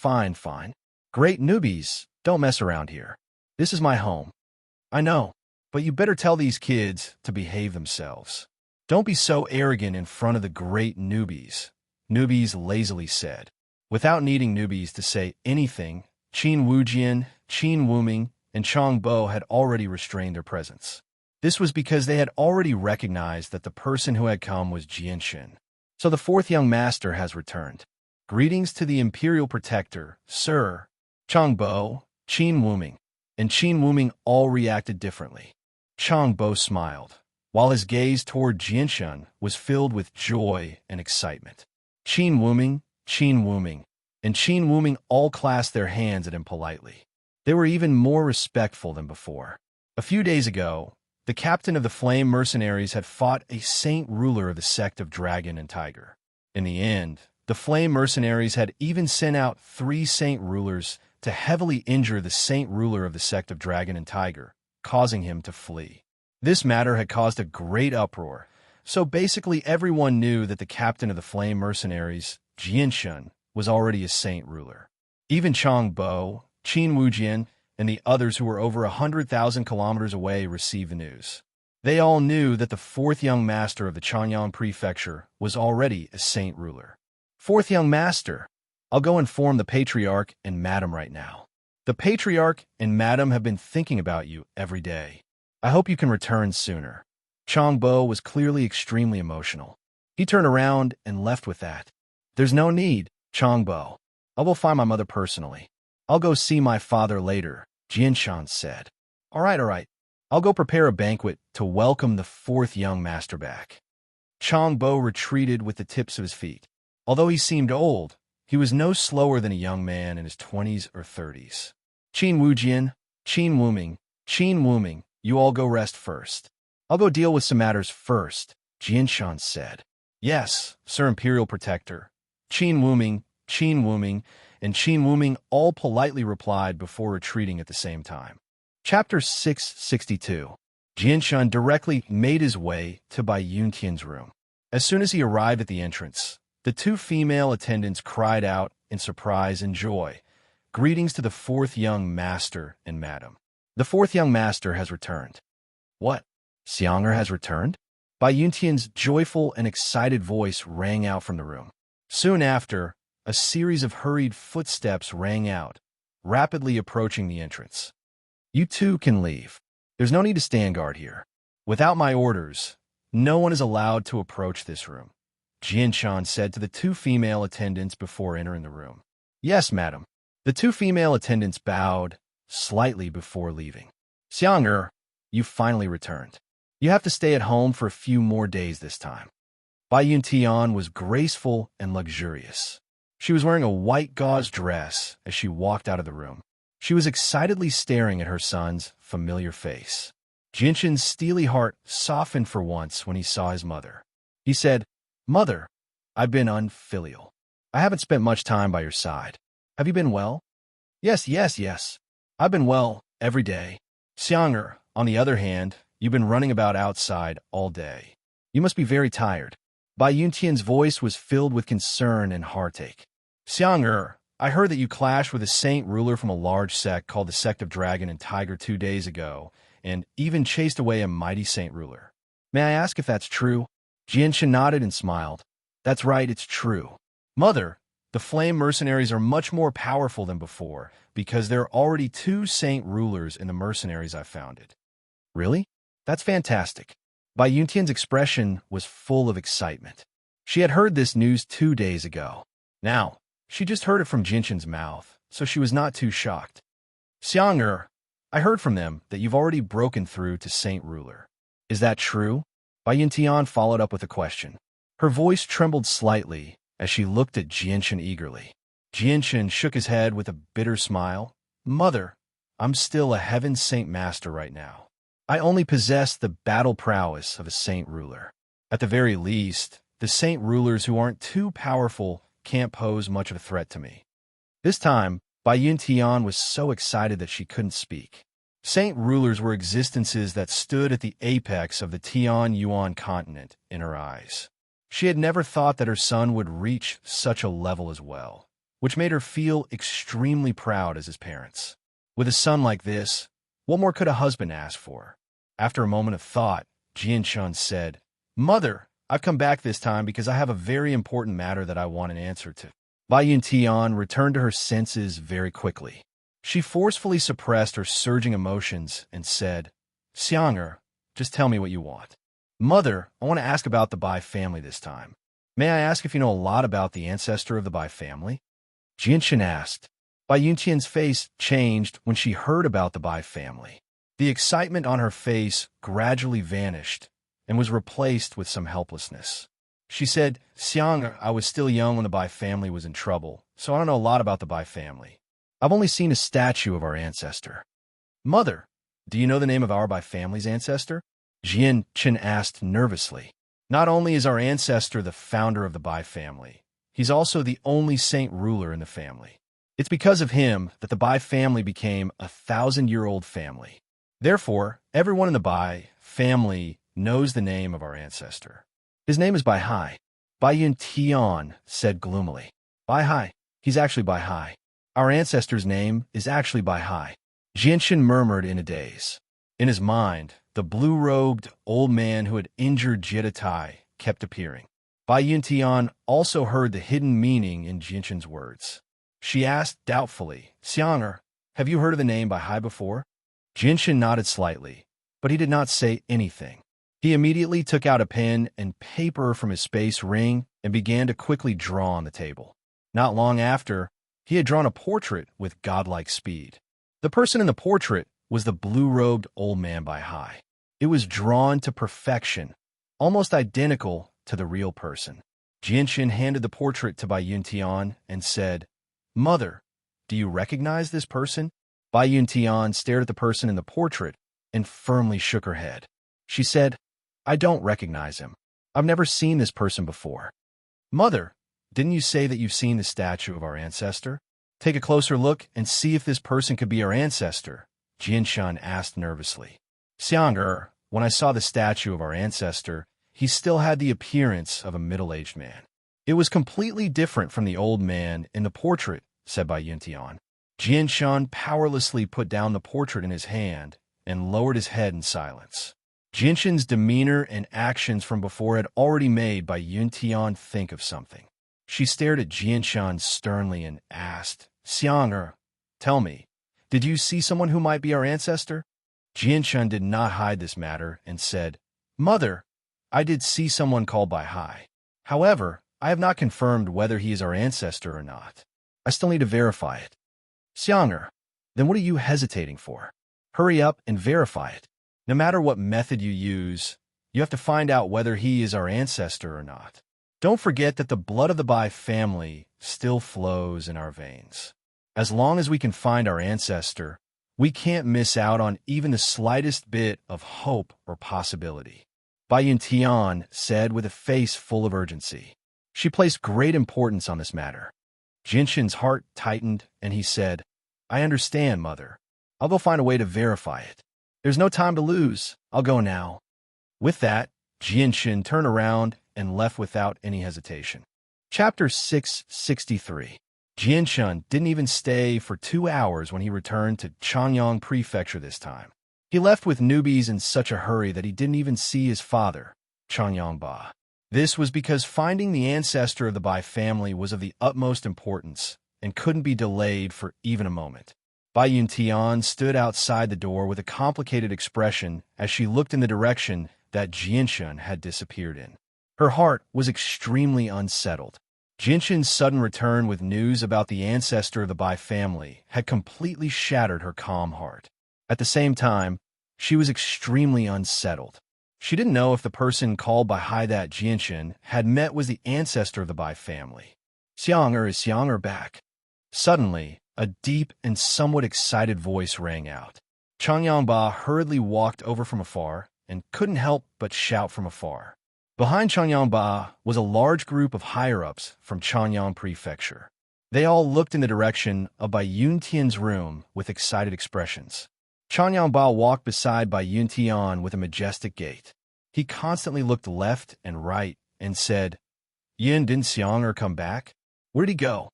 Great newbies, don't mess around here. This is my home." "I know, but you better tell these kids to behave themselves. Don't be so arrogant in front of the great newbies," Newbies lazily said. Without needing newbies to say anything, Qin Wujian, Qin Wuming, and Changbo had already restrained their presence. This was because they had already recognized that the person who had come was Jinshin. "So the 4th young master has returned. Greetings to the Imperial Protector, sir." Changbo, Qin Wuming, and Qin Wuming all reacted differently. Changbo smiled, while his gaze toward Jinshin was filled with joy and excitement. Qin Wuming, and Qin Wuming all clasped their hands at him politely. They were even more respectful than before. A few days ago, the captain of the Flame Mercenaries had fought a saint ruler of the sect of Dragon and Tiger. In the end, the Flame Mercenaries had even sent out 3 saint rulers to heavily injure the saint ruler of the sect of Dragon and Tiger, causing him to flee. This matter had caused a great uproar, so basically everyone knew that the captain of the Flame Mercenaries, Jinshin, was already a saint ruler. Even Changbo, Qin Wujian, and the others who were over 100,000 kilometers away received the news. They all knew that the 4th young master of the Chanyang Prefecture was already a saint ruler. "4th young master, I'll go inform the Patriarch and Madam right now. The Patriarch and Madam have been thinking about you every day. I hope you can return sooner." Changbo was clearly extremely emotional. He turned around and left with that. "There's no need, Changbo. I will find my mother personally. I'll go see my father later," Jinshan said. All right. I'll go prepare a banquet to welcome the 4th young master back." Changbo retreated with the tips of his feet. Although he seemed old, he was no slower than a young man in his 20s or 30s. Qin Wujian, Qin Wuming, Qin Wuming, you all go rest first. I'll go deal with some matters first, Jianshan said. Yes, Sir Imperial Protector. Qin Wuming, and Qin Wuming all politely replied before retreating at the same time. Chapter 662. Jianshan directly made his way to Bai Yuntian's room. As soon as he arrived at the entrance, the two female attendants cried out in surprise and joy, "Greetings to the fourth young master and madam. The fourth young master has returned." What? Xiang'er has returned? Bai Yuntian's joyful and excited voice rang out from the room. Soon after, a series of hurried footsteps rang out, rapidly approaching the entrance. You two can leave. There's no need to stand guard here. Without my orders, no one is allowed to approach this room, Jianshan said to the two female attendants before entering the room. Yes, madam. The two female attendants bowed slightly before leaving. Xiang'er, you finally returned. You have to stay at home for a few more days this time. Bai Yuntian was graceful and luxurious. She was wearing a white gauze dress as she walked out of the room. She was excitedly staring at her son's familiar face. Jianshan's steely heart softened for once when he saw his mother. He said, Mother, I've been unfilial. I haven't spent much time by your side. Have you been well? Yes. I've been well every day. Xiang'er, on the other hand, you've been running about outside all day. You must be very tired. Bai Yuntian's voice was filled with concern and heartache. Xiang'er, I heard that you clashed with a saint ruler from a large sect called the Sect of Dragon and Tiger 2 days ago, and even chased away a mighty saint ruler. May I ask if that's true? Jianshan nodded and smiled. That's right, it's true. Mother, the flame mercenaries are much more powerful than before, because there are already 2 saint rulers in the mercenaries I founded. Really? That's fantastic. Bai Yuntian's expression was full of excitement. She had heard this news 2 days ago. Now, she just heard it from Jianshan's mouth, so she was not too shocked. Xiang'er, I heard from them that you've already broken through to Saint Ruler. Is that true? Bai Yuntian followed up with a question. Her voice trembled slightly as she looked at Jianshan eagerly. Jianshan shook his head with a bitter smile. Mother, I'm still a heaven saint master right now. I only possess the battle prowess of a saint ruler. At the very least, the saint rulers who aren't too powerful can't pose much of a threat to me. This time, Bai Yuntian was so excited that she couldn't speak. Saint rulers were existences that stood at the apex of the Tian-Yuan continent in her eyes. She had never thought that her son would reach such a level as well, which made her feel extremely proud as his parents. With a son like this, what more could a husband ask for? After a moment of thought, Jianshan said, Mother, I've come back this time because I have a very important matter that I want an answer to. Bai Yuntian returned to her senses very quickly. She forcefully suppressed her surging emotions and said, Xiang'er, just tell me what you want. Mother, I want to ask about the Bai family this time. May I ask if you know a lot about the ancestor of the Bai family? Jianshan asked. Bai Yuntian's face changed when she heard about the Bai family. The excitement on her face gradually vanished and was replaced with some helplessness. She said, Xiang'er, I was still young when the Bai family was in trouble, so I don't know a lot about the Bai family. I've only seen a statue of our ancestor. Mother, do you know the name of our Bai family's ancestor? Jianshan asked nervously. Not only is our ancestor the founder of the Bai family, he's also the only saint ruler in the family. It's because of him that the Bai family became a 1,000-year-old family. Therefore, everyone in the Bai family knows the name of our ancestor. His name is Bai Hai. Bai Yuntian said gloomily. Bai Hai. He's actually Bai Hai. Our ancestor's name is actually Bai Hai. Jianshan murmured in a daze. In his mind, the blue-robed old man who had injured Jitatai kept appearing. Bai Yuntian also heard the hidden meaning in Jianshan's words. She asked doubtfully, Xiang'er, have you heard of the name Bai Hai before? Jianshan nodded slightly, but he did not say anything. He immediately took out a pen and paper from his space ring and began to quickly draw on the table. Not long after, he had drawn a portrait with godlike speed. The person in the portrait was the blue-robed old man Bai Hai. It was drawn to perfection, almost identical to the real person. Jianshan handed the portrait to Bai Yuntian and said, Mother, do you recognize this person? Bai Yuntian stared at the person in the portrait and firmly shook her head. She said, I don't recognize him. I've never seen this person before. Mother, didn't you say that you've seen the statue of our ancestor? Take a closer look and see if this person could be our ancestor, Jianshan asked nervously. Xiang, when I saw the statue of our ancestor, he still had the appearance of a middle-aged man. It was completely different from the old man in the portrait, said Bai Yuntian. Jianshan powerlessly put down the portrait in his hand and lowered his head in silence. Jianshan's demeanor and actions from before had already made Bai Yuntian think of something. She stared at Jianshan sternly and asked, Xiang, tell me, did you see someone who might be our ancestor? Jianshan did not hide this matter and said, Mother, I did see someone called Bai Hai. However, I have not confirmed whether he is our ancestor or not. I still need to verify it. Xiang, then what are you hesitating for? Hurry up and verify it. No matter what method you use, you have to find out whether he is our ancestor or not. Don't forget that the blood of the Bai family still flows in our veins. As long as we can find our ancestor, we can't miss out on even the slightest bit of hope or possibility. Bai Yuntian said with a face full of urgency. She placed great importance on this matter. Jinshin's heart tightened, and he said, I understand, Mother. I'll go find a way to verify it. There's no time to lose. I'll go now. With that, Jinshin turned around and left without any hesitation. Chapter 663. Jinshin didn't even stay for 2 hours when he returned to Changyang Prefecture this time. He left with newbies in such a hurry that he didn't even see his father, Changyang Ba. This was because finding the ancestor of the Bai family was of the utmost importance and couldn't be delayed for even a moment. Bai Yuntian stood outside the door with a complicated expression as she looked in the direction that Jinshin had disappeared in. Her heart was extremely unsettled. Jinshin's sudden return with news about the ancestor of the Bai family had completely shattered her calm heart. At the same time, she was extremely unsettled. She didn't know if the person called Bai Hai that Jinshin had met was the ancestor of the Bai family. Xiang, is Xiang back? Suddenly, a deep and somewhat excited voice rang out. Changyang Ba hurriedly walked over from afar and couldn't help but shout from afar. Behind Changyang Ba was a large group of higher-ups from Changyang Prefecture. They all looked in the direction of Bai Yuntian's room with excited expressions. Changyang Ba walked beside Bai Yuntian with a majestic gait. He constantly looked left and right and said, Yin, didn't Xiang come back? Where'd he go?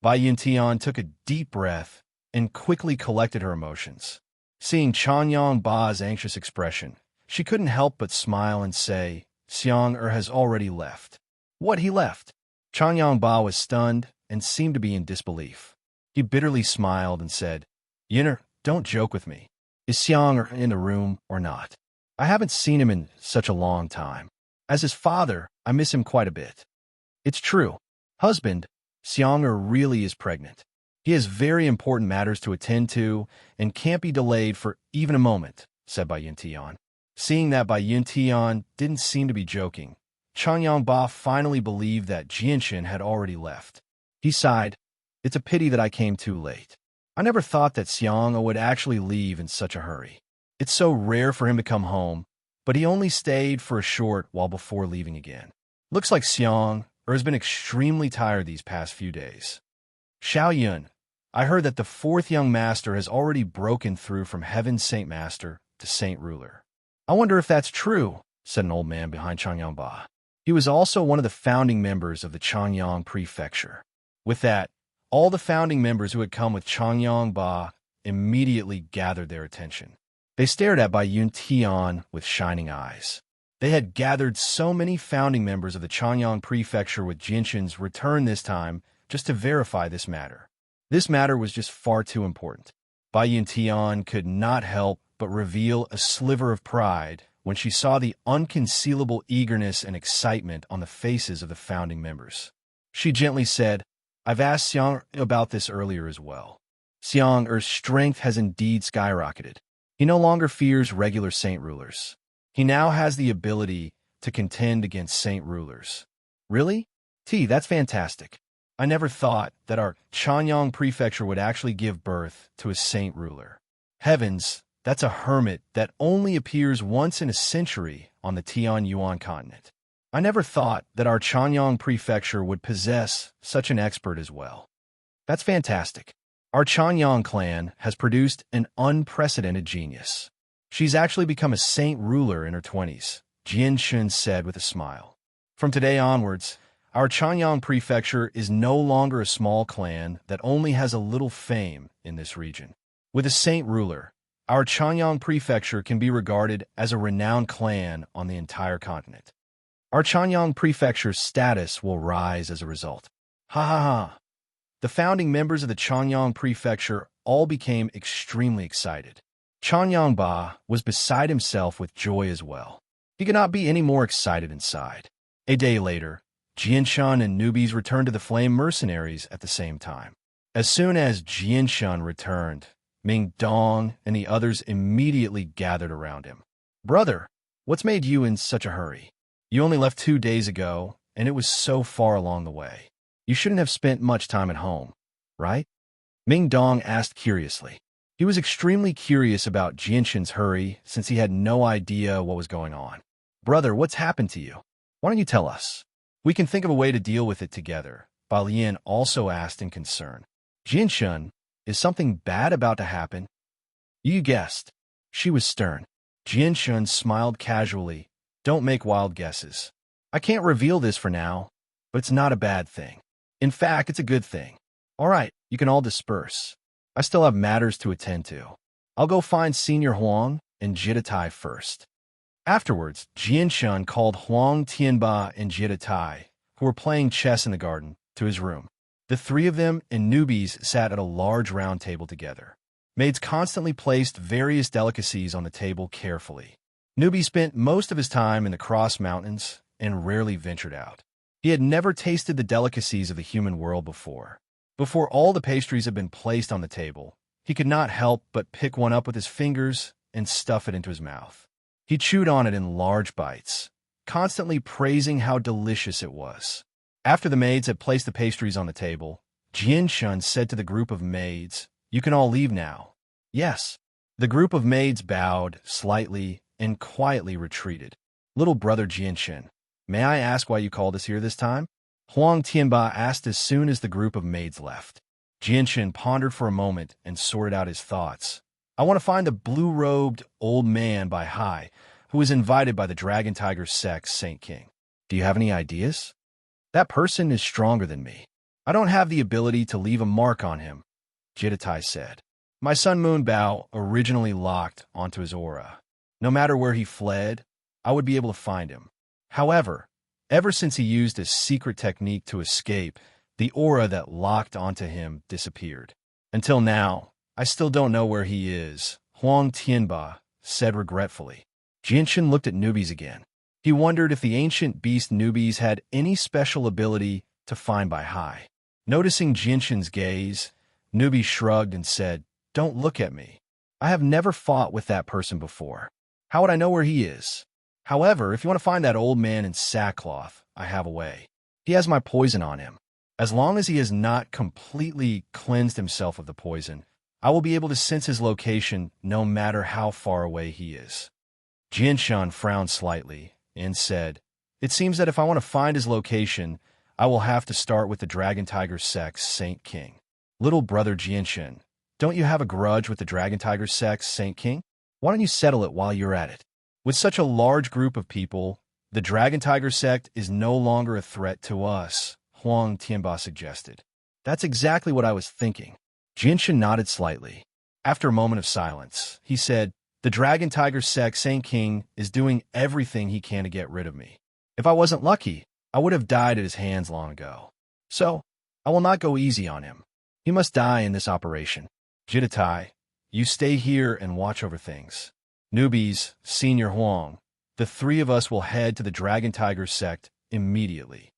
Bai Yuntian took a deep breath and quickly collected her emotions. Seeing Changyang Ba's anxious expression, she couldn't help but smile and say, Xiang has already left. What, he left? Changyang Ba was stunned and seemed to be in disbelief. He bitterly smiled and said, Yinner, don't joke with me. Is Xiang in the room or not? I haven't seen him in such a long time. As his father, I miss him quite a bit. It's true. Husband, Xiang really is pregnant. He has very important matters to attend to and can't be delayed for even a moment, said Bai Yuntian. Seeing that Bai Yuntian didn't seem to be joking, Changyang Ba finally believed that Jinshin had already left. He sighed, It's a pity that I came too late. I never thought that Xiang would actually leave in such a hurry. It's so rare for him to come home, but he only stayed for a short while before leaving again. Looks like Xiang has been extremely tired these past few days. Xiao Yun, I heard that the 4th young master has already broken through from Heaven's Saint Master to Saint Ruler. I wonder if that's true, said an old man behind Changyang Ba. He was also one of the founding members of the Changyang Prefecture. With that, all the founding members who had come with Changyang Ba immediately gathered their attention. They stared at Bai Yuntian with shining eyes. They had gathered so many founding members of the Changyang Prefecture with Jinshin's return this time just to verify this matter. This matter was just far too important. Bai Yuntian could not help but reveal a sliver of pride when she saw the unconcealable eagerness and excitement on the faces of the founding members. She gently said, I've asked Xiang about this earlier as well. Xiang's strength has indeed skyrocketed. He no longer fears regular saint rulers. He now has the ability to contend against saint rulers. Really? That's fantastic. I never thought that our Chanyang prefecture would actually give birth to a saint ruler. Heavens, that's a hermit that only appears once in a century on the Tianyuan continent. I never thought that our Chanyang prefecture would possess such an expert as well. That's fantastic. Our Chanyang clan has produced an unprecedented genius. She's actually become a saint ruler in her 20s, Jianshun said with a smile. From today onwards, our Chanyang prefecture is no longer a small clan that only has a little fame in this region. With a saint ruler, our Chanyang prefecture can be regarded as a renowned clan on the entire continent. Our Chanyang prefecture's status will rise as a result. Ha ha ha. The founding members of the Chanyang prefecture all became extremely excited. Chanyang Ba was beside himself with joy as well. He could not be any more excited inside. A day later, Jianshun and newbies returned to the Flame Mercenaries at the same time. As soon as Jianshun returned, Ming Dong and the others immediately gathered around him. Brother, what's made you in such a hurry? You only left 2 days ago, and it was so far along the way. You shouldn't have spent much time at home, right? Ming Dong asked curiously. He was extremely curious about Jianshun's hurry since he had no idea what was going on. Brother, what's happened to you? Why don't you tell us? We can think of a way to deal with it together, Ba Lian also asked in concern. Jianshun, is something bad about to happen? You guessed. She was stern. Jianshun smiled casually. Don't make wild guesses. I can't reveal this for now, but it's not a bad thing. In fact, it's a good thing. All right, you can all disperse. I still have matters to attend to. I'll go find Senior Huang and Jitatai first. Afterwards, Jianshun called Huang Tianba and Jitatai, who were playing chess in the garden, to his room. The three of them and newbies sat at a large round table together. Maids constantly placed various delicacies on the table carefully. Newbie spent most of his time in the Cross Mountains and rarely ventured out. He had never tasted the delicacies of the human world before. Before all the pastries had been placed on the table, he could not help but pick one up with his fingers and stuff it into his mouth. He chewed on it in large bites, constantly praising how delicious it was. After the maids had placed the pastries on the table, Jianshun said to the group of maids, "You can all leave now." Yes. The group of maids bowed slightly and quietly retreated. Little brother Jianshun, may I ask why you called us here this time? Huang Tianba asked as soon as the group of maids left. Jianshun pondered for a moment and sorted out his thoughts. I want to find the blue-robed old man by Hai, who was invited by the Dragon Tiger Sex Saint King. Do you have any ideas? That person is stronger than me. I don't have the ability to leave a mark on him, Jitatai said. My Sun Moon Bow originally locked onto his aura. No matter where he fled, I would be able to find him. However, ever since he used a secret technique to escape, the aura that locked onto him disappeared. Until now, I still don't know where he is, Huang Tianba said regretfully. Jianshun looked at newbies again. He wondered if the ancient beast newbies had any special ability to find by Hai. Noticing Jianshun's gaze, newbie shrugged and said, "Don't look at me. I have never fought with that person before. How would I know where he is? However, if you want to find that old man in sackcloth, I have a way. He has my poison on him. As long as he has not completely cleansed himself of the poison, I will be able to sense his location no matter how far away he is." Jianshun frowned slightly and said, "It seems that if I want to find his location, I will have to start with the Dragon Tiger Sex Saint King. Little brother Jianshun, don't you have a grudge with the Dragon Tiger Sex Saint King? Why don't you settle it while you're at it? With such a large group of people, the Dragon Tiger sect is no longer a threat to us," Huang Tianba suggested. "That's exactly what I was thinking." Jianshun nodded slightly. After a moment of silence, he said, "The Dragon Tiger sect Saint King is doing everything he can to get rid of me. If I wasn't lucky, I would have died at his hands long ago. So, I will not go easy on him. He must die in this operation. Jitatai, you stay here and watch over things. Newbies, Senior Huang, the three of us will head to the Dragon Tiger sect immediately."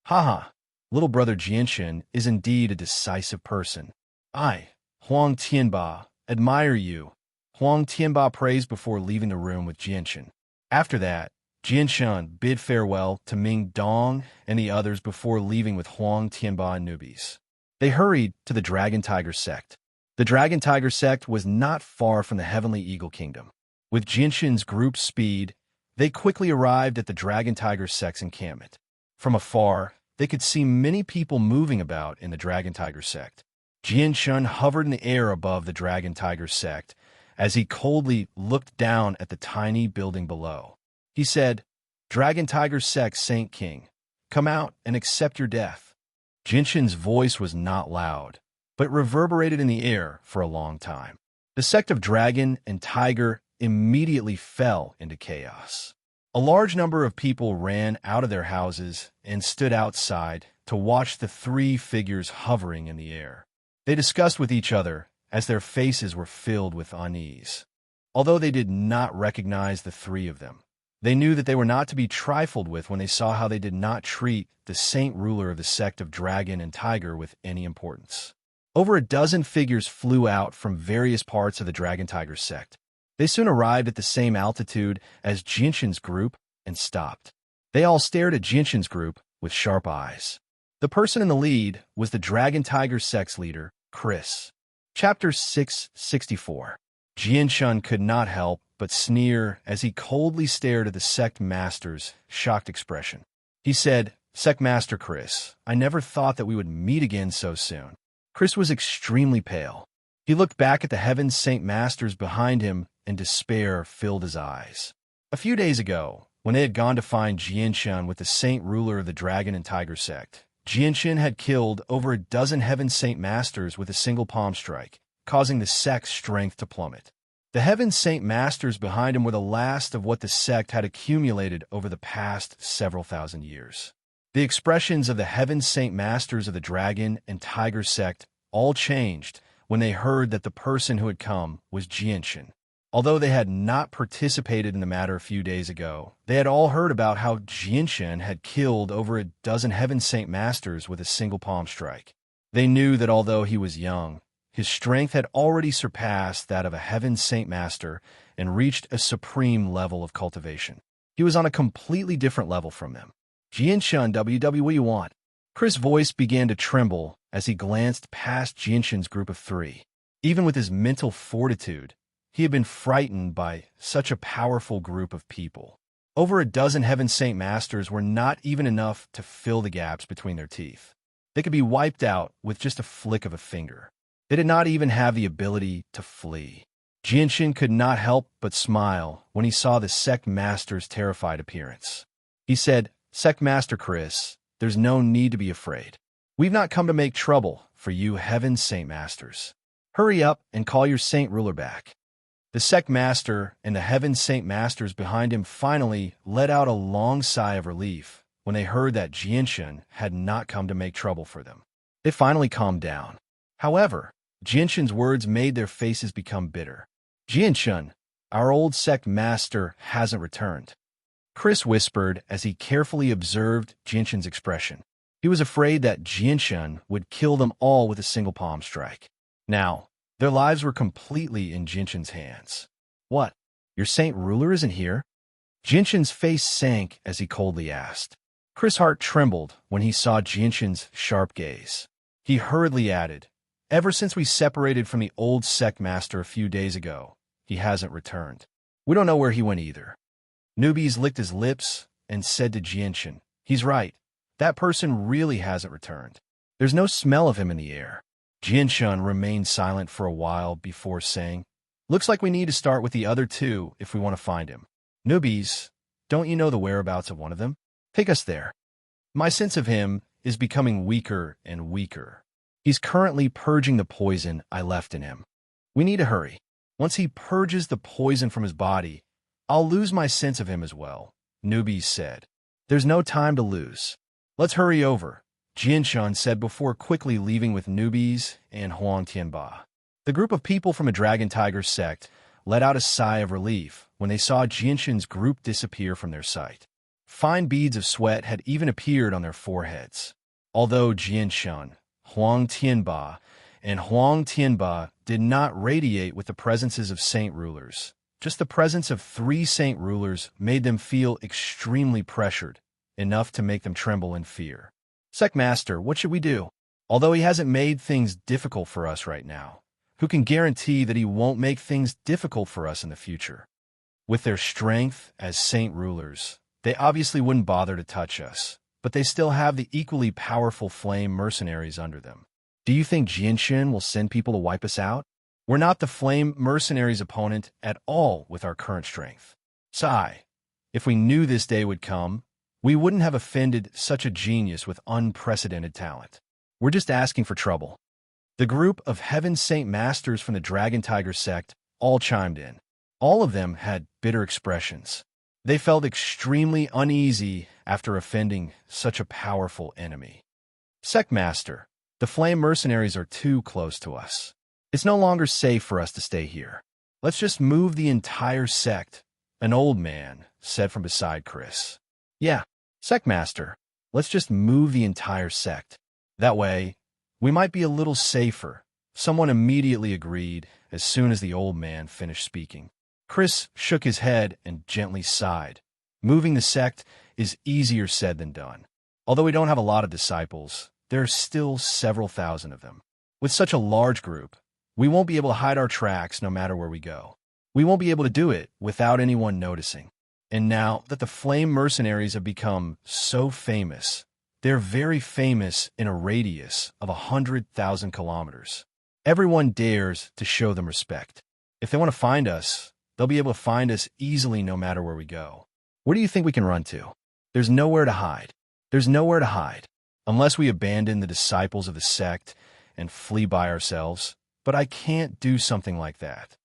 Haha, little brother Jianshun is indeed a decisive person. I, Huang Tianba, admire you, Huang Tianba praised before leaving the room with Jianshun. After that, Jianshan bid farewell to Ming Dong and the others before leaving with Huang Tianba and newbies. They hurried to the Dragon Tiger sect. The Dragon Tiger sect was not far from the Heavenly Eagle Kingdom. With Jianshan's group's speed, they quickly arrived at the Dragon Tiger sect's encampment. From afar, they could see many people moving about in the Dragon Tiger sect. Jianshan hovered in the air above the Dragon Tiger sect as he coldly looked down at the tiny building below. He said, "Dragon Tiger sect Saint King, come out and accept your death." Jianshan's voice was not loud, but reverberated in the air for a long time. The sect of Dragon and Tiger immediately fell into chaos. A large number of people ran out of their houses and stood outside to watch the three figures hovering in the air. They discussed with each other as their faces were filled with unease. Although they did not recognize the three of them, they knew that they were not to be trifled with when they saw how they did not treat the saint ruler of the sect of Dragon and Tiger with any importance. Over a dozen figures flew out from various parts of the Dragon Tiger sect. They soon arrived at the same altitude as Jianshan's group and stopped. They all stared at Jianshan's group with sharp eyes. The person in the lead was the Dragon Tiger sect's leader, Chris. Chapter 664. Jianshan could not help but sneer as he coldly stared at the sect master's shocked expression. He said, "Sect Master Chris, I never thought that we would meet again so soon." Chris was extremely pale. He looked back at the Heaven's Saint Masters behind him and despair filled his eyes. A few days ago, when they had gone to find Jianshan with the Saint Ruler of the Dragon and Tiger sect, Jianshan had killed over a dozen Heaven Saint Masters with a single palm strike, causing the sect's strength to plummet. The Heaven Saint Masters behind him were the last of what the sect had accumulated over the past several thousand years. The expressions of the Heaven Saint Masters of the Dragon and Tiger sect all changed when they heard that the person who had come was Jianshan. Although they had not participated in the matter a few days ago, they had all heard about how Jianshan had killed over a dozen Heaven Saint Masters with a single palm strike. They knew that although he was young, his strength had already surpassed that of a Heaven Saint Master and reached a supreme level of cultivation. He was on a completely different level from them. "Jianshan, what you want?" Chris' voice began to tremble as he glanced past Jianshan's group of three. Even with his mental fortitude, he had been frightened by such a powerful group of people. Over a dozen Heaven Saint Masters were not even enough to fill the gaps between their teeth. They could be wiped out with just a flick of a finger. They did not even have the ability to flee. Jianshan could not help but smile when he saw the Sect Master's terrified appearance. He said, "Sect Master Chris, there's no need to be afraid. We've not come to make trouble for you Heaven Saint Masters. Hurry up and call your Saint Ruler back." The Sect Master and the Heaven Saint Masters behind him finally let out a long sigh of relief when they heard that Jianshan had not come to make trouble for them. They finally calmed down. However, Jianshan's words made their faces become bitter. "Jianshan, our old Sect Master hasn't returned," Chris whispered as he carefully observed Jianshan's expression. He was afraid that Jianshan would kill them all with a single palm strike. Now, their lives were completely in Jianshan's hands. "What? Your Saint Ruler isn't here?" Jianshan's face sank as he coldly asked. Chris' heart trembled when he saw Jianshan's sharp gaze. He hurriedly added, "Ever since we separated from the old Sect Master a few days ago, he hasn't returned. We don't know where he went either." Newbies licked his lips and said to Jianshan, "He's right. That person really hasn't returned. There's no smell of him in the air." Jianshan remained silent for a while before saying, "Looks like we need to start with the other two if we want to find him. Newbies, don't you know the whereabouts of one of them? Take us there. My sense of him is becoming weaker and weaker. He's currently purging the poison I left in him. We need to hurry. Once he purges the poison from his body, I'll lose my sense of him as well," Newbies said. "There's no time to lose. Let's hurry over," Jianshan said before quickly leaving with Newbies and Huang Tianba. The group of people from a Dragon Tiger sect let out a sigh of relief when they saw Jianshan's group disappear from their sight. Fine beads of sweat had even appeared on their foreheads. Although Jianshan, Huang Tianba, and Huang Tianba did not radiate with the presences of saint rulers, Just the presence of 3 saint rulers made them feel extremely pressured, enough to make them tremble in fear. Sect Master, what should we do? Although he hasn't made things difficult for us right now, who can guarantee that he won't make things difficult for us in the future? With their strength as saint rulers, they obviously wouldn't bother to touch us, but they still have the equally powerful flame mercenaries under them. Do you think Jinshin will send people to wipe us out? We're not the flame mercenaries' opponent at all with our current strength. Sigh. If we knew this day would come, we wouldn't have offended such a genius with unprecedented talent. We're just asking for trouble. The group of Heaven Saint Masters from the Dragon Tiger sect all chimed in. All of them had bitter expressions. They felt extremely uneasy after offending such a powerful enemy. Sect Master, the flame mercenaries are too close to us. It's no longer safe for us to stay here. Let's just move the entire sect, an old man said from beside Chris. Yeah, Sect Master, let's just move the entire sect. That way, we might be a little safer. Someone immediately agreed as soon as the old man finished speaking. Chris shook his head and gently sighed. Moving the sect is easier said than done. Although we don't have a lot of disciples, there are still several thousand of them. With such a large group, we won't be able to hide our tracks no matter where we go. We won't be able to do it without anyone noticing. And now that the flame mercenaries have become so famous, they're very famous in a radius of 100,000 kilometers. Everyone dares to show them respect. If they want to find us, they'll be able to find us easily no matter where we go. Where do you think we can run to? There's nowhere to hide. There's nowhere to hide. Unless we abandon the disciples of the sect and flee by ourselves. But I can't do something like that.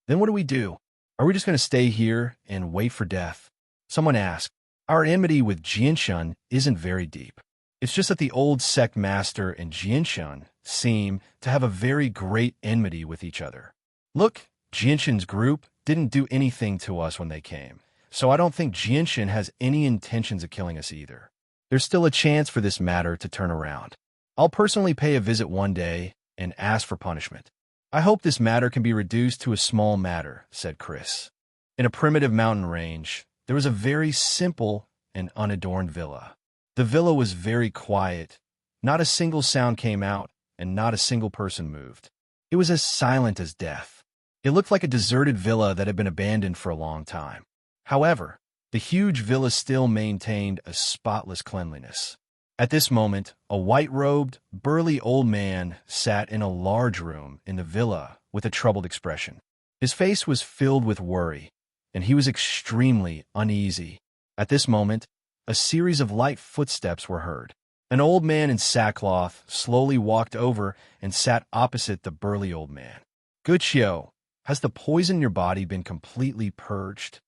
Then what do we do? Are we just going to stay here and wait for death? Someone asked. Our enmity with Jinshin isn't very deep. It's just that the old sect master and Jinshin seem to have a very great enmity with each other. Look, Jinshin's group didn't do anything to us when they came, so I don't think Jinshin has any intentions of killing us either. There's still a chance for this matter to turn around. I'll personally pay a visit one day and ask for punishment. I hope this matter can be reduced to a small matter, said Chris. In a primitive mountain range, there was a very simple and unadorned villa. The villa was very quiet. Not a single sound came out, and not a single person moved. It was as silent as death. It looked like a deserted villa that had been abandoned for a long time. However, the huge villa still maintained a spotless cleanliness. At this moment, a white-robed, burly old man sat in a large room in the villa with a troubled expression. His face was filled with worry, and he was extremely uneasy. At this moment, a series of light footsteps were heard. An old man in sackcloth slowly walked over and sat opposite the burly old man. Good Shio, has the poison in your body been completely purged?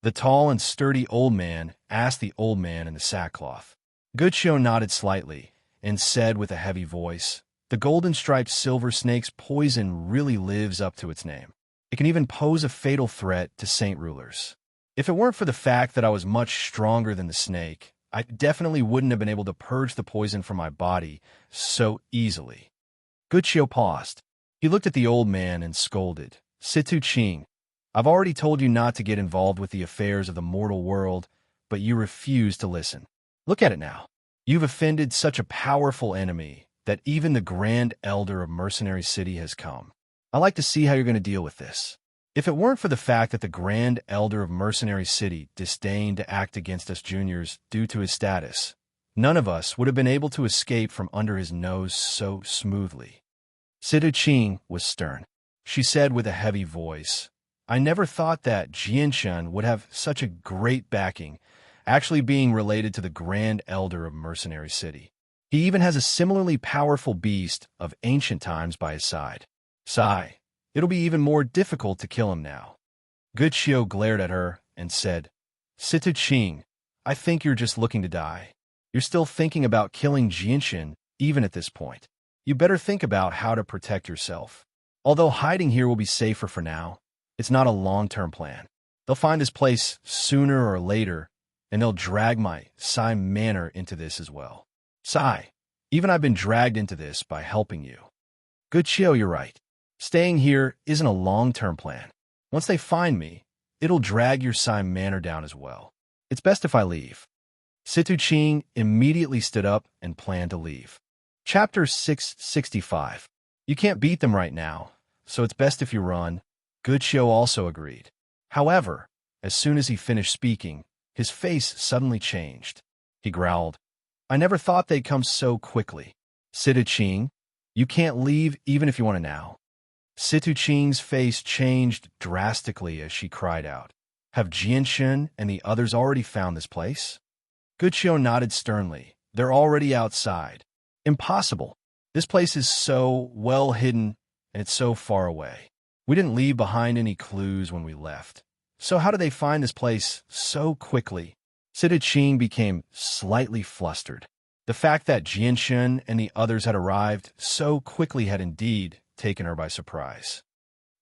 The tall and sturdy old man asked the old man in the sackcloth. Goodshow nodded slightly and said with a heavy voice, the golden-striped silver snake's poison really lives up to its name. It can even pose a fatal threat to saint rulers. If it weren't for the fact that I was much stronger than the snake, I definitely wouldn't have been able to purge the poison from my body so easily. Goodshow paused. He looked at the old man and scolded. Situ Ching, I've already told you not to get involved with the affairs of the mortal world, but you refuse to listen. Look at it now. You've offended such a powerful enemy that even the Grand Elder of Mercenary City has come. I'd like to see how you're going to deal with this. If it weren't for the fact that the Grand Elder of Mercenary City disdained to act against us juniors due to his status, none of us would have been able to escape from under his nose so smoothly. Situ Ching was stern. She said with a heavy voice, I never thought that Jianshan would have such a great backing, actually being related to the Grand Elder of Mercenary City. He even has a similarly powerful beast of ancient times by his side. Sigh, it'll be even more difficult to kill him now. Good Shio glared at her and said, Situ Ching, I think you're just looking to die. You're still thinking about killing Jianshan even at this point. You better think about how to protect yourself. Although hiding here will be safer for now, it's not a long-term plan. They'll find this place sooner or later, and they'll drag my Sai Manor into this as well. Sai, even I've been dragged into this by helping you. Good Shio, you're right. Staying here isn't a long-term plan. Once they find me, it'll drag your Sai manner down as well. It's best if I leave. Situ Ching immediately stood up and planned to leave. Chapter 665. You can't beat them right now, so it's best if you run. Good Shio also agreed. However, as soon as he finished speaking, his face suddenly changed. He growled, I never thought they'd come so quickly. Situ Ching, you can't leave even if you want to now. Situ Ching's face changed drastically as she cried out, Have Jianshan and the others already found this place? Good Shio nodded sternly. They're already outside. Impossible. This place is so well hidden and it's so far away. We didn't leave behind any clues when we left. So how did they find this place so quickly? Situ Ching became slightly flustered. The fact that Jianshan and the others had arrived so quickly had indeed taken her by surprise.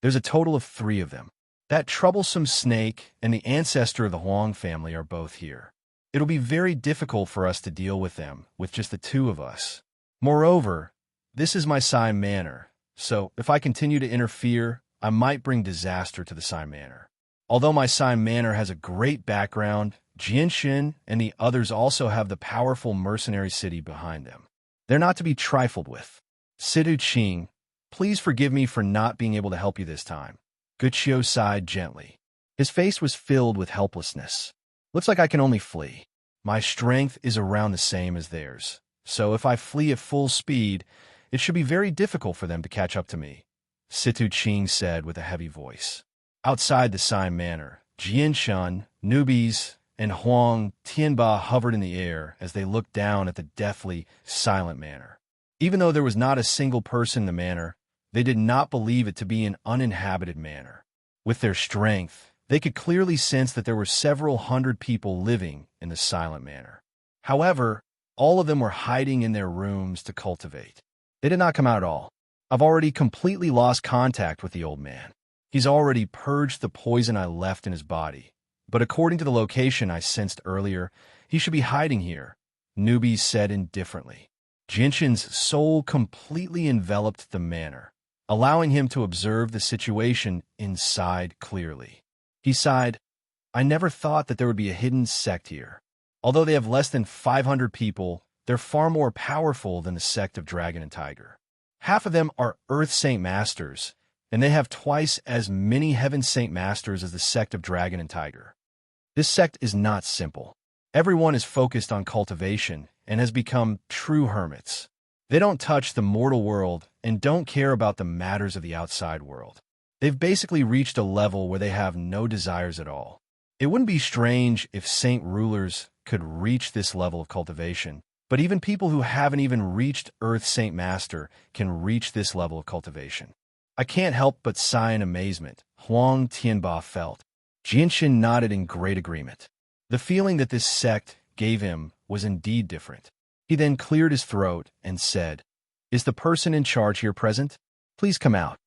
There's a total of 3 of them. That troublesome snake and the ancestor of the Huang family are both here. It'll be very difficult for us to deal with them with just the 2 of us. Moreover, this is my Sai manor, so if I continue to interfere, I might bring disaster to the Sai manor. Although my Sai manor has a great background, Jianshan and the others also have the powerful mercenary city behind them. They're not to be trifled with. Situ Ching, please forgive me for not being able to help you this time. Good Shio sighed gently. His face was filled with helplessness. Looks like I can only flee. My strength is around the same as theirs, so if I flee at full speed, it should be very difficult for them to catch up to me, Situ Ching said with a heavy voice. Outside the Sai manor, Jianshan, newbies, and Huang Tianba hovered in the air as they looked down at the deathly, silent manor. Even though there was not a single person in the manor, they did not believe it to be an uninhabited manor. With their strength, they could clearly sense that there were several hundred people living in the silent manor. However, all of them were hiding in their rooms to cultivate. They did not come out at all. I've already completely lost contact with the old man. He's already purged the poison I left in his body. But according to the location I sensed earlier, he should be hiding here, Newbie said indifferently. Jinshin's soul completely enveloped the manor, allowing him to observe the situation inside clearly. He sighed, I never thought that there would be a hidden sect here. Although they have less than 500 people, they're far more powerful than the sect of Dragon and Tiger. Half of them are Earth Saint Masters, and they have twice as many Heaven Saint Masters as the sect of Dragon and Tiger. This sect is not simple. Everyone is focused on cultivation and has become true hermits. They don't touch the mortal world and don't care about the matters of the outside world. They've basically reached a level where they have no desires at all. It wouldn't be strange if saint rulers could reach this level of cultivation, but even people who haven't even reached Earth Saint Master can reach this level of cultivation. I can't help but sigh in amazement, Huang Tianba felt. Jianshin nodded in great agreement. The feeling that this sect gave him was indeed different. He then cleared his throat and said, Is the person in charge here present? Please come out.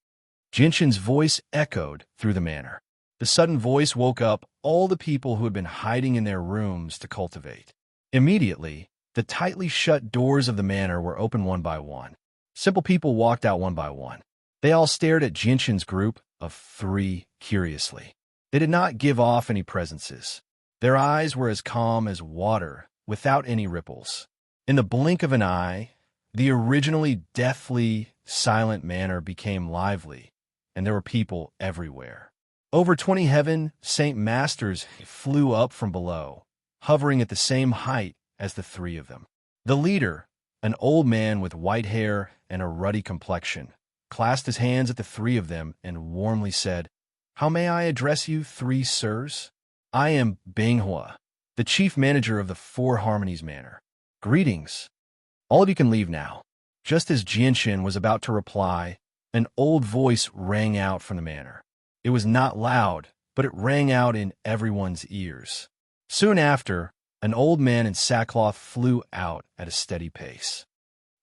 Jianshin's voice echoed through the manor. The sudden voice woke up all the people who had been hiding in their rooms to cultivate. Immediately, the tightly shut doors of the manor were opened one by one. Simple people walked out one by one. They all stared at Jianshin's group of 3 curiously. They did not give off any presences. Their eyes were as calm as water, without any ripples. In the blink of an eye, the originally deathly, silent manor became lively, and there were people everywhere. Over 20 Heaven Saint Masters flew up from below, hovering at the same height as the 3 of them. The leader, an old man with white hair and a ruddy complexion, clasped his hands at the 3 of them and warmly said, How may I address you 3 sirs? I am Binghua, the chief manager of the 4 Harmonies Manor. Greetings. All of you can leave now. Just as Jianshin was about to reply, an old voice rang out from the manor. It was not loud, but it rang out in everyone's ears. Soon after, an old man in sackcloth flew out at a steady pace.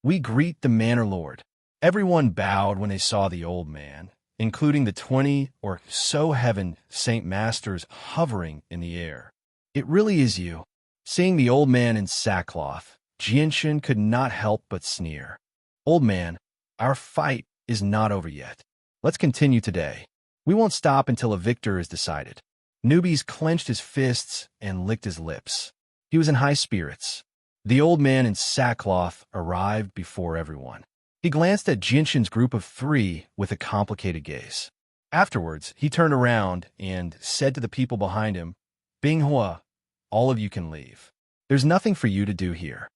We greet the manor lord. Everyone bowed when they saw the old man, including the 20 or so Heaven Saint Masters hovering in the air. It really is you. Seeing the old man in sackcloth, Jianshin could not help but sneer. Old man, our fight is not over yet. Let's continue today. We won't stop until a victor is decided. Newbies clenched his fists and licked his lips. He was in high spirits. The old man in sackcloth arrived before everyone. He glanced at Jinshin's group of 3 with a complicated gaze. Afterwards, he turned around and said to the people behind him, "Binghua, all of you can leave. There's nothing for you to do here."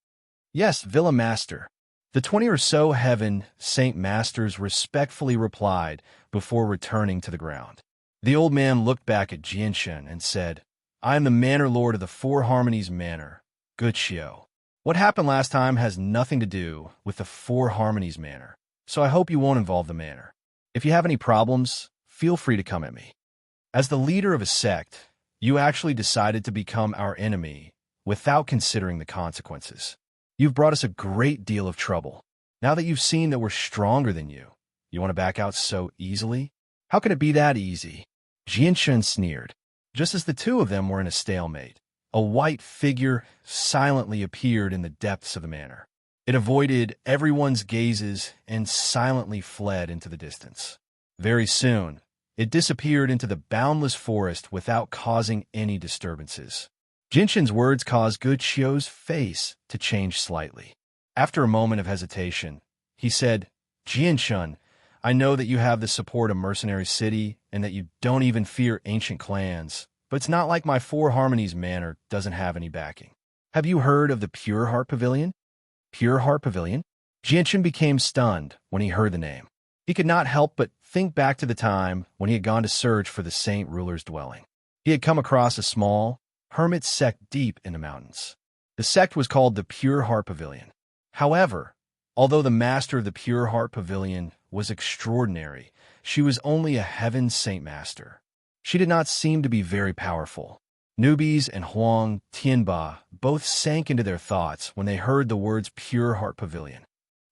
"Yes, Villa Master." The 20 or so Heaven Saint Masters respectfully replied before returning to the ground. The old man looked back at Jinshin and said, "I am the Manor Lord of the Four Harmonies Manor, Guchio. What happened last time has nothing to do with the Four Harmonies Manor, so I hope you won't involve the manor. If you have any problems, feel free to come at me." As the leader of a sect, you actually decided to become our enemy without considering the consequences. You've brought us a great deal of trouble. Now that you've seen that we're stronger than you want to back out so easily? How can it be that easy? Jinshin sneered. Just as the two of them were in a stalemate, a white figure silently appeared in the depths of the manor. It avoided everyone's gazes and silently fled into the distance. Very soon, it disappeared into the boundless forest without causing any disturbances. Jinshin's words caused Guchio's face to change slightly. After a moment of hesitation, he said, "Jinshin, I know that you have the support of Mercenary City and that you don't even fear ancient clans, but it's not like my Four Harmonies Manor doesn't have any backing. Have you heard of the Pure Heart Pavilion?" Pure Heart Pavilion? Jinshin became stunned when he heard the name. He could not help but think back to the time when he had gone to search for the Saint Ruler's dwelling. He had come across a small, hermit sect deep in the mountains. The sect was called the Pure Heart Pavilion. However, although the master of the Pure Heart Pavilion was extraordinary, she was only a Heaven Saint Master. She did not seem to be very powerful. Newbies and Huang Tianba both sank into their thoughts when they heard the words Pure Heart Pavilion.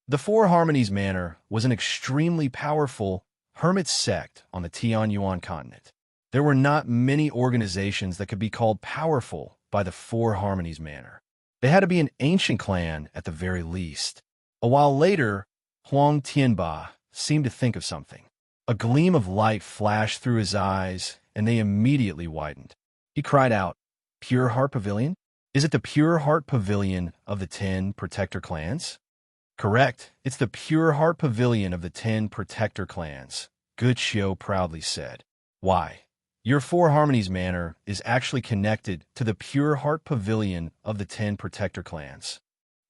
The Four Harmonies Manor was an extremely powerful hermit sect on the Tianyuan continent. There were not many organizations that could be called powerful by the Four Harmonies Manor. They had to be an ancient clan at the very least. A while later, Huang Tianba seemed to think of something. A gleam of light flashed through his eyes, and they immediately widened. He cried out, "Pure Heart Pavilion? Is it the Pure Heart Pavilion of the 10 Protector clans?" "Correct. It's the Pure Heart Pavilion of the 10 Protector clans," Guchio proudly said. "Why? Your Four Harmonies Manor is actually connected to the Pure Heart Pavilion of the 10 Protector clans."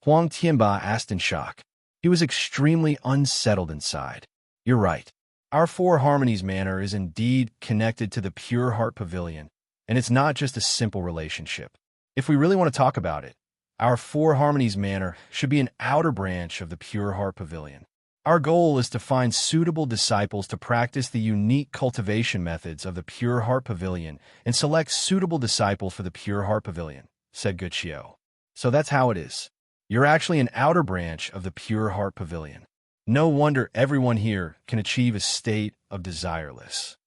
Huang Tianba asked in shock. He was extremely unsettled inside. "You're right. Our Four Harmonies Manor is indeed connected to the Pure Heart Pavilion, and it's not just a simple relationship. If we really want to talk about it, our Four Harmonies Manor should be an outer branch of the Pure Heart Pavilion. Our goal is to find suitable disciples to practice the unique cultivation methods of the Pure Heart Pavilion and select suitable disciples for the Pure Heart Pavilion," said Guchio. "So that's how it is. You're actually an outer branch of the Pure Heart Pavilion. No wonder everyone here can achieve a state of desireless."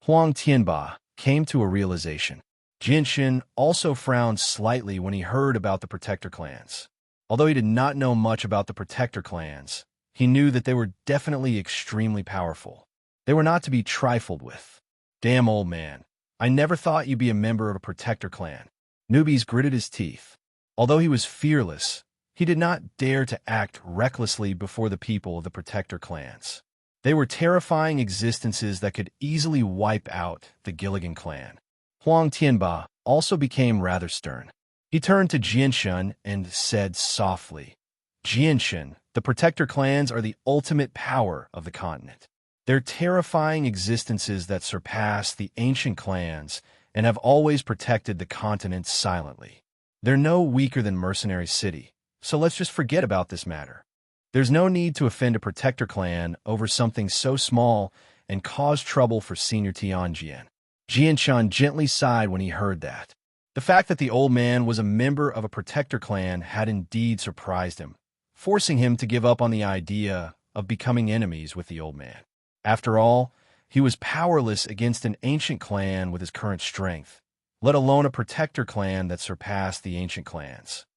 Huang Tianba came to a realization. Jinshin also frowned slightly when he heard about the Protector clans. Although he did not know much about the Protector clans, he knew that they were definitely extremely powerful. They were not to be trifled with. "Damn, old man. I never thought you'd be a member of a Protector clan." Newbies gritted his teeth. Although he was fearless, he did not dare to act recklessly before the people of the Protector clans. They were terrifying existences that could easily wipe out the Gilligan clan. Huang Tianba also became rather stern. He turned to Jinshin and said softly, "Jinshin, the Protector clans are the ultimate power of the continent. They're terrifying existences that surpass the ancient clans and have always protected the continent silently. They're no weaker than Mercenary City, so let's just forget about this matter. There's no need to offend a Protector clan over something so small and cause trouble for Senior Tianjian." Jinshin gently sighed when he heard that. The fact that the old man was a member of a Protector clan had indeed surprised him, forcing him to give up on the idea of becoming enemies with the old man. After all, he was powerless against an ancient clan with his current strength, let alone a Protector clan that surpassed the ancient clans.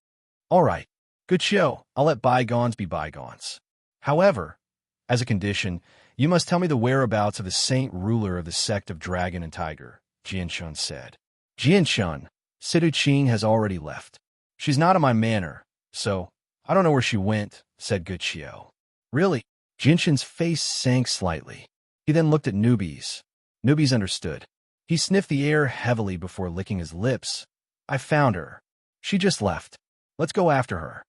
"All right, good show. I'll let bygones be bygones. However, As a condition, you must tell me the whereabouts of the saint ruler of the sect of Dragon and Tiger, Jianshun said. Jianshun, Situ Qing has already left. She's not in my manor, so I don't know where she went, said Good Xiao. Really? Jianshun's face sank slightly. He then looked at Newbies. Newbies understood. He sniffed the air heavily before licking his lips. I found her. She just left. Let's go after her.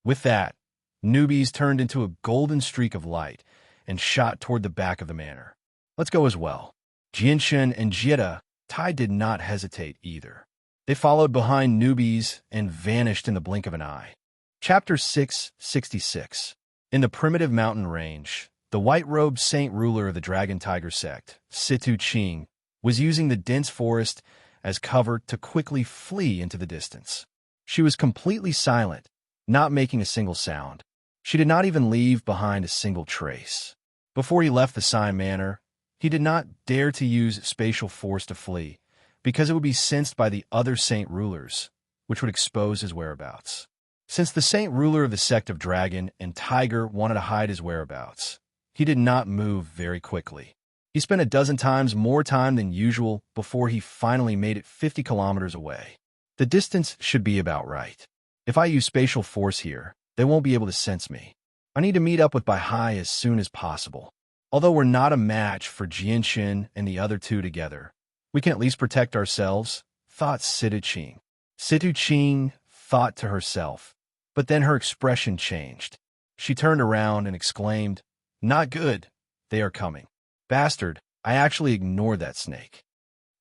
With that, Newbies turned into a golden streak of light and shot toward the back of the manor. Let's go as well. Jianshun and Jita Tai did not hesitate either. They followed behind Newbies and vanished in the blink of an eye. Chapter 666. In the primitive mountain range, the white-robed saint ruler of the Dragon Tiger sect, Situ Qing, was using the dense forest as cover to quickly flee into the distance. She was completely silent, not making a single sound. She did not even leave behind a single trace. Before he left the Sign Manor, he did not dare to use spatial force to flee, because it would be sensed by the other saint rulers, which would expose his whereabouts. Since the saint ruler of the sect of Dragon and Tiger wanted to hide his whereabouts, he did not move very quickly. He spent 12 times more time than usual before he finally made it 50 kilometers away. The distance should be about right. If I use spatial force here, they won't be able to sense me. I need to meet up with Bai Hai as soon as possible. Although we're not a match for Jianshun and the other two together, we can at least protect ourselves, thought Situ Qing. Situ Qing thought to herself, but then her expression changed. She turned around and exclaimed, "Not good. They are coming. Bastard, I actually ignored that snake."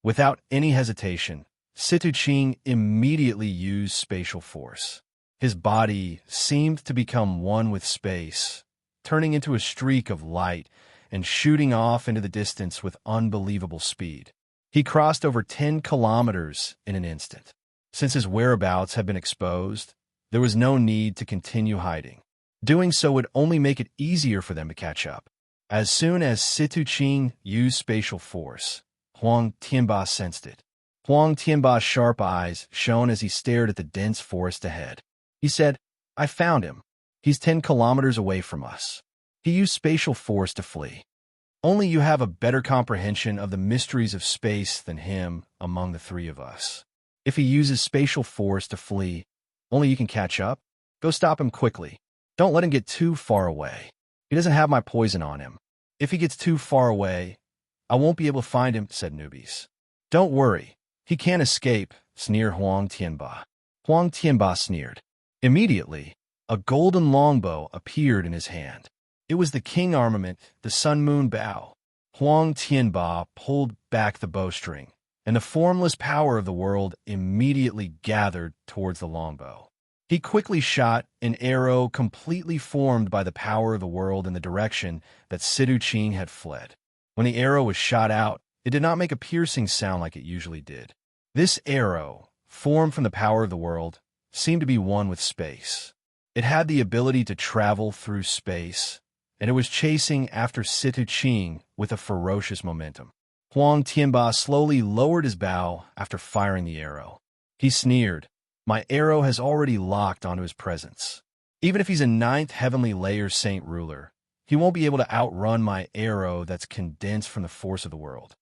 Without any hesitation, Situ Qing immediately used spatial force. His body seemed to become one with space, turning into a streak of light and shooting off into the distance with unbelievable speed. He crossed over 10 kilometers in an instant. Since his whereabouts had been exposed, there was no need to continue hiding. Doing so would only make it easier for them to catch up. As soon as Situ Qing used spatial force, Huang Tianba sensed it. Huang Tianba's sharp eyes shone as he stared at the dense forest ahead. He said, "I found him. He's 10 kilometers away from us. He used spatial force to flee. Only you have a better comprehension of the mysteries of space than him among the three of us. If he uses spatial force to flee, only you can catch up. Go stop him quickly. Don't let him get too far away. He doesn't have my poison on him. If he gets too far away, I won't be able to find him," said Newbies. "Don't worry. He can't escape," sneered Huang Tianba. Huang Tianba sneered. Immediately, a golden longbow appeared in his hand. It was the king armament, the Sun Moon Bow. Huang Tianba pulled back the bowstring, and the formless power of the world immediately gathered towards the longbow. He quickly shot an arrow completely formed by the power of the world in the direction that Situ Qing had fled. When the arrow was shot out, it did not make a piercing sound like it usually did. This arrow, formed from the power of the world, seemed to be one with space. It had the ability to travel through space, and it was chasing after Situ Qing with a ferocious momentum. Huang Tianba slowly lowered his bow after firing the arrow. He sneered, "My arrow has already locked onto his presence. Even if he's a 9th heavenly layer saint ruler, he won't be able to outrun my arrow that's condensed from the force of the world."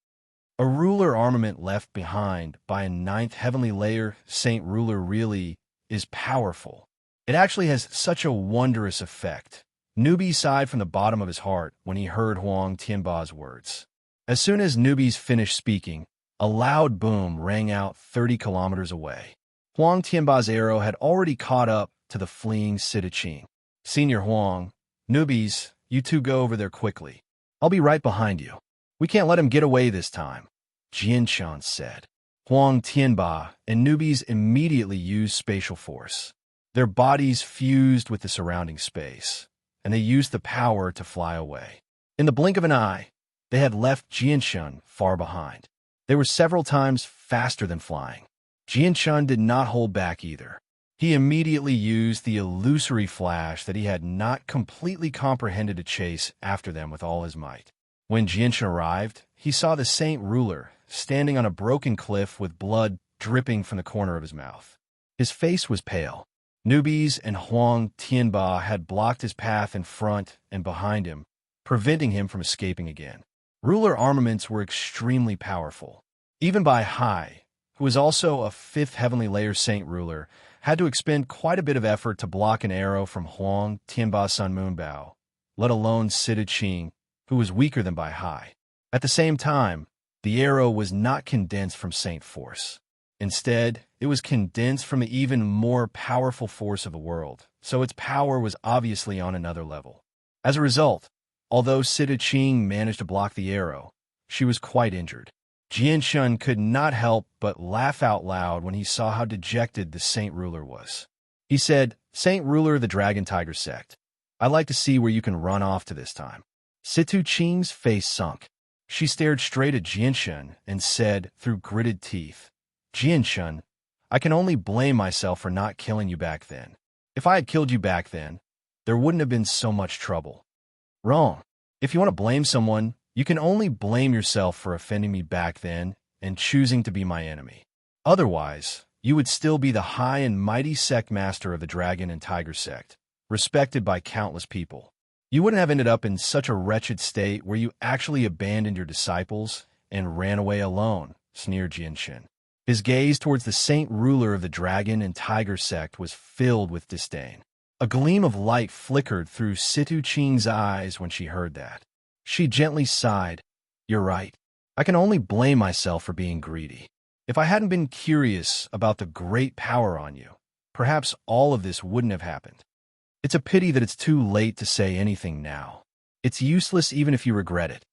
A ruler armament left behind by a 9th heavenly layer saint ruler really is powerful. It actually has such a wondrous effect. Newbie sighed from the bottom of his heart when he heard Huang Tianba's words. As soon as Newbies finished speaking, a loud boom rang out 30 kilometers away. Huang Tianba's arrow had already caught up to the fleeing Situ Qing. "Senior Huang, Newbies, you two go over there quickly. I'll be right behind you. We can't let him get away this time," Jianshun said. Huang Tianba and Newbies immediately used spatial force. Their bodies fused with the surrounding space, and they used the power to fly away. In the blink of an eye, they had left Jianshun far behind. They were several times faster than flying. Jianshun did not hold back either. He immediately used the illusory flash that he had not completely comprehended to chase after them with all his might. When Jianshun arrived, he saw the saint ruler standing on a broken cliff with blood dripping from the corner of his mouth. His face was pale. Newbies and Huang Tianba had blocked his path in front and behind him, preventing him from escaping again. Ruler armaments were extremely powerful. Even Bai Hai, who was also a 5th heavenly layer saint ruler, had to expend quite a bit of effort to block an arrow from Huang Tianba Sun Moon Bao, let alone Situ Qing, who was weaker than Bai Hai. At the same time, the arrow was not condensed from saint force. Instead, it was condensed from an even more powerful force of the world, so its power was obviously on another level. As a result, although Situ Qing managed to block the arrow, she was quite injured. Jian Shun could not help but laugh out loud when he saw how dejected the saint ruler was. He said, "Saint ruler of the Dragon Tiger sect, I'd like to see where you can run off to this time." Situ Qing's face sunk. She stared straight at Jian Shun and said through gritted teeth, "Jian Shun, I can only blame myself for not killing you back then. If I had killed you back then, there wouldn't have been so much trouble." "Wrong. If you want to blame someone, you can only blame yourself for offending me back then and choosing to be my enemy. Otherwise, you would still be the high and mighty sect master of the Dragon and Tiger sect, respected by countless people. You wouldn't have ended up in such a wretched state where you actually abandoned your disciples and ran away alone," sneered Jian Shun. His gaze towards the saint ruler of the Dragon and Tiger sect was filled with disdain. A gleam of light flickered through Situ Qing's eyes when she heard that. She gently sighed. "You're right. I can only blame myself for being greedy. If I hadn't been curious about the great power on you, perhaps all of this wouldn't have happened. It's a pity that it's too late to say anything now. It's useless even if you regret it."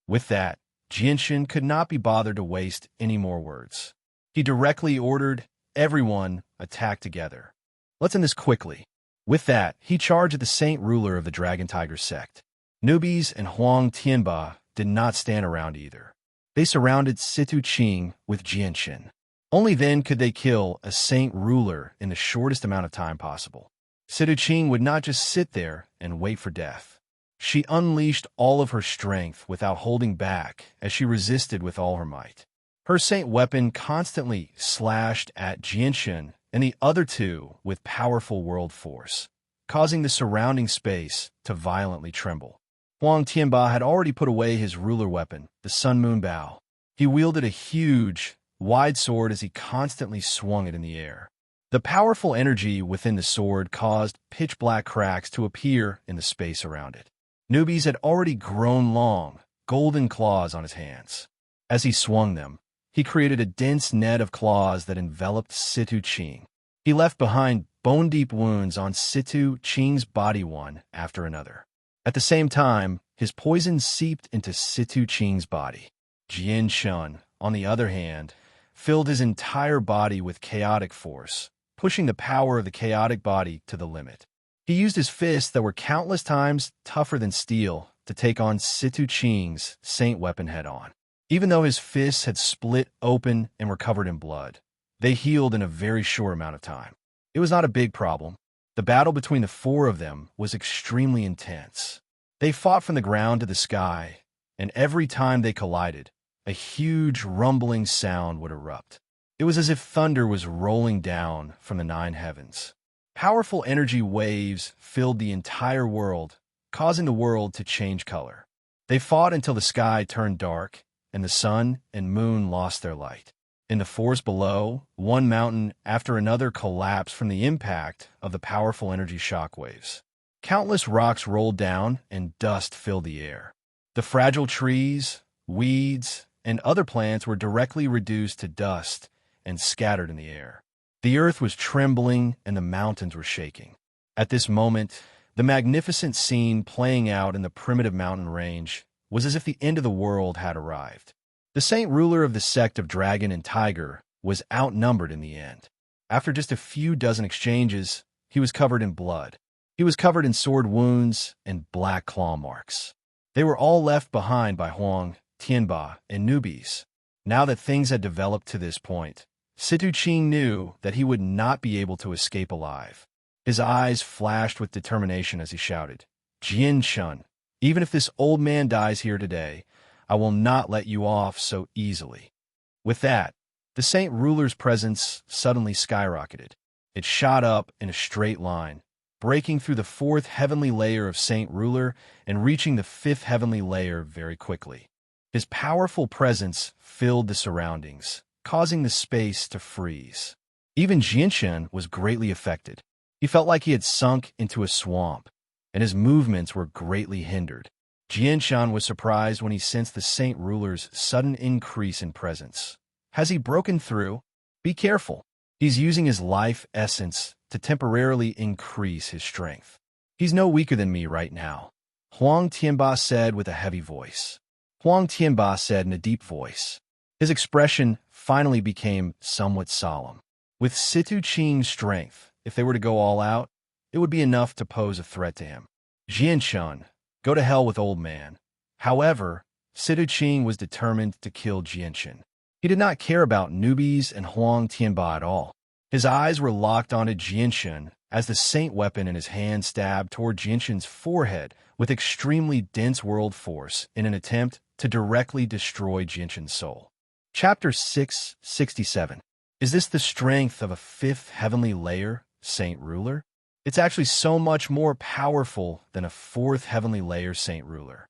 With that, Jian Shun could not be bothered to waste any more words. He directly ordered, "Everyone, attack together. Let's end this quickly." With that, he charged at the saint ruler of the Dragon Tiger sect. Newbies and Huang Tianba did not stand around either. They surrounded Situ Qing with Jian Shun. Only then could they kill a saint ruler in the shortest amount of time possible. Situ Qing would not just sit there and wait for death. She unleashed all of her strength without holding back as she resisted with all her might. Her saint weapon constantly slashed at Jian Shun and the other two with powerful world force, causing the surrounding space to violently tremble. Huang Tianba had already put away his ruler weapon, the Sun Moon Bao. He wielded a huge, wide sword as he constantly swung it in the air. The powerful energy within the sword caused pitch-black cracks to appear in the space around it. Newbies had already grown long, golden claws on his hands. As he swung them, he created a dense net of claws that enveloped Situ Qing. He left behind bone-deep wounds on Situ Qing's body one after another. At the same time, his poison seeped into Situ Qing's body. Jian Shun, on the other hand, filled his entire body with chaotic force, pushing the power of the chaotic body to the limit. He used his fists that were countless times tougher than steel to take on Situ Qing's saint weapon head-on. Even though his fists had split open and were covered in blood, they healed in a very short amount of time. It was not a big problem. The battle between the four of them was extremely intense. They fought from the ground to the sky, and every time they collided, a huge rumbling sound would erupt. It was as if thunder was rolling down from the 9 heavens. Powerful energy waves filled the entire world, causing the world to change color. They fought until the sky turned dark, and the sun and moon lost their light. In the forest below, one mountain after another collapsed from the impact of the powerful energy shockwaves. Countless rocks rolled down and dust filled the air. The fragile trees, weeds, and other plants were directly reduced to dust and scattered in the air. The earth was trembling and the mountains were shaking. At this moment, the magnificent scene playing out in the primitive mountain range was as if the end of the world had arrived. The saint ruler of the sect of Dragon and Tiger was outnumbered in the end. After just a few dozen exchanges, he was covered in blood. He was covered in sword wounds and black claw marks. They were all left behind by Huang, Tianba, and newbies. Now that things had developed to this point, Situ Qing knew that he would not be able to escape alive. His eyes flashed with determination as he shouted, "Jian Shun, even if this old man dies here today, I will not let you off so easily." With that, the saint ruler's presence suddenly skyrocketed. It shot up in a straight line, breaking through the fourth heavenly layer of Saint Ruler and reaching the fifth heavenly layer very quickly. His powerful presence filled the surroundings, causing the space to freeze. Even Jianshan was greatly affected. He felt like he had sunk into a swamp, and his movements were greatly hindered. Jianshan was surprised when he sensed the Saint Ruler's sudden increase in presence. Has he broken through? Be careful. He's using his life essence to temporarily increase his strength. He's no weaker than me right now, Huang Tianba said with a heavy voice. Huang Tianba said in a deep voice. His expression finally became somewhat solemn. With Situ Qing's strength, if they were to go all out, it would be enough to pose a threat to him. Jianshan, go to hell with old man. However, Situ Qing was determined to kill Jianshan. He did not care about newbies and Huang Tianba at all. His eyes were locked onto Jianshan as the saint weapon in his hand stabbed toward Jianshan's forehead with extremely dense world force in an attempt to directly destroy Jianshan's soul. Chapter 667. Is this the strength of a fifth heavenly layer, Saint Ruler? It's actually so much more powerful than a fourth heavenly layer Saint Ruler.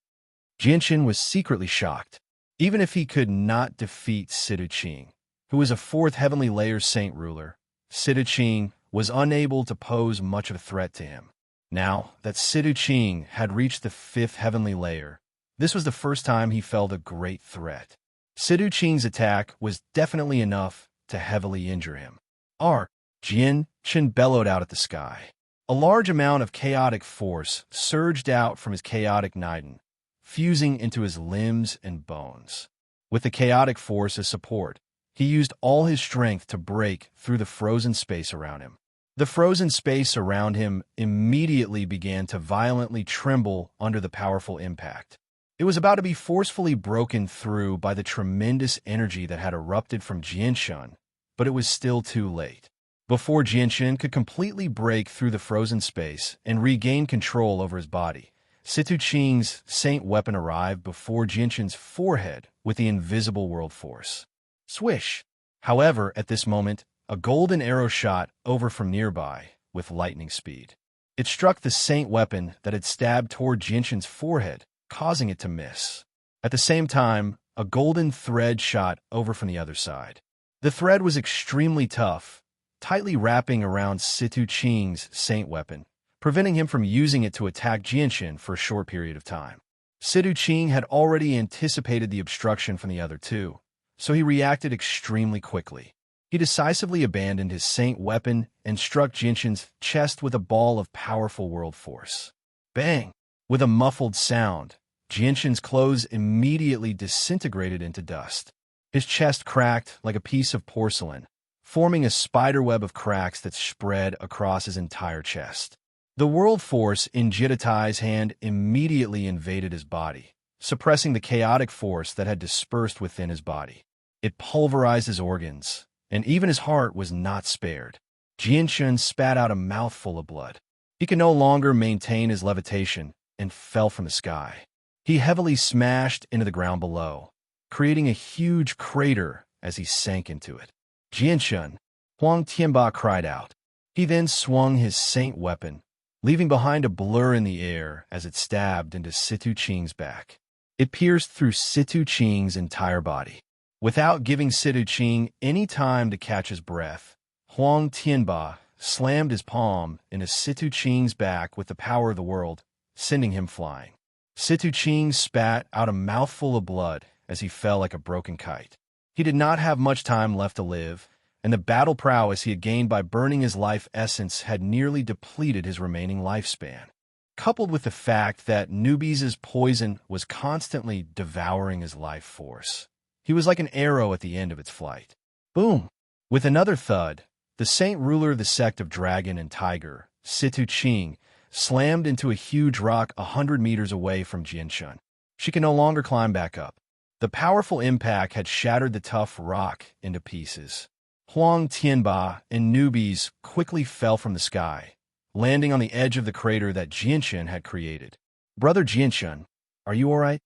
Jianshan was secretly shocked. Even if he could not defeat Situ Qing, who was a fourth heavenly layer Saint Ruler, Situ Qing was unable to pose much of a threat to him. Now that Situ Qing had reached the fifth heavenly layer, this was the first time he felt a great threat. Situ Qing's attack was definitely enough to heavily injure him. Jianshan bellowed out at the sky. A large amount of chaotic force surged out from his chaotic Niden, fusing into his limbs and bones. With the chaotic force as support, he used all his strength to break through the frozen space around him. The frozen space around him immediately began to violently tremble under the powerful impact. It was about to be forcefully broken through by the tremendous energy that had erupted from Jianshan, but it was still too late. Before Jianshan could completely break through the frozen space and regain control over his body, Situ Qing's saint weapon arrived before Jianshan's forehead with the invisible world force. Swish! However, at this moment, a golden arrow shot over from nearby with lightning speed. It struck the saint weapon that had stabbed toward Jianshan's forehead, causing it to miss. At the same time, a golden thread shot over from the other side. The thread was extremely tough, tightly wrapping around Situ Qing's saint weapon, preventing him from using it to attack Jianshan for a short period of time. Situ Qing had already anticipated the obstruction from the other two, so he reacted extremely quickly. He decisively abandoned his saint weapon and struck Jianshan's chest with a ball of powerful world force. Bang! With a muffled sound, Jianshan's clothes immediately disintegrated into dust. His chest cracked like a piece of porcelain, forming a spiderweb of cracks that spread across his entire chest. The world force in Jitai's hand immediately invaded his body, suppressing the chaotic force that had dispersed within his body. It pulverized his organs, and even his heart was not spared. Jianshan spat out a mouthful of blood. He could no longer maintain his levitation and fell from the sky. He heavily smashed into the ground below, creating a huge crater as he sank into it. Jianshan, Huang Tianba cried out. He then swung his saint weapon, leaving behind a blur in the air as it stabbed into Situ Qing's back. It pierced through Situ Qing's entire body. Without giving Situ Qing any time to catch his breath, Huang Tianba slammed his palm into Situ Qing's back with the power of the world, sending him flying. Situ Qing spat out a mouthful of blood as he fell like a broken kite. He did not have much time left to live, and the battle prowess he had gained by burning his life essence had nearly depleted his remaining lifespan. Coupled with the fact that Newbies' poison was constantly devouring his life force, he was like an arrow at the end of its flight. Boom! With another thud, the saint ruler of the sect of Dragon and Tiger, Situ Qing, slammed into a huge rock 100 meters away from Jianshan. She could no longer climb back up. The powerful impact had shattered the tough rock into pieces. Huang Tianba and Newbies quickly fell from the sky, landing on the edge of the crater that Jianshan had created. Brother Jianshan, are you all right?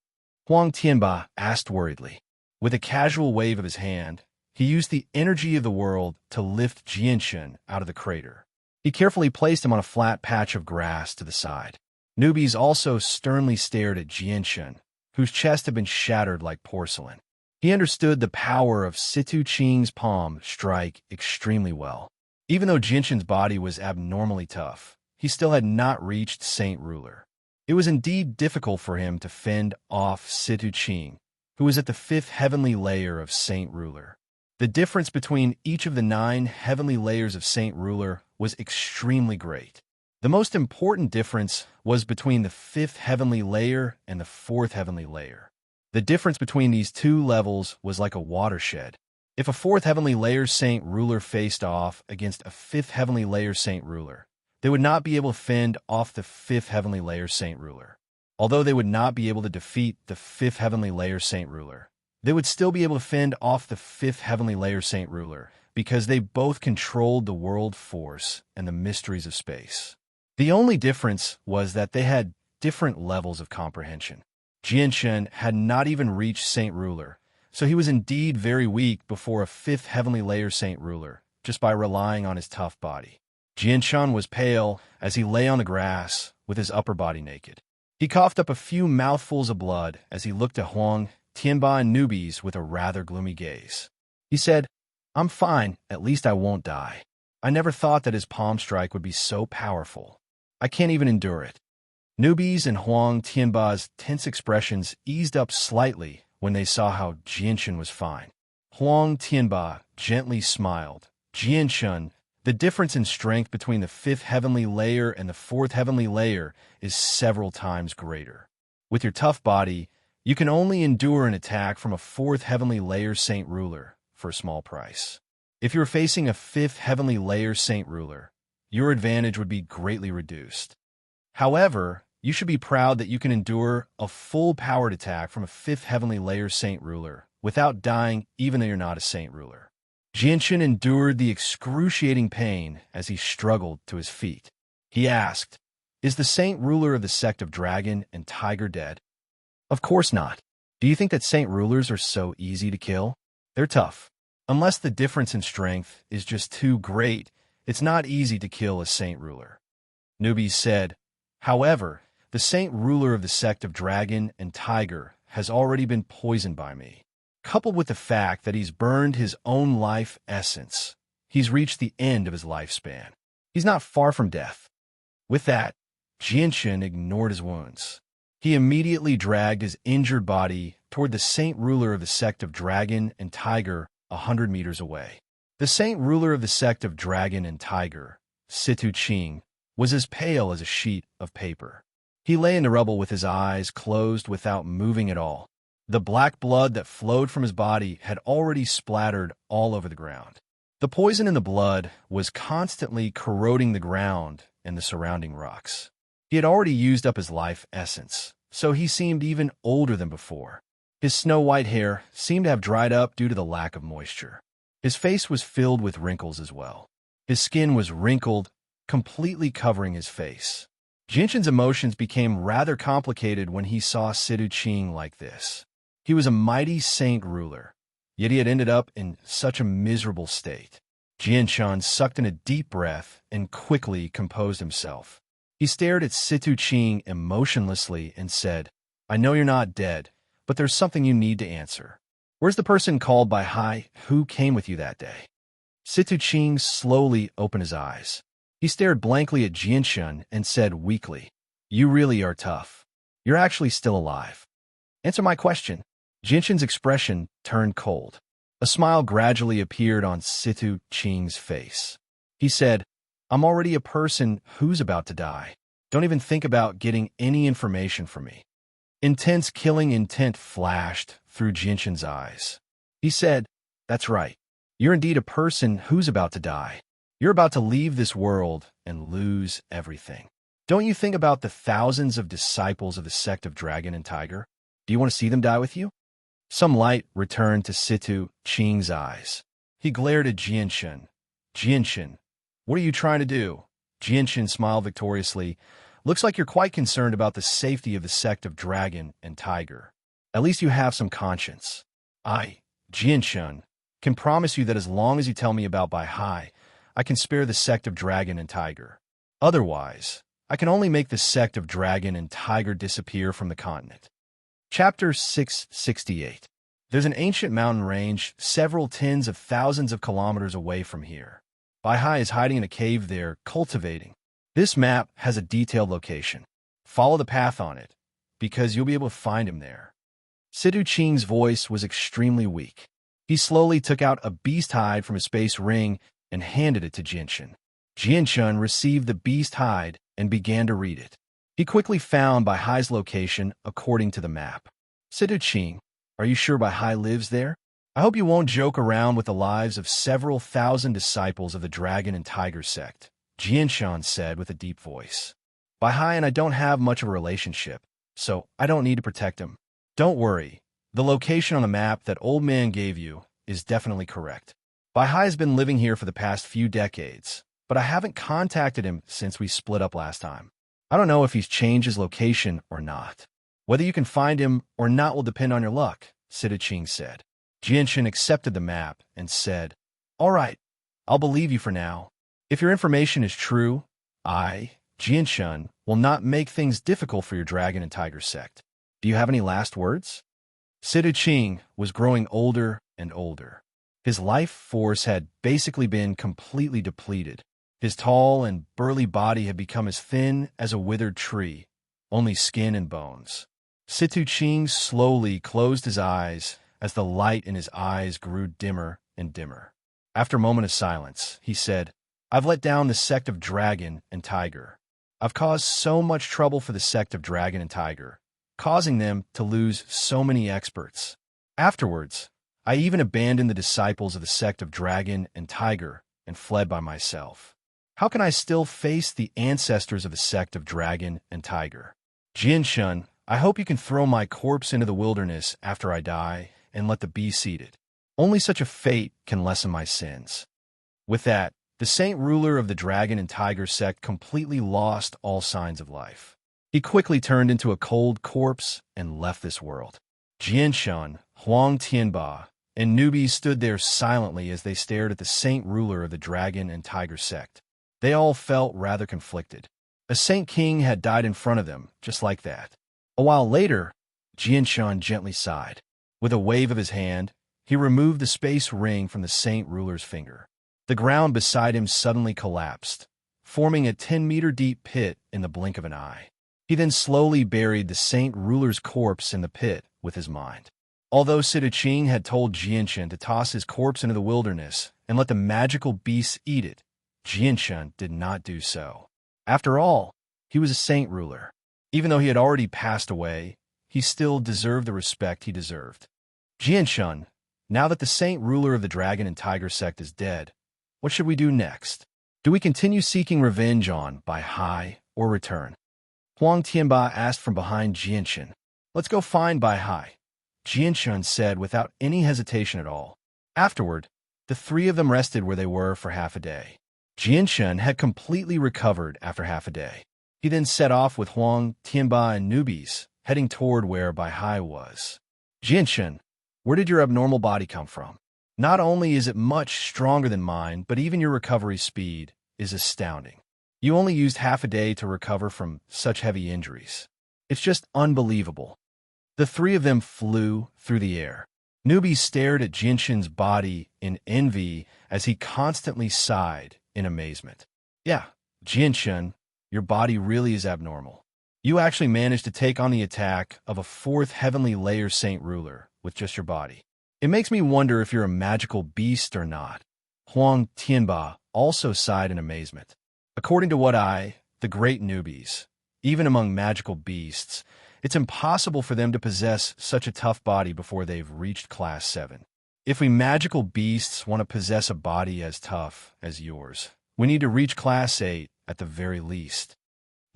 Huang Tianba asked worriedly. With a casual wave of his hand, he used the energy of the world to lift Jianshan out of the crater. He carefully placed him on a flat patch of grass to the side. Newbies also sternly stared at Jianshun, whose chest had been shattered like porcelain. He understood the power of Situ Qing's palm strike extremely well. Even though Jianshun's body was abnormally tough, he still had not reached Saint Ruler. It was indeed difficult for him to fend off Situ Qing, who was at the 5th heavenly layer of Saint Ruler. The difference between each of the 9 heavenly layers of Saint Ruler was extremely great. The most important difference was between the 5th heavenly layer and the 4th heavenly layer. The difference between these two levels was like a watershed. If a 4th heavenly layer Saint Ruler faced off against a 5th heavenly layer Saint Ruler, they would not be able to fend off the 5th heavenly layer Saint Ruler. Although they would not be able to defeat the 5th heavenly layer Saint Ruler, they would still be able to fend off the 5th heavenly layer Saint Ruler because they both controlled the world force and the mysteries of space. The only difference was that they had different levels of comprehension. Jianshun had not even reached Saint Ruler, so he was indeed very weak before a 5th heavenly layer Saint Ruler, just by relying on his tough body. Jianshun was pale as he lay on the grass with his upper body naked. He coughed up a few mouthfuls of blood as he looked at Huang, Tianba, and newbies with a rather gloomy gaze. He said, "I'm fine, at least I won't die. I never thought that his palm strike would be so powerful. I can't even endure it." Newbies and Huang Tianba's tense expressions eased up slightly when they saw how Jianshun was fine. Huang Tianba gently smiled. "Jianshun, the difference in strength between the 5th heavenly layer and the 4th heavenly layer is several times greater. With your tough body, you can only endure an attack from a 4th heavenly layer Saint Ruler for a small price. If you're facing a 5th heavenly layer Saint Ruler, your advantage would be greatly reduced. However, you should be proud that you can endure a full-powered attack from a 5th heavenly layer Saint Ruler without dying even though you're not a Saint Ruler." Jianshun endured the excruciating pain as he struggled to his feet. He asked, "Is the Saint Ruler of the sect of Dragon and Tiger dead?" "Of course not. Do you think that Saint Rulers are so easy to kill? They're tough. Unless the difference in strength is just too great, it's not easy to kill a Saint Ruler." Newbies said, "However, the Saint Ruler of the sect of Dragon and Tiger has already been poisoned by me. Coupled with the fact that he's burned his own life essence, he's reached the end of his lifespan. He's not far from death." With that, Jianshun ignored his wounds. He immediately dragged his injured body toward the Saint Ruler of the sect of Dragon and Tiger 100 meters away. The Saint Ruler of the sect of Dragon and Tiger, Situ Qing, was as pale as a sheet of paper. He lay in the rubble with his eyes closed without moving at all. The black blood that flowed from his body had already splattered all over the ground. The poison in the blood was constantly corroding the ground and the surrounding rocks. He had already used up his life essence, so he seemed even older than before. His snow-white hair seemed to have dried up due to the lack of moisture. His face was filled with wrinkles as well. His skin was wrinkled, completely covering his face. Jianshun's emotions became rather complicated when he saw Situ Qing like this. He was a mighty Saint Ruler, yet he had ended up in such a miserable state. Jianshun sucked in a deep breath and quickly composed himself. He stared at Situ Qing emotionlessly and said, "I know you're not dead, but there's something you need to answer. Where's the person called by Hai who came with you that day?" Situ Qing slowly opened his eyes. He stared blankly at Jianshun and said weakly, "You really are tough. You're actually still alive. Answer my question." Jianshun's expression turned cold. A smile gradually appeared on Situ Qing's face. He said, "I'm already a person who's about to die. Don't even think about getting any information from me." Intense killing intent flashed through Jianshun's eyes. He said, "That's right. You're indeed a person who's about to die. You're about to leave this world and lose everything. Don't you think about the thousands of disciples of the sect of Dragon and Tiger? Do you want to see them die with you?" Some light returned to Situ Qing's eyes. He glared at Jianshun. "Jianshun, what are you trying to do?" Jianshun smiled victoriously. "Looks like you're quite concerned about the safety of the sect of Dragon and Tiger. At least you have some conscience. I, Jianshun, can promise you that as long as you tell me about Bai Hai, I can spare the sect of dragon and tiger. Otherwise, I can only make the sect of dragon and tiger disappear from the continent. Chapter 668. There's an ancient mountain range several tens of thousands of kilometers away from here. Baihai is hiding in a cave there, cultivating. This map has a detailed location. Follow the path on it, because you'll be able to find him there. Sidu Qing's voice was extremely weak. He slowly took out a beast hide from his space ring and handed it to Jianshun. Jianshun received the beast hide and began to read it. He quickly found Baihai's location according to the map. Sidu Qing, are you sure Baihai lives there? I hope you won't joke around with the lives of several thousand disciples of the Dragon and Tiger sect, Jianshun said with a deep voice. Baihai and I don't have much of a relationship, so I don't need to protect him. Don't worry, the location on the map that old man gave you is definitely correct. Baihai has been living here for the past few decades, but I haven't contacted him since we split up last time. I don't know if he's changed his location or not. Whether you can find him or not will depend on your luck, Sidu Qing said. Jianshun accepted the map and said, All right, I'll believe you for now. If your information is true, I, Jianshun, will not make things difficult for your Dragon and Tiger sect. Do you have any last words? Sidu Qing was growing older and older. His life force had basically been completely depleted. His tall and burly body had become as thin as a withered tree, only skin and bones. Sidu Qing slowly closed his eyes as the light in his eyes grew dimmer and dimmer. After a moment of silence, he said, I've let down the sect of Dragon and Tiger. I've caused so much trouble for the sect of Dragon and Tiger, causing them to lose so many experts. Afterwards, I even abandoned the disciples of the sect of Dragon and Tiger and fled by myself. How can I still face the ancestors of the sect of Dragon and Tiger? Jianshun, I hope you can throw my corpse into the wilderness after I die and let the beasts eat it. Only such a fate can lessen my sins. With that, the saint ruler of the Dragon and Tiger sect completely lost all signs of life. He quickly turned into a cold corpse and left this world. Jianshun, Huang Tianba, and newbies stood there silently as they stared at the saint ruler of the Dragon and Tiger sect. They all felt rather conflicted. A saint king had died in front of them, just like that. A while later, Jianshun gently sighed. With a wave of his hand, he removed the space ring from the saint ruler's finger. The ground beside him suddenly collapsed, forming a 10-meter deep pit in the blink of an eye. He then slowly buried the saint ruler's corpse in the pit with his mind. Although Sidu Qing had told Jianshun to toss his corpse into the wilderness and let the magical beasts eat it, Jianshun did not do so. After all, he was a saint ruler. Even though he had already passed away, he still deserved the respect he deserved. Jianshun, now that the saint ruler of the Dragon and Tiger sect is dead, what should we do next? Do we continue seeking revenge on Baihai or return? Huang Tianba asked from behind Jianshun. Let's go find Baihai, Jianshun said without any hesitation at all. Afterward, the three of them rested where they were for half a day. Jianshun had completely recovered after half a day. He then set off with Huang Tianba and newbies, heading toward where Baihai was. Jianshun, where did your abnormal body come from? Not only is it much stronger than mine, but even your recovery speed is astounding. You only used half a day to recover from such heavy injuries. It's just unbelievable. The three of them flew through the air. Newbie stared at Jianshun's body in envy as he constantly sighed in amazement. Yeah, Jianshun, your body really is abnormal. You actually managed to take on the attack of a fourth heavenly layer saint ruler with just your body. It makes me wonder if you're a magical beast or not. Huang Tianba also sighed in amazement. According to what the great newbies, even among magical beasts, it's impossible for them to possess such a tough body before they've reached Class 7. If we magical beasts want to possess a body as tough as yours, we need to reach Class 8 at the very least.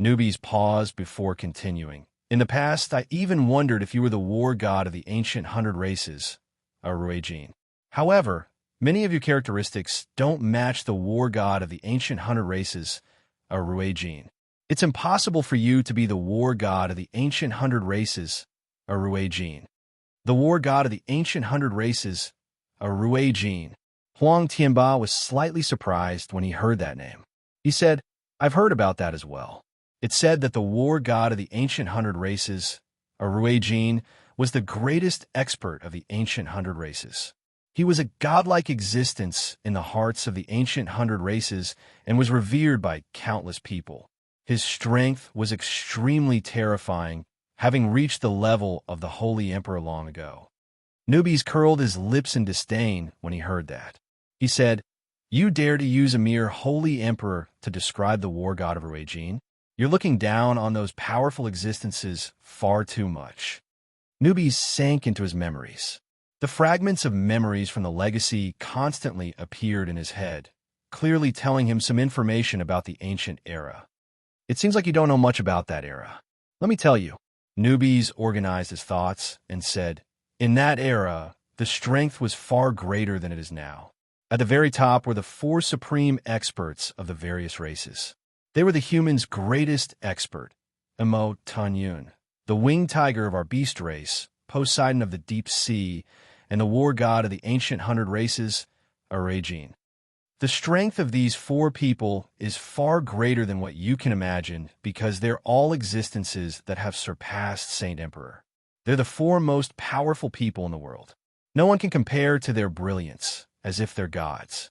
Newbies paused before continuing. In the past, I even wondered if you were the war god of the ancient 100 races, Ruijin. However, many of your characteristics don't match the war god of the ancient 100 races, Ruijin. It's impossible for you to be the war god of the ancient 100 races, Ruijin. The war god of the ancient 100 races, Ruijin. Huang Tianba was slightly surprised when he heard that name. He said, "I've heard about that as well. It said that the war god of the ancient 100 races, Ruijin, was the greatest expert of the ancient 100 races. He was a godlike existence in the hearts of the ancient 100 races and was revered by countless people. His strength was extremely terrifying, having reached the level of the Holy Emperor long ago." Newbies curled his lips in disdain when he heard that. He said, "You dare to use a mere Holy Emperor to describe the war god of Ruijin? You're looking down on those powerful existences far too much." Newbies sank into his memories. The fragments of memories from the legacy constantly appeared in his head, clearly telling him some information about the ancient era. "It seems like you don't know much about that era. Let me tell you." Newbies organized his thoughts and said, "In that era, the strength was far greater than it is now. At the very top were the 4 supreme experts of the various races. They were the humans' greatest expert, Emo Tanyun, the winged tiger of our beast race, Poseidon of the deep sea, and the war god of the ancient 100 races, Arajin. The strength of these 4 people is far greater than what you can imagine because they're all existences that have surpassed Saint Emperor. They're the 4 most powerful people in the world. No one can compare to their brilliance, as if they're gods.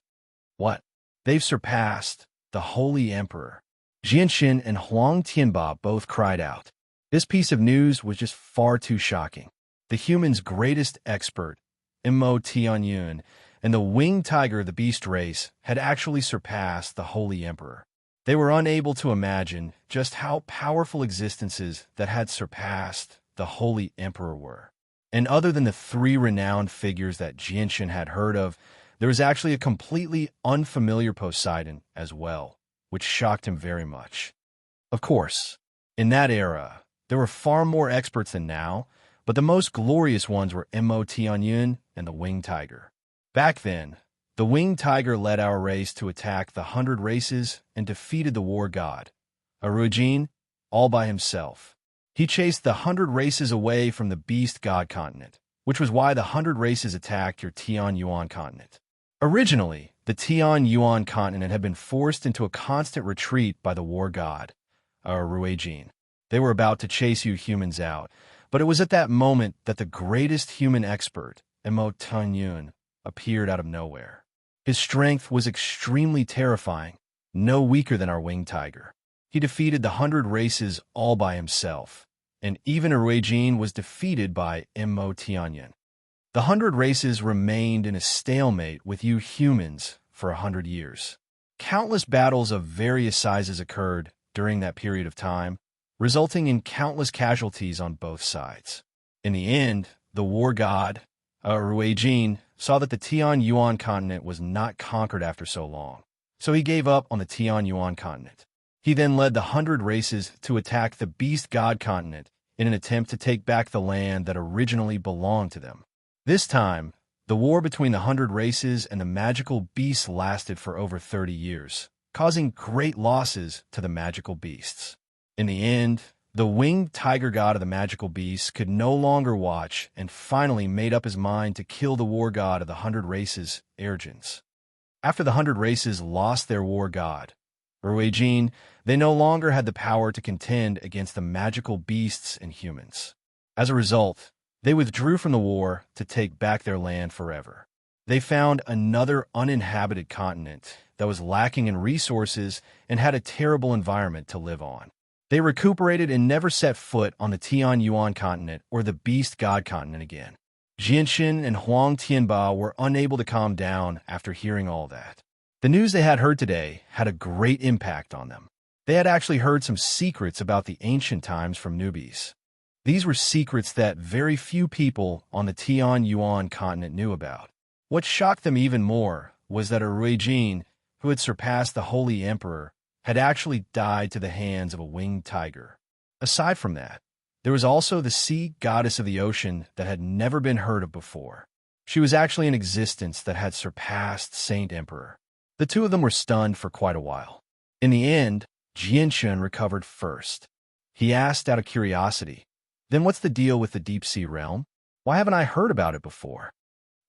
What? They've surpassed the Holy Emperor." Jianxin and Huang Tianba both cried out. This piece of news was just far too shocking. The human's greatest expert, Imo Tianyun, and the winged tiger of the beast race had actually surpassed the Holy Emperor. They were unable to imagine just how powerful existences that had surpassed the Holy Emperor were. And other than the 3 renowned figures that Jianxin had heard of, there was actually a completely unfamiliar Poseidon as well, which shocked him very much. Of course, in that era, there were far more experts than now, but the most glorious ones were Imo Tianyun and the winged tiger. Back then, the winged tiger led our race to attack the 100 races and defeated the war god, Arujin, all by himself. He chased the 100 races away from the beast god continent, which was why the 100 races attacked your Tian Yuan continent. Originally, the Tian Yuan continent had been forced into a constant retreat by the war god, Ruijin. They were about to chase you humans out, but it was at that moment that the greatest human expert, Imo Tanyun, appeared out of nowhere. His strength was extremely terrifying, no weaker than our winged tiger. He defeated the 100 races all by himself, and even Ruijin was defeated by Imo Tianyun. The 100 races remained in a stalemate with you humans for 100 years. Countless battles of various sizes occurred during that period of time, resulting in countless casualties on both sides. In the end, the war god, Ruijin, saw that the Tian Yuan continent was not conquered after so long, so he gave up on the Tian Yuan continent. He then led the 100 races to attack the beast god continent in an attempt to take back the land that originally belonged to them. This time, the war between the 100 races and the magical beasts lasted for over 30 years, causing great losses to the magical beasts. In the end, the winged tiger god of the magical beasts could no longer watch and finally made up his mind to kill the war god of the 100 races, Ergens. After the 100 races lost their war god, Ruijin, they no longer had the power to contend against the magical beasts and humans. As a result, they withdrew from the war to take back their land forever. They found another uninhabited continent that was lacking in resources and had a terrible environment to live on. They recuperated and never set foot on the Tian Yuan continent or the beast god continent again. Jianxin and Huang Tianba were unable to calm down after hearing all that. The news they had heard today had a great impact on them. They had actually heard some secrets about the ancient times from newbies. These were secrets that very few people on the Tian Yuan continent knew about. What shocked them even more was that Ruijin, who had surpassed the Holy Emperor, had actually died to the hands of a winged tiger. Aside from that, there was also the sea goddess of the ocean that had never been heard of before. She was actually an existence that had surpassed Saint Emperor. The 2 of them were stunned for quite a while. In the end, Jianxin recovered first. He asked out of curiosity, "Then what's the deal with the deep sea realm? Why haven't I heard about it before?"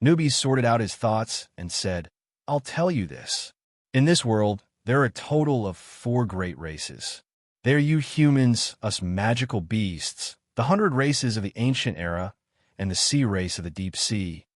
Newbies sorted out his thoughts and said, I'll tell you this. In this world, there are a total of 4 great races. They're you humans, us magical beasts, the 100 races of the ancient era, and the sea race of the deep sea.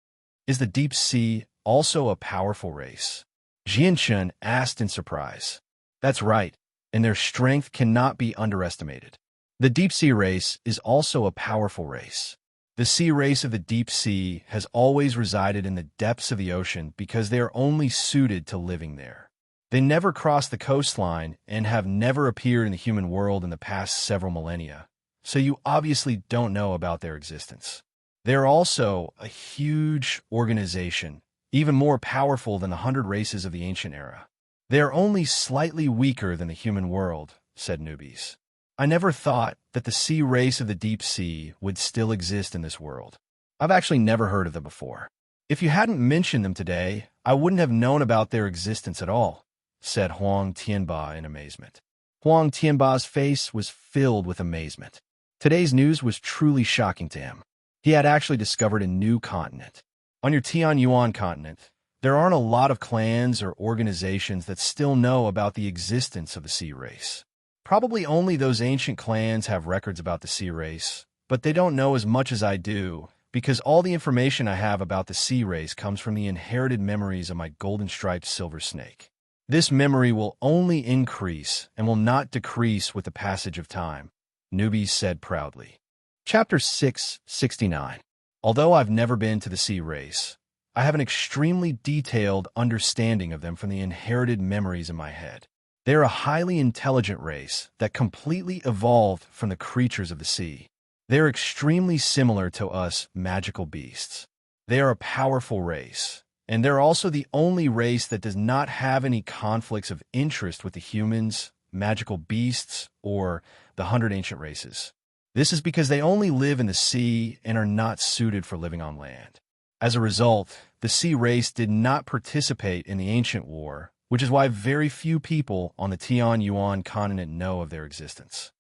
Is the deep sea also a powerful race? Jianshun asked in surprise. That's right, and their strength cannot be underestimated. The deep sea race is also a powerful race. The sea race of the deep sea has always resided in the depths of the ocean because they are only suited to living there. They never cross the coastline and have never appeared in the human world in the past several millennia, so you obviously don't know about their existence. They're also a huge organization, even more powerful than the 100 races of the ancient era. They are only slightly weaker than the human world, said Newbies. I never thought that the sea race of the deep sea would still exist in this world. I've actually never heard of them before. If you hadn't mentioned them today, I wouldn't have known about their existence at all, said Huang Tianba in amazement. Huang Tianba's face was filled with amazement. Today's news was truly shocking to him. He had actually discovered a new continent. On your Tianyuan continent, there aren't a lot of clans or organizations that still know about the existence of the sea race. Probably only those ancient clans have records about the sea race, but they don't know as much as I do, because all the information I have about the sea race comes from the inherited memories of my golden-striped silver snake. This memory will only increase and will not decrease with the passage of time, Newbies said proudly. Chapter 669. Although I've never been to the sea race, I have an extremely detailed understanding of them from the inherited memories in my head. They are a highly intelligent race that completely evolved from the creatures of the sea. They are extremely similar to us magical beasts. They are a powerful race, and they're also the only race that does not have any conflicts of interest with the humans, magical beasts, or the 100 ancient races. This is because they only live in the sea and are not suited for living on land. As a result, the sea race did not participate in the ancient war, which is why very few people on the Tianyuan continent know of their existence.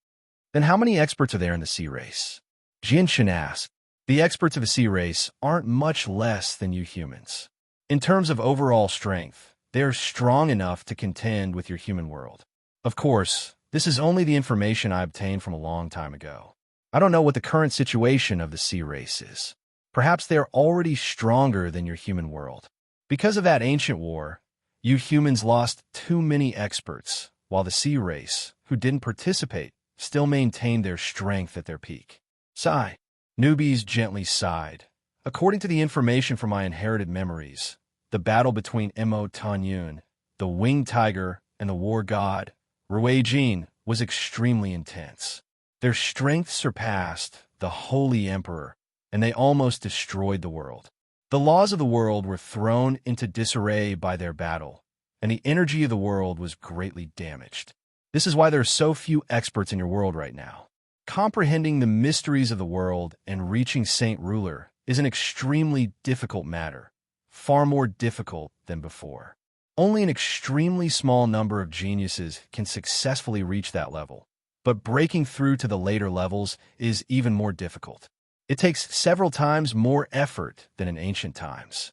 Then how many experts are there in the sea race? Jinshin asked. The experts of the sea race aren't much less than you humans. In terms of overall strength, they are strong enough to contend with your human world. Of course, this is only the information I obtained from a long time ago. I don't know what the current situation of the sea race is. Perhaps they are already stronger than your human world. Because of that ancient war, you humans lost too many experts, while the sea race, who didn't participate, still maintained their strength at their peak. Sigh. Newbies gently sighed. According to the information from my inherited memories, the battle between Mo Tanyun, the winged tiger, and the war god, Rui Jin, was extremely intense. Their strength surpassed the Holy Emperor, and they almost destroyed the world. The laws of the world were thrown into disarray by their battle, and the energy of the world was greatly damaged. This is why there are so few experts in your world right now. Comprehending the mysteries of the world and reaching Saint Ruler is an extremely difficult matter, far more difficult than before. Only an extremely small number of geniuses can successfully reach that level, but breaking through to the later levels is even more difficult. It takes several times more effort than in ancient times.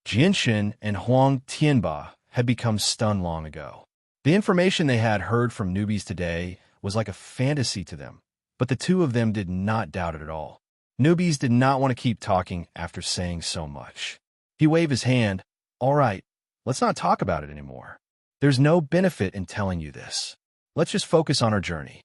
Jinshin and Huang Tianba had become stunned long ago. The information they had heard from newbies today was like a fantasy to them, but the two of them did not doubt it at all. Newbies did not want to keep talking after saying so much. He waved his hand. All right, let's not talk about it anymore. There's no benefit in telling you this. Let's just focus on our journey.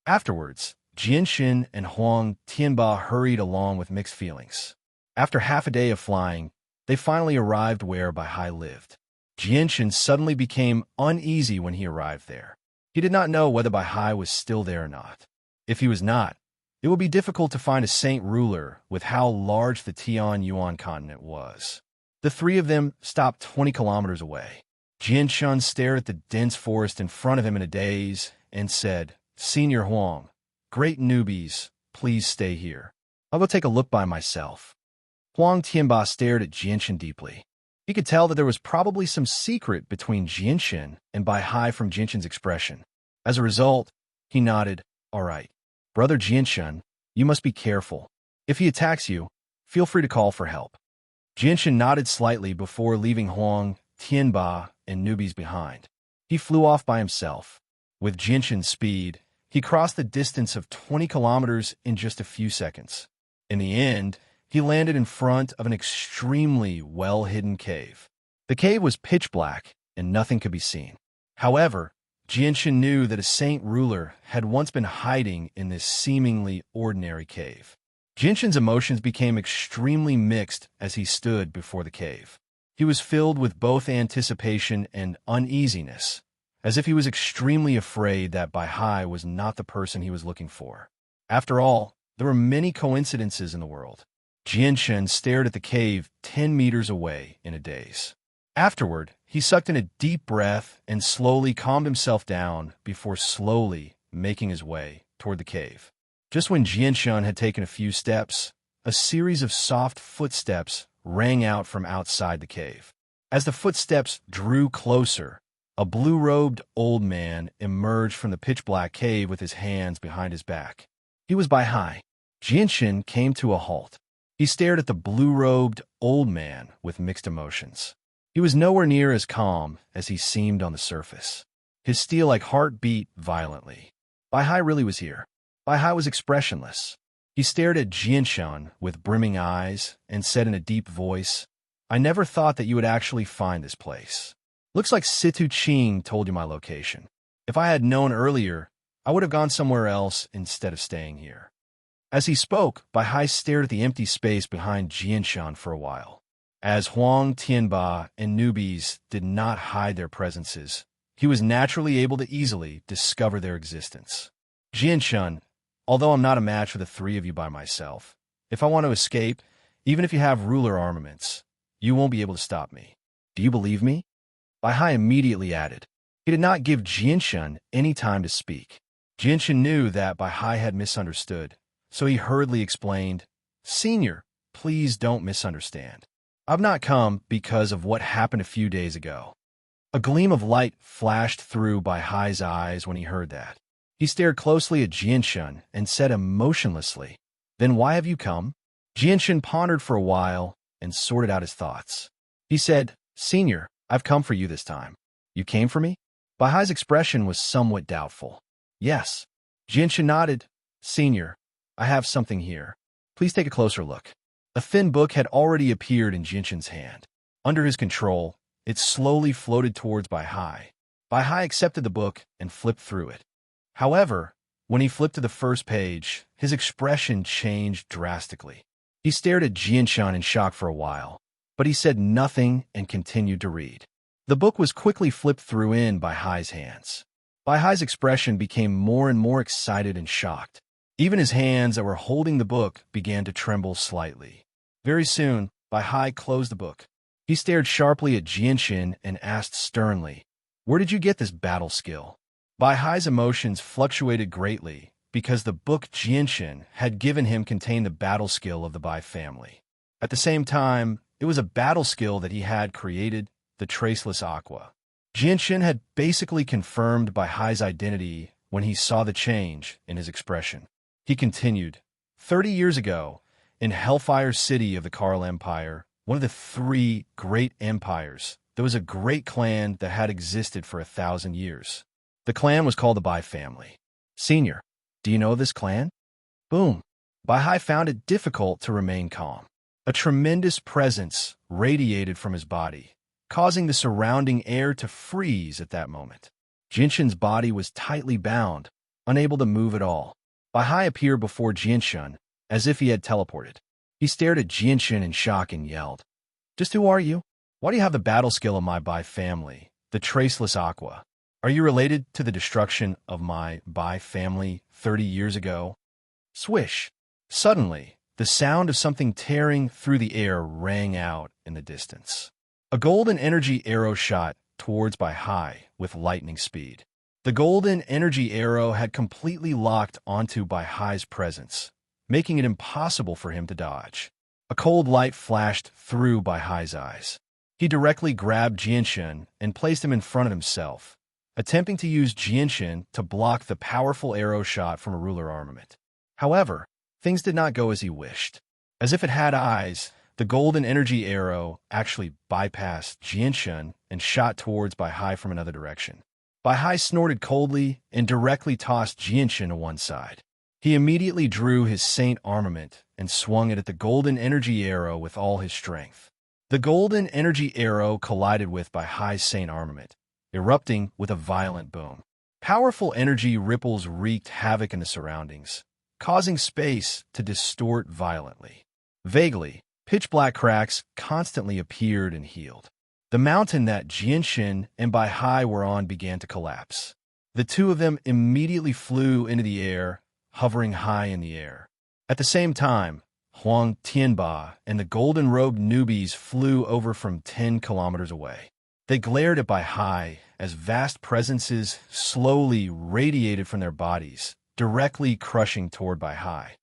Afterwards, Jinshin and Huang Tianba hurried along with mixed feelings. After half a day of flying, they finally arrived where Baihai lived. Jinshin suddenly became uneasy when he arrived there. He did not know whether Baihai was still there or not. If he was not, it would be difficult to find a Saint Ruler with how large the Tianyuan continent was. The three of them stopped 20 kilometers away. Jinshin stared at the dense forest in front of him in a daze and said, Senior Huang, great newbies, please stay here. I'll go take a look by myself. Huang Tianba stared at Jinshin deeply. He could tell that there was probably some secret between Jinshin and Baihai from Jinshin's expression. As a result, he nodded, all right. Brother Jinshin, you must be careful. If he attacks you, feel free to call for help. Jinshin nodded slightly before leaving Huang Tianba and newbies behind. He flew off by himself. With Jinshin's speed, he crossed the distance of 20 kilometers in just a few seconds. In the end, he landed in front of an extremely well-hidden cave. The cave was pitch black, and nothing could be seen. However, Jinshin knew that a saint ruler had once been hiding in this seemingly ordinary cave. Jinshin's emotions became extremely mixed as he stood before the cave. He was filled with both anticipation and uneasiness, as if he was extremely afraid that Bai was not the person he was looking for. After all, there were many coincidences in the world. Jinshin stared at the cave 10 meters away in a daze. Afterward, he sucked in a deep breath and slowly calmed himself down before slowly making his way toward the cave. Just when Jinshin had taken a few steps, a series of soft footsteps rang out from outside the cave. As the footsteps drew closer, a blue-robed old man emerged from the pitch-black cave with his hands behind his back. He was Bai. Jinshin came to a halt. He stared at the blue-robed old man with mixed emotions. He was nowhere near as calm as he seemed on the surface. His steel-like heart beat violently. Bai really was here. Bai was expressionless. He stared at Jinshin with brimming eyes and said in a deep voice, "I never thought that you would actually find this place. Looks like Situ Ching told you my location. If I had known earlier, I would have gone somewhere else instead of staying here." As he spoke, Bai stared at the empty space behind Jinshin for a while. As Huang Tianba and newbies did not hide their presences, he was naturally able to easily discover their existence. "Jinshin, although I'm not a match for the three of you by myself, if I want to escape, even if you have ruler armaments, you won't be able to stop me. Do you believe me?" Bai immediately added. He did not give Jinshin any time to speak. Jinshin knew that Bai had misunderstood, so he hurriedly explained, "Senior, please don't misunderstand. I've not come because of what happened a few days ago." A gleam of light flashed through Bai's eyes when he heard that. He stared closely at Jinshin and said emotionlessly, "Then why have you come?" Jinshin pondered for a while and sorted out his thoughts. He said, "Senior, I've come for you this time." "You came for me?" Bai's expression was somewhat doubtful. "Yes." Jinshin nodded. "Senior, I have something here. Please take a closer look." A thin book had already appeared in Jinshin's hand. Under his control, it slowly floated towards Bai. Bai accepted the book and flipped through it. However, when he flipped to the first page, his expression changed drastically. He stared at Jinshin in shock for a while, but he said nothing and continued to read. The book was quickly flipped through in Bai's hands. Bai's expression became more and more excited and shocked. Even his hands that were holding the book began to tremble slightly. Very soon, Bai closed the book. He stared sharply at Jinshin and asked sternly, "Where did you get this battle skill?" Bai's emotions fluctuated greatly because the book Jinshin had given him contained the battle skill of the Bai family. At the same time, it was a battle skill that he had created, the Traceless Aqua. Jinshin had basically confirmed Bai's identity when he saw the change in his expression. He continued, 30 years ago, in Hellfire City of the Karl Empire, one of the 3 great empires, there was a great clan that had existed for 1,000 years. The clan was called the Bai family. "Senior, do you know this clan?" Boom. Bai found it difficult to remain calm. A tremendous presence radiated from his body, causing the surrounding air to freeze at that moment. Jinshin's body was tightly bound, unable to move at all. Bai appeared before Jinshin, as if he had teleported. He stared at Jinshin in shock and yelled, "Just who are you? Why do you have the battle skill of my Bai family, the Traceless Aqua? Are you related to the destruction of my Bai family 30 years ago?" Swish! Suddenly, the sound of something tearing through the air rang out in the distance. A golden energy arrow shot towards Bai with lightning speed. The golden energy arrow had completely locked onto Bai's presence, making it impossible for him to dodge. A cold light flashed through Bai's eyes. He directly grabbed Jinshin and placed him in front of himself, attempting to use Jinshin to block the powerful arrow shot from a ruler armament. However, things did not go as he wished. As if it had eyes, the golden energy arrow actually bypassed Jinshin and shot towards Bai Hai from another direction. Bai Hai snorted coldly and directly tossed Jianshan to one side. He immediately drew his saint armament and swung it at the golden energy arrow with all his strength. The golden energy arrow collided with Bai Hai's saint armament, erupting with a violent boom. Powerful energy ripples wreaked havoc in the surroundings, causing space to distort violently. Vaguely, pitch-black cracks constantly appeared and healed. The mountain that Jianshan and Bai Hai were on began to collapse. The two of them immediately flew into the air, hovering high in the air. At the same time, Huang Tianba and the golden-robed newbies flew over from 10 kilometers away. They glared at Bai Hai as vast presences slowly radiated from their bodies, directly crushing toward Bai Hai.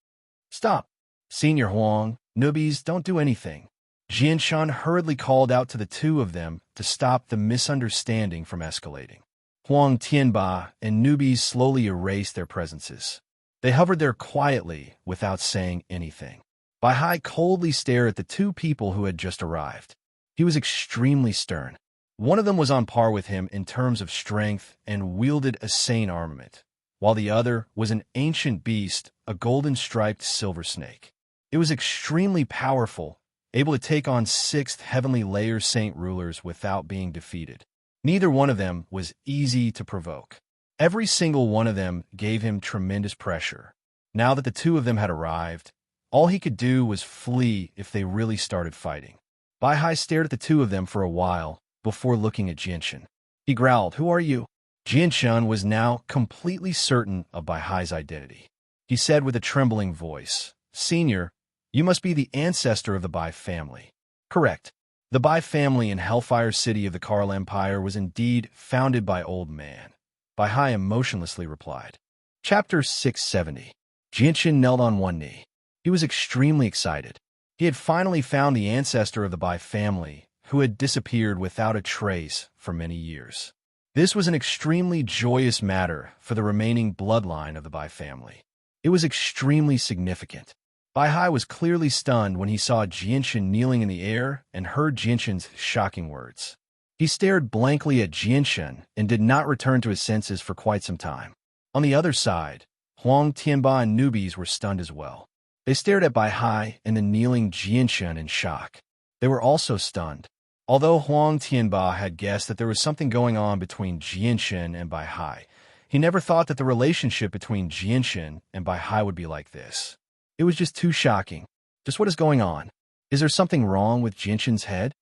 "Stop! Senior Huang, newbies, don't do anything." Jianshan hurriedly called out to the two of them to stop the misunderstanding from escalating. Huang Tianba and newbies slowly erased their presences. They hovered there quietly without saying anything. Bai Hai coldly stared at the two people who had just arrived. He was extremely stern. One of them was on par with him in terms of strength and wielded a sane armament, while the other was an ancient beast, a golden-striped silver snake. It was extremely powerful, able to take on 6th heavenly layer saint rulers without being defeated. Neither one of them was easy to provoke. Every single one of them gave him tremendous pressure. Now that the two of them had arrived, all he could do was flee if they really started fighting. Bai Hai stared at the two of them for a while before looking at Jianshan. He growled, "Who are you?" Jianshan was now completely certain of Bai Hai's identity. He said with a trembling voice, "Senior, you must be the ancestor of the Bai family." "Correct. The Bai family in Hellfire City of the Karl Empire was indeed founded by Old Man," Bai Hai emotionlessly replied. Chapter 670. Jianshan knelt on one knee. He was extremely excited. He had finally found the ancestor of the Bai family, who had disappeared without a trace for many years. This was an extremely joyous matter for the remaining bloodline of the Bai family. It was extremely significant. Bai Hai was clearly stunned when he saw Jianshan kneeling in the air and heard Jianshan's shocking words. He stared blankly at Jianshan and did not return to his senses for quite some time. On the other side, Huang Tianba and newbies were stunned as well. They stared at Bai Hai and the kneeling Jianshan in shock. They were also stunned. Although Huang Tianba had guessed that there was something going on between Jianshan and Bai Hai, he never thought that the relationship between Jianshan and Bai Hai would be like this. It was just too shocking. Just what is going on? Is there something wrong with Jianshan's head?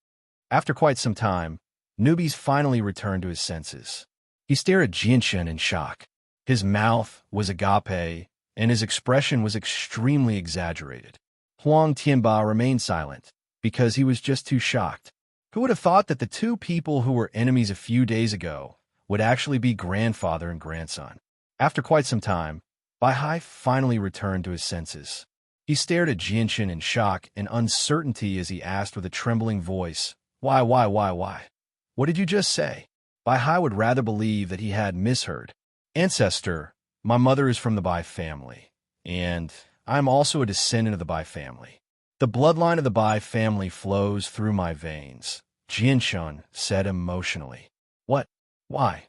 After quite some time, newbies finally returned to his senses. He stared at Jianshan in shock. His mouth was agape, and his expression was extremely exaggerated. Huang Tianba remained silent, because he was just too shocked. Who would have thought that the two people who were enemies a few days ago would actually be grandfather and grandson? After quite some time, Bai Hai finally returned to his senses. He stared at Jianshan in shock and uncertainty as he asked with a trembling voice, Why? What did you just say?" Bai Hai would rather believe that he had misheard. "Ancestor, my mother is from the Bai family, and I am also a descendant of the Bai family. The bloodline of the Bai family flows through my veins," Jianshan said emotionally. "What? Why?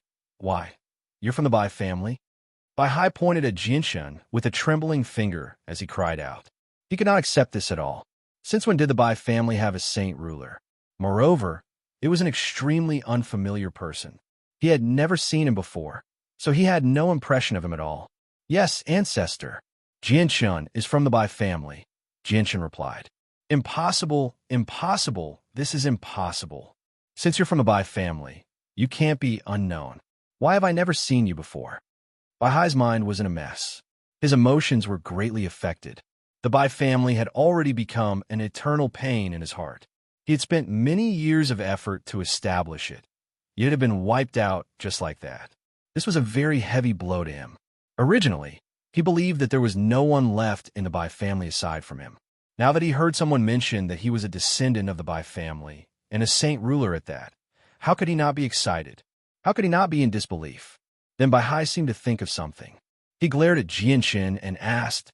You're from the Bai family?" Bai Hai pointed at Jianshan with a trembling finger as he cried out. He could not accept this at all. Since when did the Bai family have a saint ruler? Moreover, it was an extremely unfamiliar person. He had never seen him before, so he had no impression of him at all. "Yes, ancestor. Jianshan is from the Bai family," Jianshan replied. Impossible. This is impossible. Since you're from the Bai family, you can't be unknown. Why have I never seen you before?" Bai Hai's mind was in a mess. His emotions were greatly affected. The Bai family had already become an eternal pain in his heart. He had spent many years of effort to establish it, yet it had been wiped out just like that. This was a very heavy blow to him. Originally, he believed that there was no one left in the Bai family aside from him. Now that he heard someone mention that he was a descendant of the Bai family, and a saint ruler at that, how could he not be excited? How could he not be in disbelief? Then Bai Hai seemed to think of something. He glared at Jianshan and asked,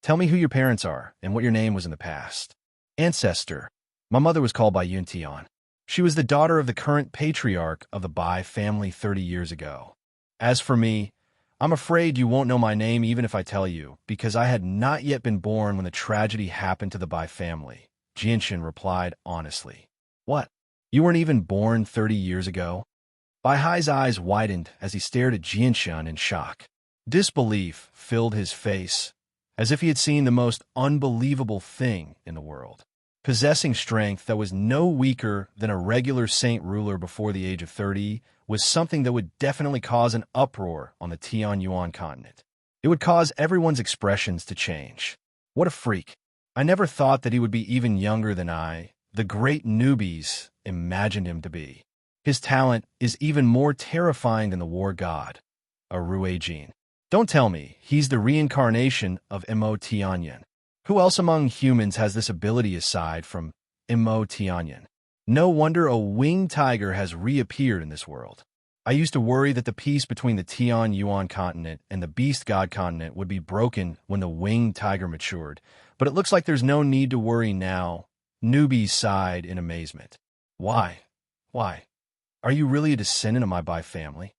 "Tell me who your parents are and what your name was in the past." "Ancestor, my mother was called Bai Yuntian. She was the daughter of the current patriarch of the Bai family 30 years ago. As for me, I'm afraid you won't know my name even if I tell you, because I had not yet been born when the tragedy happened to the Bai family, Jianshan replied honestly. What? You weren't even born 30 years ago? Bai Hai's eyes widened as he stared at Jianshan in shock. Disbelief filled his face, as if he had seen the most unbelievable thing in the world. Possessing strength that was no weaker than a regular saint ruler before the age of 30 was something that would definitely cause an uproar on the Tianyuan continent. It would cause everyone's expressions to change. What a freak. I never thought that he would be even younger than I, the great newbies, imagined him to be. His talent is even more terrifying than the war god, a Rue Jin. Don't tell me he's the reincarnation of Mo Tianyan. Who else among humans has this ability aside from Mo Tianyan? No wonder a winged tiger has reappeared in this world. I used to worry that the peace between the Tian Yuan continent and the beast god continent would be broken when the winged tiger matured, but it looks like there's no need to worry now. Newbies sighed in amazement. Why? Why? Are you really a descendant of my Bai family?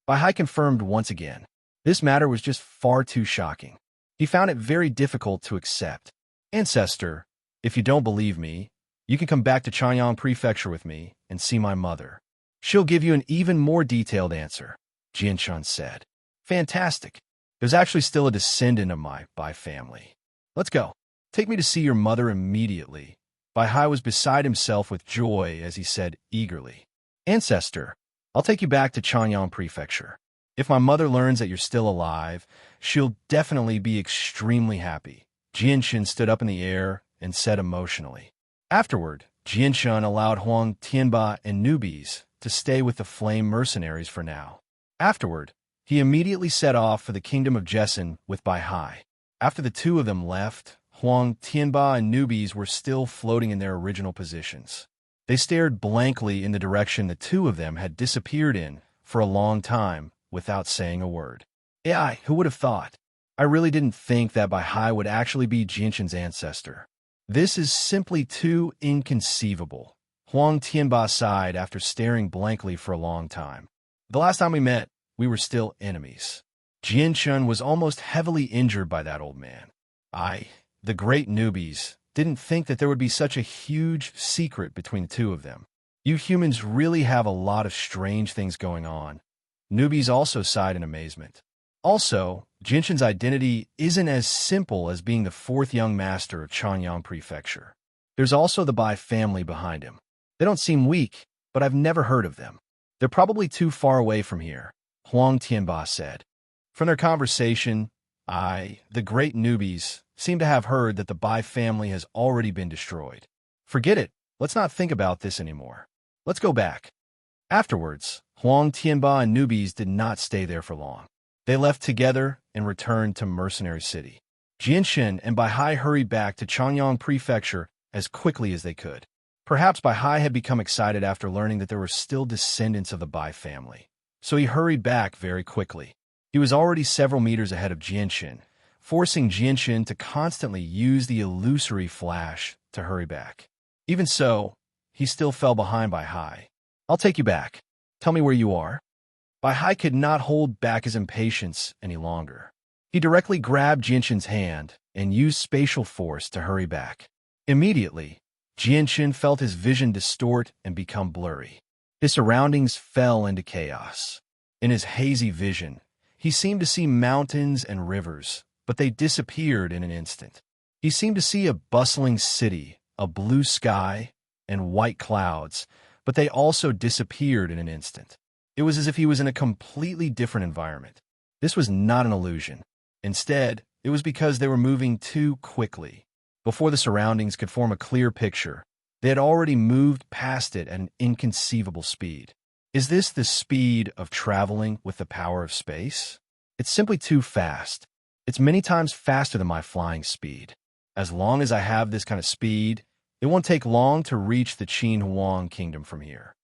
Bai Hai confirmed once again. This matter was just far too shocking. He found it very difficult to accept. Ancestor, if you don't believe me, you can come back to Chanyang Prefecture with me and see my mother. She'll give you an even more detailed answer, Jianshan said. Fantastic. There's actually still a descendant of my Bai family. Let's go. Take me to see your mother immediately. Bai Hai was beside himself with joy as he said eagerly. Ancestor, I'll take you back to Chanyang Prefecture. If my mother learns that you're still alive, she'll definitely be extremely happy. Jianshan stood up in the air and said emotionally. Afterward, Jianshan allowed Huang Tianba and newbies to stay with the flame mercenaries for now. Afterward, he immediately set off for the kingdom of Jessen with Bai Hai. After the two of them left, Huang Tianba and newbies were still floating in their original positions. They stared blankly in the direction the two of them had disappeared in for a long time without saying a word. AI, who would have thought? I really didn't think that Bai Hai would actually be Jianshan's ancestor. This is simply too inconceivable. Huang Tianba sighed after staring blankly for a long time. The last time we met, we were still enemies. Jianshan was almost heavily injured by that old man. The great newbies, didn't think that there would be such a huge secret between the two of them. You humans really have a lot of strange things going on. Newbies also sighed in amazement. Also, Jianshan's identity isn't as simple as being the fourth young master of Chanyang Prefecture. There's also the Bai family behind him. They don't seem weak, but I've never heard of them. They're probably too far away from here, Huang Tianba said. From their conversation, the great newbies, seem to have heard that the Bai family has already been destroyed. Forget it. Let's not think about this anymore. Let's go back. Afterwards, Huang Tianba and newbies did not stay there for long. They left together and returned to Mercenary City. Jianshan and Bai Hai hurried back to Chanyang Prefecture as quickly as they could. Perhaps Bai Hai had become excited after learning that there were still descendants of the Bai family, so he hurried back very quickly. He was already several meters ahead of Jianshan, forcing Jianshan to constantly use the illusory flash to hurry back. Even so, he still fell behind Bai Hai. I'll take you back. Tell me where you are. Bai Hai could not hold back his impatience any longer. He directly grabbed Jianshan's hand and used spatial force to hurry back. Immediately, Jianshan felt his vision distort and become blurry. His surroundings fell into chaos. In his hazy vision, he seemed to see mountains and rivers, but they disappeared in an instant. He seemed to see a bustling city, a blue sky, and white clouds, but they also disappeared in an instant. It was as if he was in a completely different environment. This was not an illusion. Instead, it was because they were moving too quickly. Before the surroundings could form a clear picture, they had already moved past it at an inconceivable speed. Is this the speed of traveling with the power of space? It's simply too fast. It's many times faster than my flying speed. As long as I have this kind of speed, it won't take long to reach the Qin Huang kingdom from here.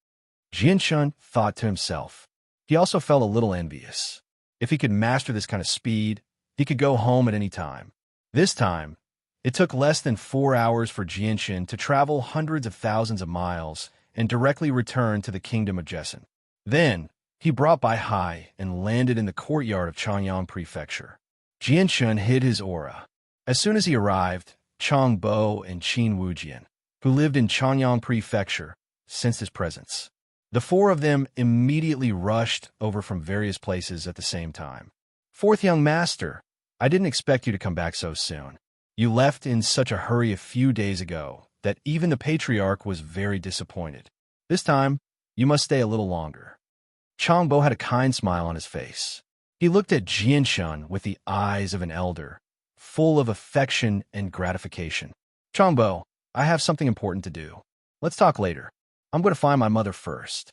Jianshan thought to himself. He also felt a little envious. If he could master this kind of speed, he could go home at any time. This time, it took less than 4 hours for Jianshan to travel hundreds of thousands of miles and directly returned to the kingdom of Jessen. Then, he brought Bai Hai and landed in the courtyard of Changyang Prefecture. Jianshun hid his aura. As soon as he arrived, Chang Bo and Qin Wujian, who lived in Changyang Prefecture, sensed his presence. The four of them immediately rushed over from various places at the same time. Fourth young master, I didn't expect you to come back so soon. You left in such a hurry a few days ago that even the patriarch was very disappointed. This time, you must stay a little longer. Chang Bo had a kind smile on his face. He looked at Jianshun with the eyes of an elder, full of affection and gratification. Chang Bo, I have something important to do. Let's talk later. I'm going to find my mother first.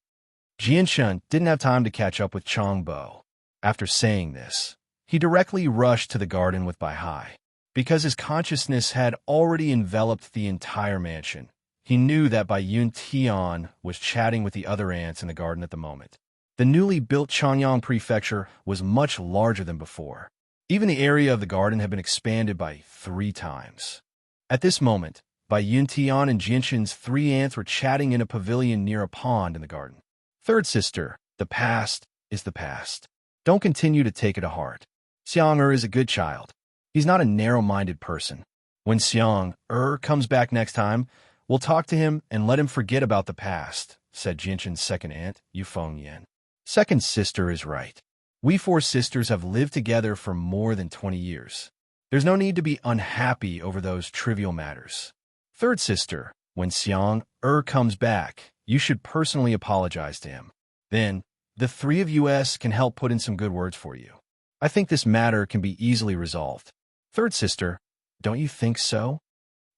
Jianshun didn't have time to catch up with Chang Bo. After saying this, he directly rushed to the garden with Bai Hai. Because his consciousness had already enveloped the entire mansion, he knew that Bai Yun Tian was chatting with the other ants in the garden at the moment. The newly built Changyang Prefecture was much larger than before. Even the area of the garden had been expanded by 3 times. At this moment, Bai Yun Tian and Jianshun's 3 ants were chatting in a pavilion near a pond in the garden. Third sister, the past is the past. Don't continue to take it to heart. Xiang is a good child. He's not a narrow-minded person. When Xiang comes back next time, we'll talk to him and let him forget about the past, said Jianshun's second aunt, Yu Fengyan. Second sister is right. We 4 sisters have lived together for more than 20 years. There's no need to be unhappy over those trivial matters. Third sister, when Xiang comes back, you should personally apologize to him. Then, the 3 of us can help put in some good words for you. I think this matter can be easily resolved. Third sister, don't you think so?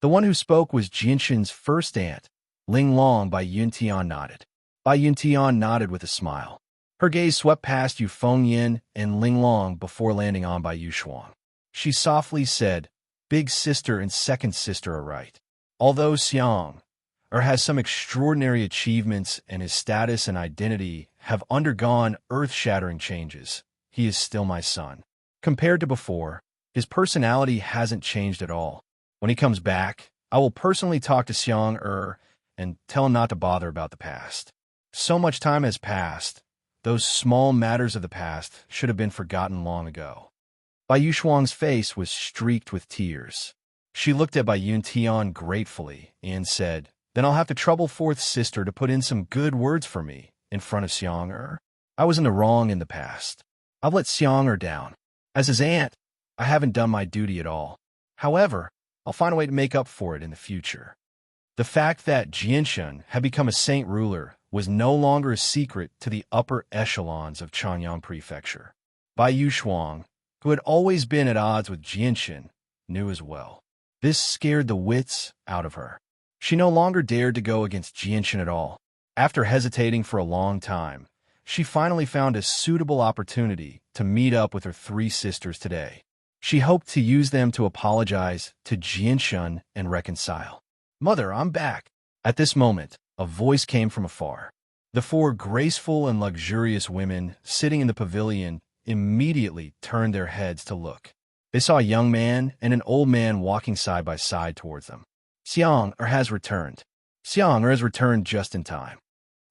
The one who spoke was Jianshun's first aunt, Ling Long. Bai Yun Tian nodded. Bai Yun Tian nodded with a smile. Her gaze swept past Yu Fengyan and Ling Long before landing on Bai Yu Shuang. She softly said, Big sister and second sister are right. Although Xiang has some extraordinary achievements and his status and identity have undergone earth-shattering changes, he is still my son. Compared to before, his personality hasn't changed at all. When he comes back, I will personally talk to Xiang and tell him not to bother about the past. So much time has passed. Those small matters of the past should have been forgotten long ago. Bai Yu Shuang's face was streaked with tears. She looked at Bai Yun Tian gratefully and said, Then I'll have to trouble fourth sister to put in some good words for me in front of Xiang. I was in the wrong in the past. I've let Xiang down. As his aunt, I haven't done my duty at all. However, I'll find a way to make up for it in the future. The fact that Jianshun had become a saint ruler was no longer a secret to the upper echelons of Changyang Prefecture. Bai Yu Shuang, who had always been at odds with Jianshun, knew as well. This scared the wits out of her. She no longer dared to go against Jianshun at all. After hesitating for a long time, she finally found a suitable opportunity to meet up with her 3 sisters today. She hoped to use them to apologize to Jianshun and reconcile. Mother, I'm back. At this moment, a voice came from afar. The 4 graceful and luxurious women sitting in the pavilion immediately turned their heads to look. They saw a young man and an old man walking side by side towards them. Xiang has returned. Xiang has returned just in time.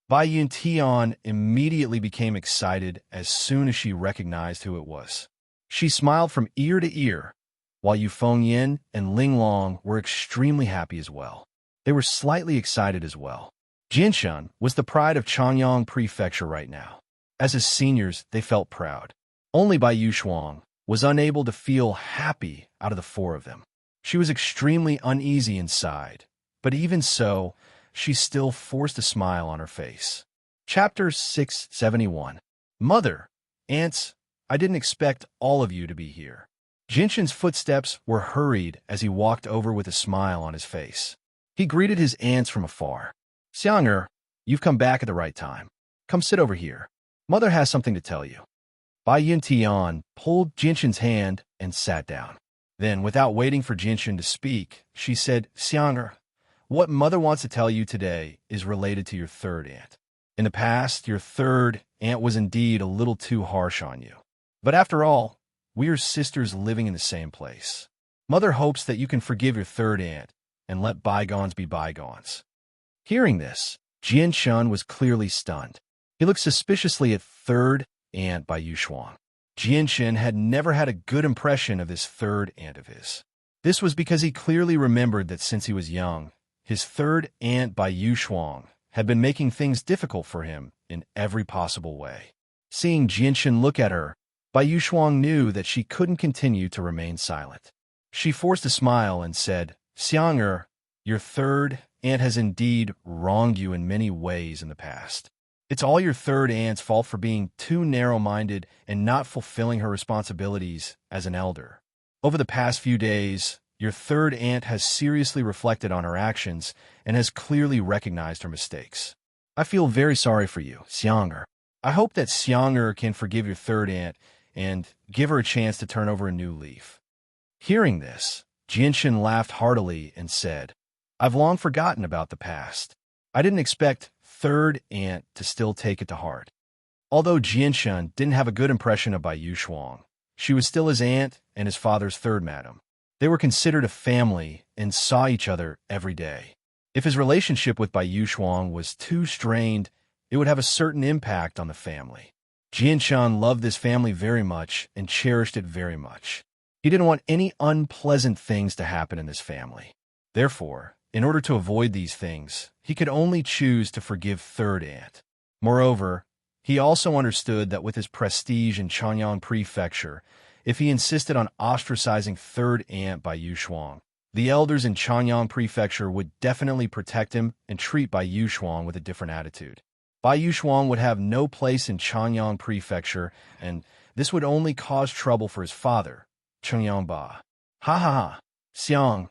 Bai Yun Tian immediately became excited as soon as she recognized who it was. She smiled from ear to ear, while Yu Fengyan and Ling Long were extremely happy as well. They were slightly excited as well. Jianshun was the pride of Changyang Prefecture right now. As his seniors, they felt proud. Only Bai Yu Shuang was unable to feel happy out of the 4 of them. She was extremely uneasy inside, but even so, she still forced a smile on her face. Chapter 671. Mother, aunts, I didn't expect all of you to be here. Jianshun's footsteps were hurried as he walked over with a smile on his face. He greeted his aunts from afar. Xiang, you've come back at the right time. Come sit over here. Mother has something to tell you. Bai Yun Tian pulled Jianshun's hand and sat down. Then, without waiting for Jianshun to speak, she said, Xiang, what Mother wants to tell you today is related to your 3rd aunt. In the past, your 3rd aunt was indeed a little too harsh on you. But after all, we are sisters living in the same place. Mother hopes that you can forgive your 3rd aunt and let bygones be bygones. Hearing this, Jianshun was clearly stunned. He looked suspiciously at third aunt Bai Yushuang. Jianshun had never had a good impression of this third aunt of his. This was because he clearly remembered that since he was young, his third aunt Bai Yushuang had been making things difficult for him in every possible way. Seeing Jianshun look at her, Bai Yushuang knew that she couldn't continue to remain silent. She forced a smile and said, "Xiang, your third aunt has indeed wronged you in many ways in the past. It's all your third aunt's fault for being too narrow-minded and not fulfilling her responsibilities as an elder. Over the past few days, your third aunt has seriously reflected on her actions and has clearly recognized her mistakes. I feel very sorry for you, Xiang. I hope that Xiang can forgive your third aunt and give her a chance to turn over a new leaf." Hearing this, Jianshun laughed heartily and said, "I've long forgotten about the past. I didn't expect third aunt to still take it to heart." Although Jianshun didn't have a good impression of Bai Yushuang, she was still his aunt and his father's third madam. They were considered a family and saw each other every day. If his relationship with Bai Yushuang was too strained, it would have a certain impact on the family. Jianshun loved this family very much and cherished it very much. He didn't want any unpleasant things to happen in this family. Therefore, in order to avoid these things, he could only choose to forgive third aunt. Moreover, he also understood that with his prestige in Chanyang Prefecture, if he insisted on ostracizing third aunt Bai Yushuang, the elders in Chanyang Prefecture would definitely protect him and treat Bai Yushuang with a different attitude. Bai Yushuang would have no place in Chanyang Prefecture, and this would only cause trouble for his father, Chongyang Ba. Ha ha ha. Xiang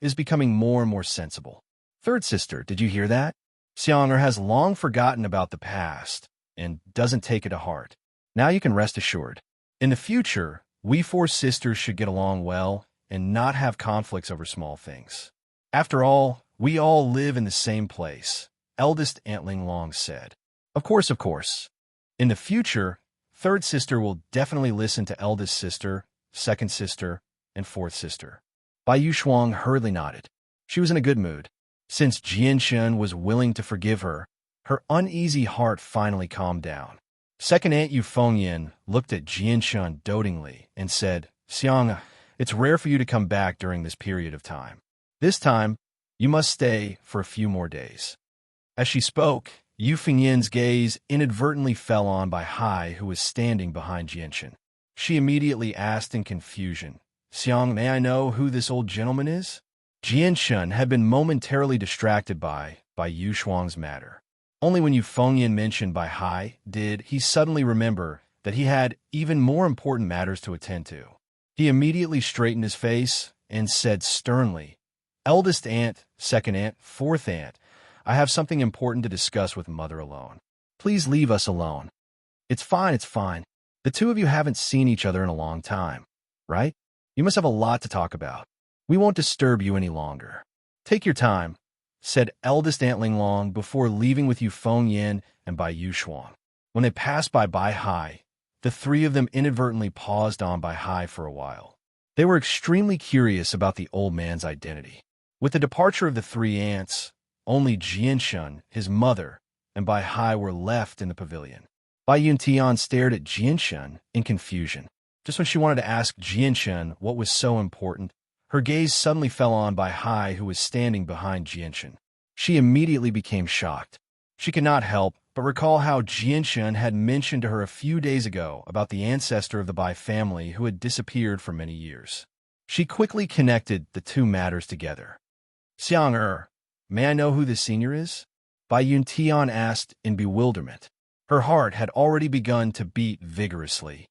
is becoming more and more sensible. Third sister, did you hear that? Xiang has long forgotten about the past and doesn't take it to heart. Now you can rest assured. In the future, we four sisters should get along well and not have conflicts over small things. After all, we all live in the same place, eldest Aunt Ling Long said. Of course, of course. In the future, third sister will definitely listen to eldest sister, second sister, and fourth sister. Bai Yushuang hurriedly nodded. She was in a good mood. Since Jianshun was willing to forgive her, her uneasy heart finally calmed down. Second Aunt Yu Fengyan looked at Jianshun dotingly and said, "Xiang, it's rare for you to come back during this period of time. This time, you must stay for a few more days." As she spoke, Yu Fengyan's gaze inadvertently fell on Bai Hai, who was standing behind Jianshun. She immediately asked in confusion, "Xiang, may I know who this old gentleman is?" Jianshun had been momentarily distracted by Yushuang's matter. Only when Yu Fengyan mentioned Bai Hai did he suddenly remember that he had even more important matters to attend to. He immediately straightened his face and said sternly, "Eldest aunt, second aunt, fourth aunt, I have something important to discuss with Mother alone. Please leave us alone." It's fine, it's fine. The two of you haven't seen each other in a long time, right? You must have a lot to talk about. We won't disturb you any longer. Take your time, said eldest Aunt Ling Long before leaving with Yu Fengyan and Bai Yushuang. When they passed by Bai Hai, the three of them inadvertently paused on Bai Hai for a while. They were extremely curious about the old man's identity. With the departure of the three aunts, only Jianshun, his mother, and Bai Hai were left in the pavilion. Bai Yuntian stared at Jianshun in confusion. Just when she wanted to ask Jianshun what was so important, her gaze suddenly fell on Bai Hai, who was standing behind Jianshun. She immediately became shocked. She could not help but recall how Jianshun had mentioned to her a few days ago about the ancestor of the Bai family who had disappeared for many years. She quickly connected the two matters together. "Xiang, may I know who this senior is?" Bai Yuntian asked in bewilderment. Her heart had already begun to beat vigorously.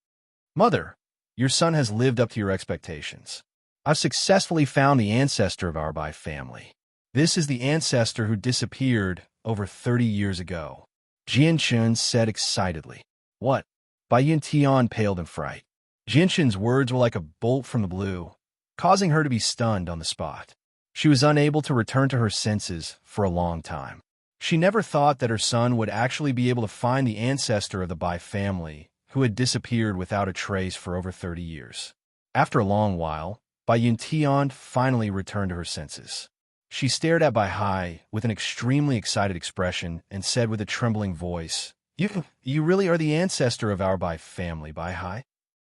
"Mother, your son has lived up to your expectations. I've successfully found the ancestor of our Bai family. This is the ancestor who disappeared over 30 years ago," Jianshun said excitedly. "What?" Bai Yuntian paled in fright. Jianshun's words were like a bolt from the blue, causing her to be stunned on the spot. She was unable to return to her senses for a long time. She never thought that her son would actually be able to find the ancestor of the Bai family, who had disappeared without a trace for over 30 years. After a long while, Bai Yuntian finally returned to her senses. She stared at Bai with an extremely excited expression and said with a trembling voice, You really are the ancestor of our Bai family, Bai.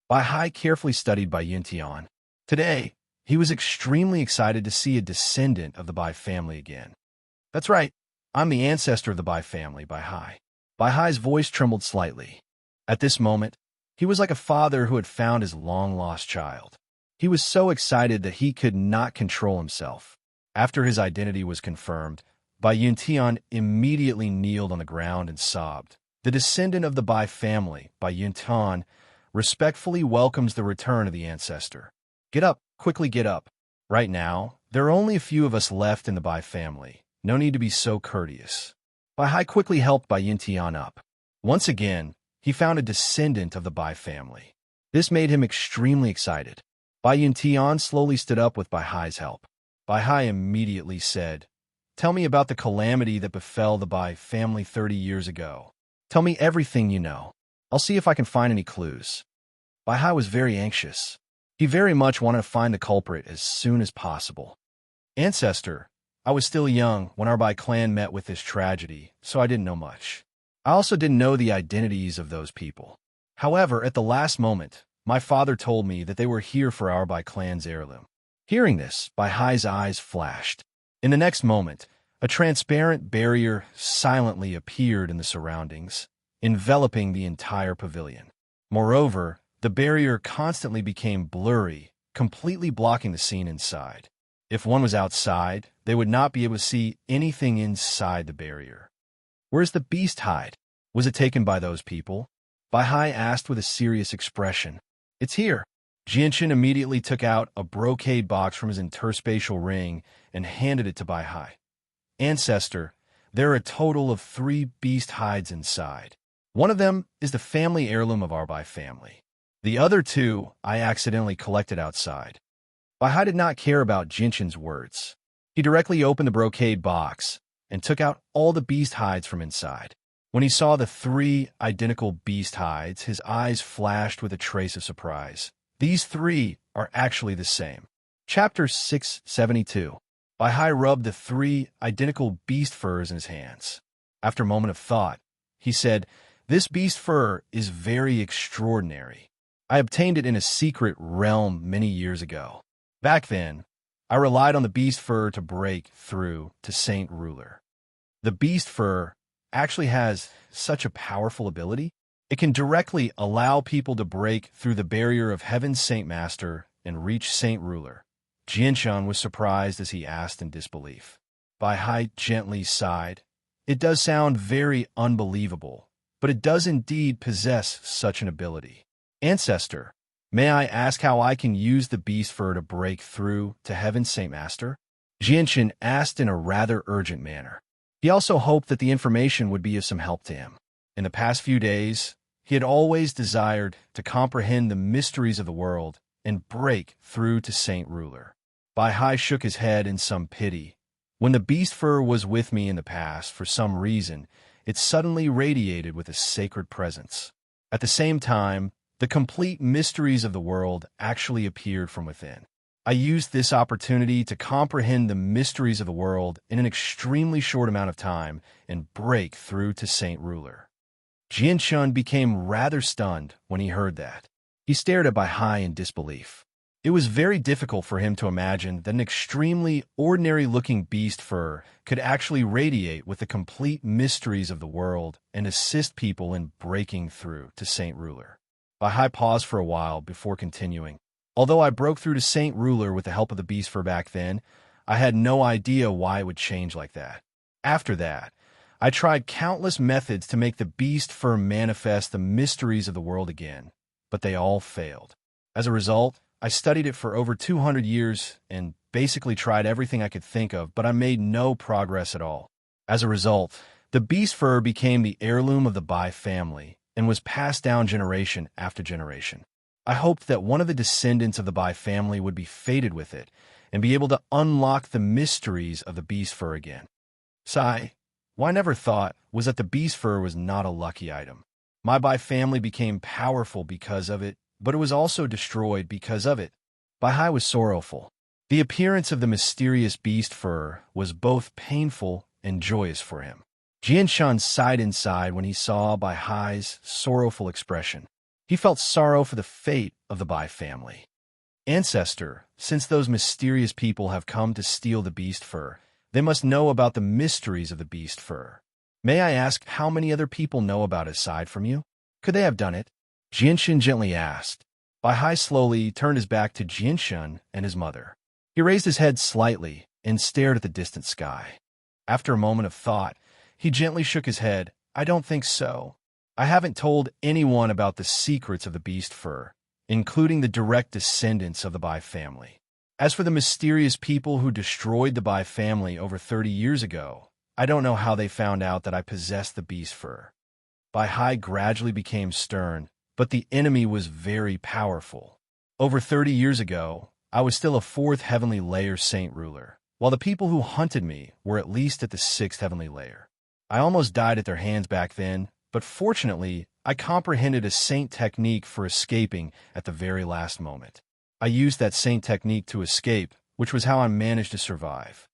Bai carefully studied Bai Yuntian. Today, he was extremely excited to see a descendant of the Bai family again. That's right, I'm the ancestor of the Bai family, Bai. Bai's voice trembled slightly. At this moment, he was like a father who had found his long-lost child. He was so excited that he could not control himself. After his identity was confirmed, Bai Yuntian immediately kneeled on the ground and sobbed. The descendant of the Bai family, Bai Yuntian, respectfully welcomes the return of the ancestor. Get up, quickly get up. Right now, there are only a few of us left in the Bai family. No need to be so courteous. Bai quickly helped Bai Yuntian up. Once again, he found a descendant of the Bai family. This made him extremely excited. Bai Yuntian slowly stood up with Bai's help. Bai immediately said, Tell me about the calamity that befell the Bai family 30 years ago. Tell me everything you know. I'll see if I can find any clues. Bai was very anxious. He very much wanted to find the culprit as soon as possible. Ancestor, I was still young when our Bai clan met with this tragedy, so I didn't know much. I also didn't know the identities of those people. However, at the last moment, my father told me that they were here for our Bai clan's heirloom. Hearing this, Bai's eyes flashed. In the next moment, a transparent barrier silently appeared in the surroundings, enveloping the entire pavilion. Moreover, the barrier constantly became blurry, completely blocking the scene inside. If one was outside, they would not be able to see anything inside the barrier. Where's the beast hide? Was it taken by those people? Bai asked with a serious expression. It's here. Jianshan immediately took out a brocade box from his interspatial ring and handed it to Bai. Ancestor, there are a total of 3 beast hides inside. One of them is the family heirloom of our Bai family. The other 2 I accidentally collected outside. Bai did not care about Jinshan's words. He directly opened the brocade box and took out all the beast hides from inside. When he saw the 3 identical beast hides, his eyes flashed with a trace of surprise. These 3 are actually the same. Chapter 672. Bai rubbed the 3 identical beast furs in his hands. After a moment of thought, he said, This beast fur is very extraordinary. I obtained it in a secret realm many years ago. Back then, I relied on the beast fur to break through to Saint Ruler. The beast fur actually has such a powerful ability. It can directly allow people to break through the barrier of Heaven's Saint Master and reach Saint Ruler. Jianshan was surprised as he asked in disbelief. Bai gently sighed. It does sound very unbelievable, but it does indeed possess such an ability. Ancestor, may I ask how I can use the beast fur to break through to Heaven's Saint Master? Jianshan asked in a rather urgent manner. He also hoped that the information would be of some help to him. In the past few days, he had always desired to comprehend the mysteries of the world and break through to Saint Ruler. Bai shook his head in some pity. When the beast fur was with me in the past, for some reason, it suddenly radiated with a sacred presence. At the same time, the complete mysteries of the world actually appeared from within. I used this opportunity to comprehend the mysteries of the world in an extremely short amount of time and break through to Saint Ruler. Jianshan became rather stunned when he heard that. He stared at Bai in disbelief. It was very difficult for him to imagine that an extremely ordinary-looking beast fur could actually radiate with the complete mysteries of the world and assist people in breaking through to Saint Ruler. Bai paused for a while before continuing. Although I broke through to Saint Ruler with the help of the beast fur back then, I had no idea why it would change like that. After that, I tried countless methods to make the beast fur manifest the mysteries of the world again, but they all failed. As a result, I studied it for over 200 years and basically tried everything I could think of, but I made no progress at all. As a result, the beast fur became the heirloom of the Bai family and was passed down generation after generation. I hoped that one of the descendants of the Bai family would be fated with it and be able to unlock the mysteries of the beast fur again. Sigh. What I never thought was that the beast fur was not a lucky item. My Bai family became powerful because of it, but it was also destroyed because of it. Bai was sorrowful. The appearance of the mysterious beast fur was both painful and joyous for him. Jianshan sighed inside when he saw Bai Hai's sorrowful expression. He felt sorrow for the fate of the Bai family. Ancestor, since those mysterious people have come to steal the beast fur, they must know about the mysteries of the beast fur. May I ask how many other people know about it aside from you? Could they have done it? Jianshan gently asked. Bai Hai slowly turned his back to Jianshan and his mother. He raised his head slightly and stared at the distant sky. After a moment of thought, he gently shook his head. I don't think so. I haven't told anyone about the secrets of the beast fur, including the direct descendants of the Bai family. As for the mysterious people who destroyed the Bai family over 30 years ago, I don't know how they found out that I possessed the beast fur. Bai Hai gradually became stern, but the enemy was very powerful. Over 30 years ago, I was still a 4th heavenly layer saint ruler, while the people who hunted me were at least at the 6th heavenly layer. I almost died at their hands back then, but fortunately, I comprehended a saint technique for escaping at the very last moment. I used that saint technique to escape, which was how I managed to survive.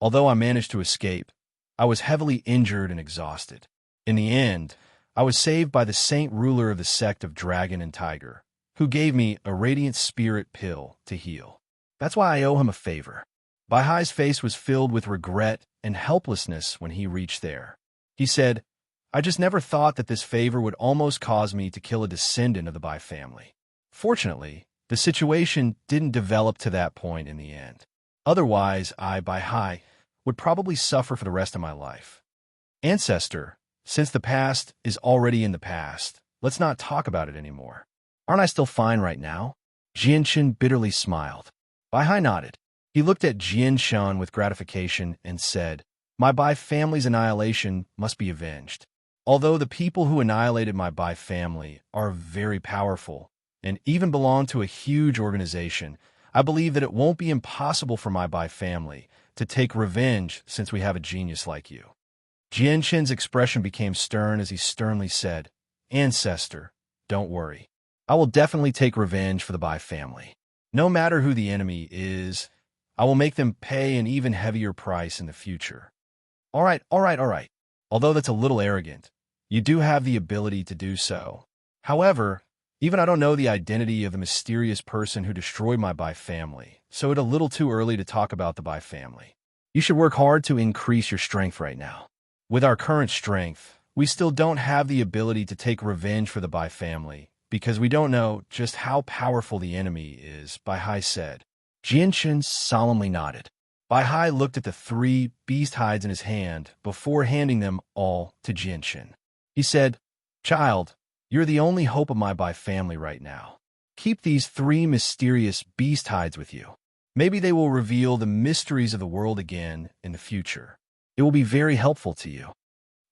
Although I managed to escape, I was heavily injured and exhausted. In the end, I was saved by the saint ruler of the sect of Dragon and Tiger, who gave me a radiant spirit pill to heal. That's why I owe him a favor. Bai Hai's face was filled with regret and helplessness when he reached there. He said, I just never thought that this favor would almost cause me to kill a descendant of the Bai family. Fortunately, the situation didn't develop to that point in the end. Otherwise, I, Bai Hai, would probably suffer for the rest of my life. Ancestor, since the past is already in the past, let's not talk about it anymore. Aren't I still fine right now? Jianshan bitterly smiled. Bai Hai nodded. He looked at Jianshan with gratification and said, My Bai family's annihilation must be avenged. Although the people who annihilated my Bai family are very powerful and even belong to a huge organization, I believe that it won't be impossible for my Bai family to take revenge since we have a genius like you. Jianshan's expression became stern as he sternly said, Ancestor, don't worry. I will definitely take revenge for the Bai family. No matter who the enemy is, I will make them pay an even heavier price in the future. All right. Although that's a little arrogant, you do have the ability to do so. However, even I don't know the identity of the mysterious person who destroyed my Bai family, so it's a little too early to talk about the Bai family. You should work hard to increase your strength right now. With our current strength, we still don't have the ability to take revenge for the Bai family, because we don't know just how powerful the enemy is, Bai Hai said. Jianshan solemnly nodded. Bai Hai looked at the 3 beast hides in his hand before handing them all to Jianshan. He said, Child, you're the only hope of my Bai family right now. Keep these 3 mysterious beast hides with you. Maybe they will reveal the mysteries of the world again in the future. It will be very helpful to you.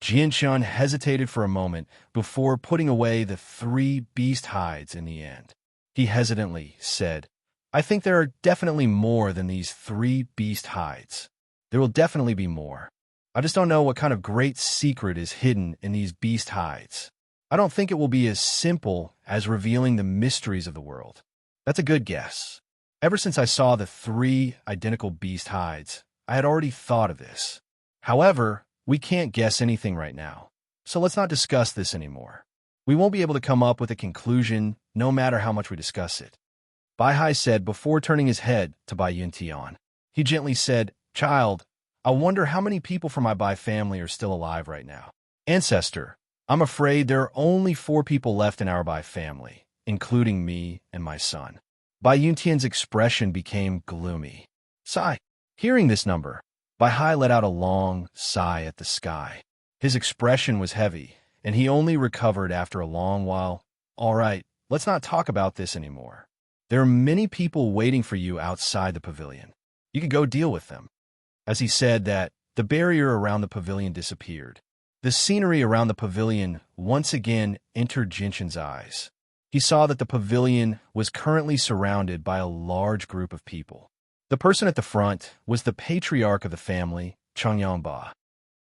Jianshan hesitated for a moment before putting away the 3 beast hides in the end. He hesitantly said, I think there are definitely more than these 3 beast hides. There will definitely be more. I just don't know what kind of great secret is hidden in these beast hides. I don't think it will be as simple as revealing the mysteries of the world. That's a good guess. Ever since I saw the 3 identical beast hides, I had already thought of this. However, we can't guess anything right now, so let's not discuss this anymore. We won't be able to come up with a conclusion no matter how much we discuss it. Bai Hai said before turning his head to Bai Yuntian. He gently said, Child, I wonder how many people from my Bai family are still alive right now. Ancestor, I'm afraid there are only 4 people left in our Bai family, including me and my son. Bai Yuntian's expression became gloomy. Sigh. Hearing this number, Bai Hai let out a long sigh at the sky. His expression was heavy, and he only recovered after a long while. All right, let's not talk about this anymore. There are many people waiting for you outside the pavilion. You could go deal with them. As he said that, the barrier around the pavilion disappeared. The scenery around the pavilion once again entered Jinshan's eyes. He saw that the pavilion was currently surrounded by a large group of people. The person at the front was the patriarch of the family, Changyangba.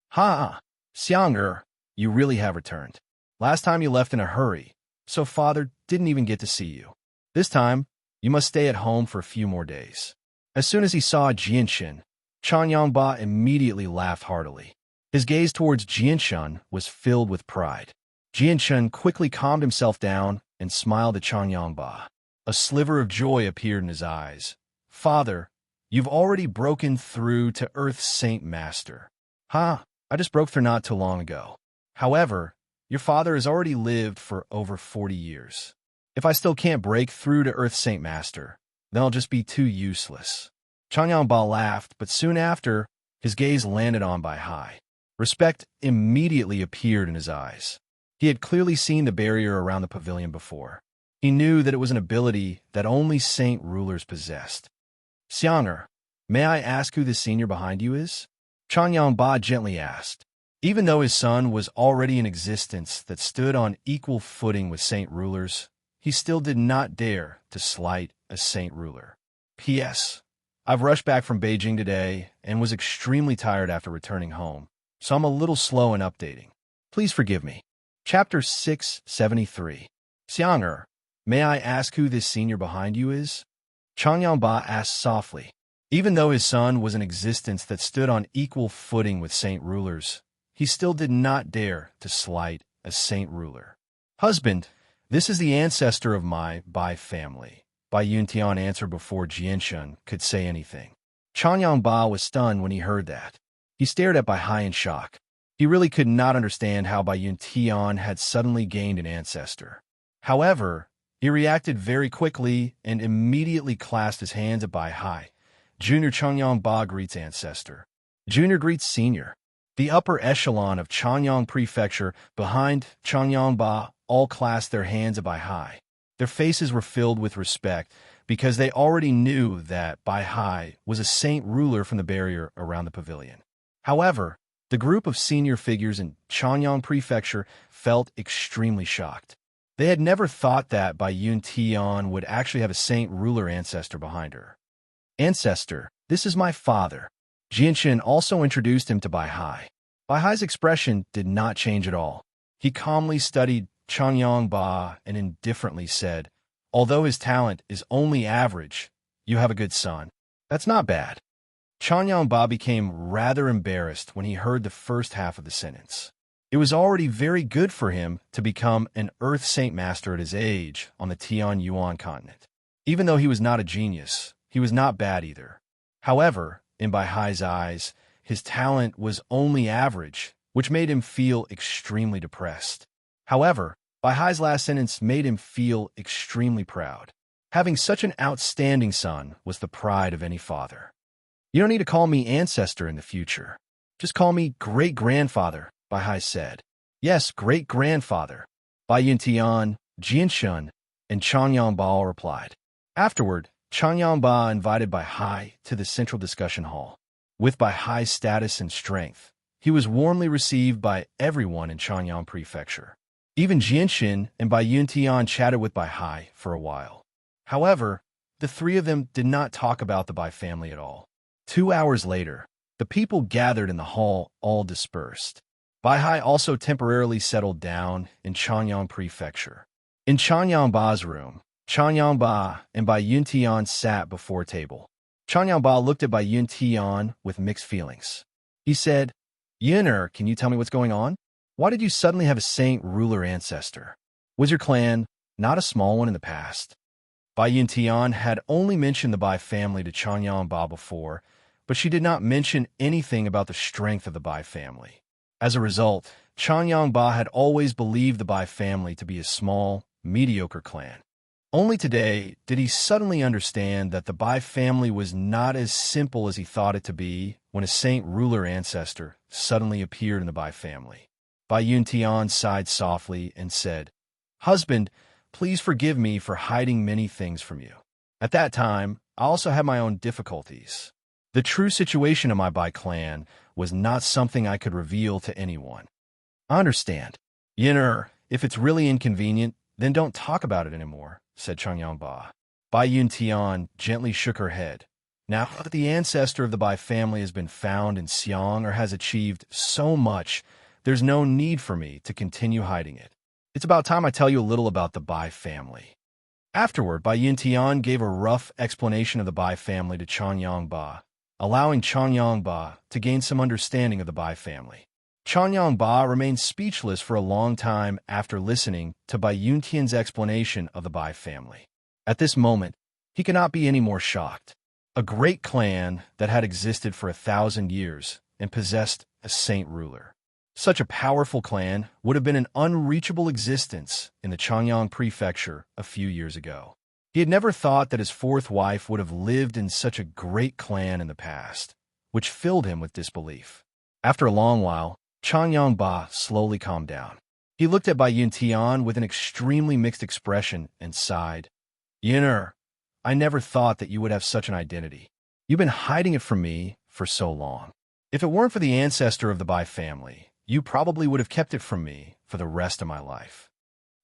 Ha! Xianger, you really have returned. Last time you left in a hurry, so father didn't even get to see you. This time, you must stay at home for a few more days. As soon as he saw Jianshun, Changyangba immediately laughed heartily. His gaze towards Jianshun was filled with pride. Jianshun quickly calmed himself down and smiled at Changyangba. A sliver of joy appeared in his eyes. "Father, you've already broken through to Earth's Saint Master." "Huh, I just broke through not too long ago. However, your father has already lived for over 40 years. If I still can't break through to Earth's Saint Master, then I'll just be too useless." Changyangba laughed, but soon after, his gaze landed on Bai Hai. Respect immediately appeared in his eyes. He had clearly seen the barrier around the pavilion before. He knew that it was an ability that only saint rulers possessed. "Xiang'er, may I ask who the senior behind you is?" Changyangba gently asked. Even though his son was already in existence that stood on equal footing with saint rulers, he still did not dare to slight a saint ruler. "P.S. I've rushed back from Beijing today and was extremely tired after returning home, so I'm a little slow in updating. Please forgive me." Chapter 673. "Xiang'er, may I ask who this senior behind you is?" Changyangba asked softly. Even though his son was in existence that stood on equal footing with saint rulers, he still did not dare to slight a saint ruler. "Husband, this is the ancestor of my Bai family," Bai Yuntian answered before Jianshun could say anything. Changyangba was stunned when he heard that. He stared at Bai Hai in shock. He really could not understand how Bai Yuntian had suddenly gained an ancestor. However, he reacted very quickly and immediately clasped his hands at Bai Hai. "Junior Changyangba greets ancestor. Junior greets senior." The upper echelon of Changyang Prefecture behind Changyangba all clasped their hands at Bai Hai. Their faces were filled with respect because they already knew that Bai Hai was a saint ruler from the barrier around the pavilion. However, the group of senior figures in Changyang Prefecture felt extremely shocked. They had never thought that Bai Yuntian would actually have a saint ruler ancestor behind her. "Ancestor, this is my father." Jianshun also introduced him to Bai Hai. Bai Hai's expression did not change at all. He calmly studied Changyangba and indifferently said, "Although his talent is only average, you have a good son. That's not bad." Changyangba became rather embarrassed when he heard the first half of the sentence. It was already very good for him to become an Earth Saint Master at his age on the Tian Yuan continent. Even though he was not a genius, he was not bad either. However, in Bai Hai's eyes, his talent was only average, which made him feel extremely depressed. However, Bai Hai's last sentence made him feel extremely proud. Having such an outstanding son was the pride of any father. "You don't need to call me ancestor in the future. Just call me great-grandfather," Bai Hai said. "Yes, great-grandfather," Bai Yuntian, Jianshun, and Changyangba all replied. Afterward, Changyangba invited Bai Hai to the central discussion hall. With Bai Hai's status and strength, he was warmly received by everyone in Changyang Prefecture. Even Jianshun and Bai Yuntian chatted with Bai Hai for a while. However, the three of them did not talk about the Bai family at all. 2 hours later, the people gathered in the hall all dispersed. Bai Hai also temporarily settled down in Changyang Prefecture. In Changyangba's room, Changyangba and Bai Yuntian sat before a table. Changyangba looked at Bai Yuntian with mixed feelings. He said, "Yun'er, can you tell me what's going on? Why did you suddenly have a saint ruler ancestor? Was your clan not a small one in the past?" Bai Yuntian had only mentioned the Bai family to Changyangba before, but she did not mention anything about the strength of the Bai family. As a result, Changyangba had always believed the Bai family to be a small, mediocre clan. Only today did he suddenly understand that the Bai family was not as simple as he thought it to be when a saint ruler ancestor suddenly appeared in the Bai family. Bai Yuntian sighed softly and said, "Husband, please forgive me for hiding many things from you. At that time, I also had my own difficulties. The true situation of my Bai clan was not something I could reveal to anyone." "I understand. Yin'er, if it's really inconvenient, then don't talk about it anymore," said Changyangba. Bai Yuntian gently shook her head. "Now that the ancestor of the Bai family has been found in Xiang or has achieved so much, there's no need for me to continue hiding it. It's about time I tell you a little about the Bai family." Afterward, Bai Yuntian gave a rough explanation of the Bai family to Chanyang Ba, allowing Chanyang Ba to gain some understanding of the Bai family. Chanyang Ba remained speechless for a long time after listening to Bai Yuntian's explanation of the Bai family. At this moment, he could not be any more shocked. A great clan that had existed for 1,000 years and possessed a saint ruler. Such a powerful clan would have been an unreachable existence in the Changyang prefecture a few years ago. He had never thought that his fourth wife would have lived in such a great clan in the past, which filled him with disbelief. After a long while, Changyang Ba slowly calmed down. He looked at Bai Yuntian with an extremely mixed expression and sighed. Yin'er, I never thought that you would have such an identity. You've been hiding it from me for so long. If it weren't for the ancestor of the Bai family, you probably would have kept it from me for the rest of my life.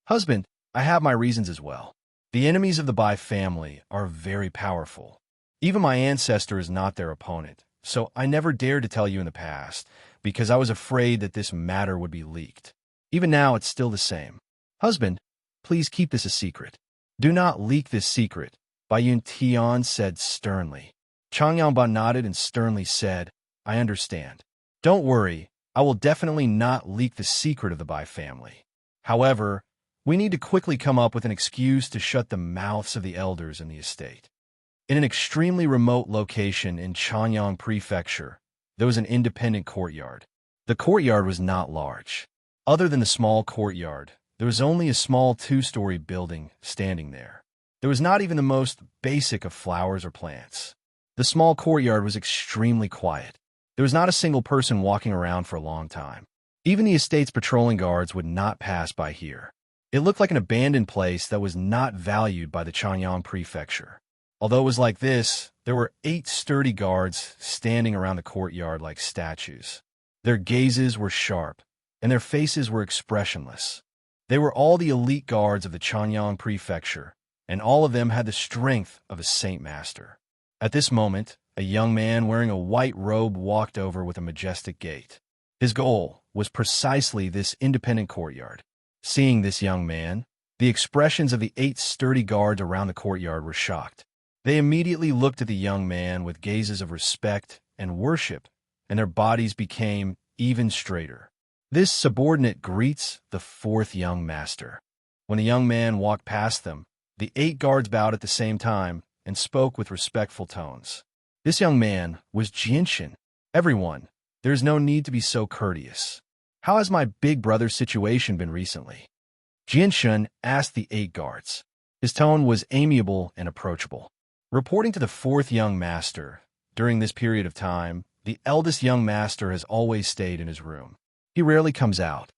Husband, I have my reasons as well. The enemies of the Bai family are very powerful. Even my ancestor is not their opponent, so I never dared to tell you in the past because I was afraid that this matter would be leaked. Even now, it's still the same. Husband, please keep this a secret. Do not leak this secret, Bai Yuntian said sternly. Changyang Ba nodded and sternly said, I understand. Don't worry, I will definitely not leak the secret of the Bai family. However, we need to quickly come up with an excuse to shut the mouths of the elders in the estate. In an extremely remote location in Chanyang Prefecture, there was an independent courtyard. The courtyard was not large. Other than the small courtyard, there was only a small 2-story building standing there. There was not even the most basic of flowers or plants. The small courtyard was extremely quiet. There was not a single person walking around for a long time. Even the estate's patrolling guards would not pass by here. It looked like an abandoned place that was not valued by the Chanyang Prefecture. Although it was like this, there were 8 sturdy guards standing around the courtyard like statues. Their gazes were sharp, and their faces were expressionless. They were all the elite guards of the Chanyang Prefecture, and all of them had the strength of a saint master. At this moment, a young man wearing a white robe walked over with a majestic gait. His goal was precisely this independent courtyard. Seeing this young man, the expressions of the 8 sturdy guards around the courtyard were shocked. They immediately looked at the young man with gazes of respect and worship, and their bodies became even straighter. This subordinate greets the 4th young master. When the young man walked past them, the 8 guards bowed at the same time and spoke with respectful tones. This young man was Jinshin. Everyone, there is no need to be so courteous. How has my big brother's situation been recently? Jinshin asked the 8 guards. His tone was amiable and approachable. Reporting to the 4th young master, during this period of time, the eldest young master has always stayed in his room. He rarely comes out.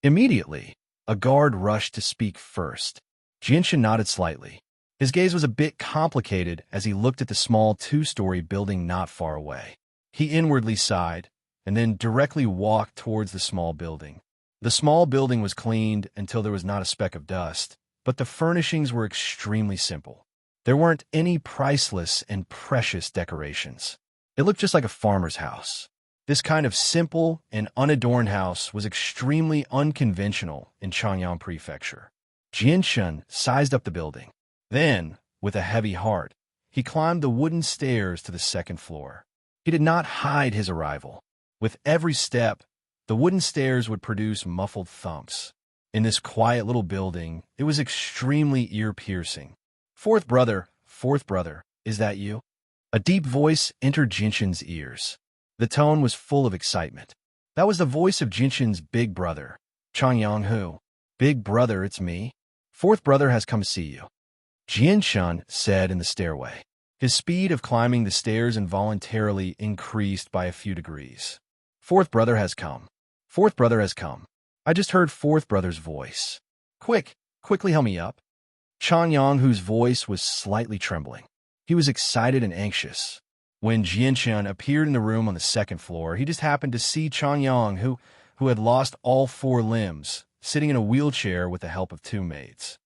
Immediately, a guard rushed to speak first. Jinshin nodded slightly. His gaze was a bit complicated as he looked at the small 2-story building not far away. He inwardly sighed, and then directly walked towards the small building. The small building was cleaned until there was not a speck of dust, but the furnishings were extremely simple. There weren't any priceless and precious decorations. It looked just like a farmer's house. This kind of simple and unadorned house was extremely unconventional in Changyang Prefecture. Jinshin sized up the building. Then, with a heavy heart, he climbed the wooden stairs to the 2nd floor. He did not hide his arrival. With every step, the wooden stairs would produce muffled thumps. In this quiet little building, it was extremely ear-piercing. Fourth brother, is that you? A deep voice entered Jinshin's ears. The tone was full of excitement. That was the voice of Jinshin's big brother, Changyang Hu. Big brother, it's me. 4th brother has come to see you. Jinshin said in the stairway. His speed of climbing the stairs involuntarily increased by a few degrees. 4th brother has come. 4th brother has come. I just heard 4th brother's voice. Quickly help me up. Changyang Hu's voice was slightly trembling. He was excited and anxious. When Jinshin appeared in the room on the 2nd floor, he just happened to see Changyang, who had lost all 4 limbs, sitting in a wheelchair with the help of 2 maids.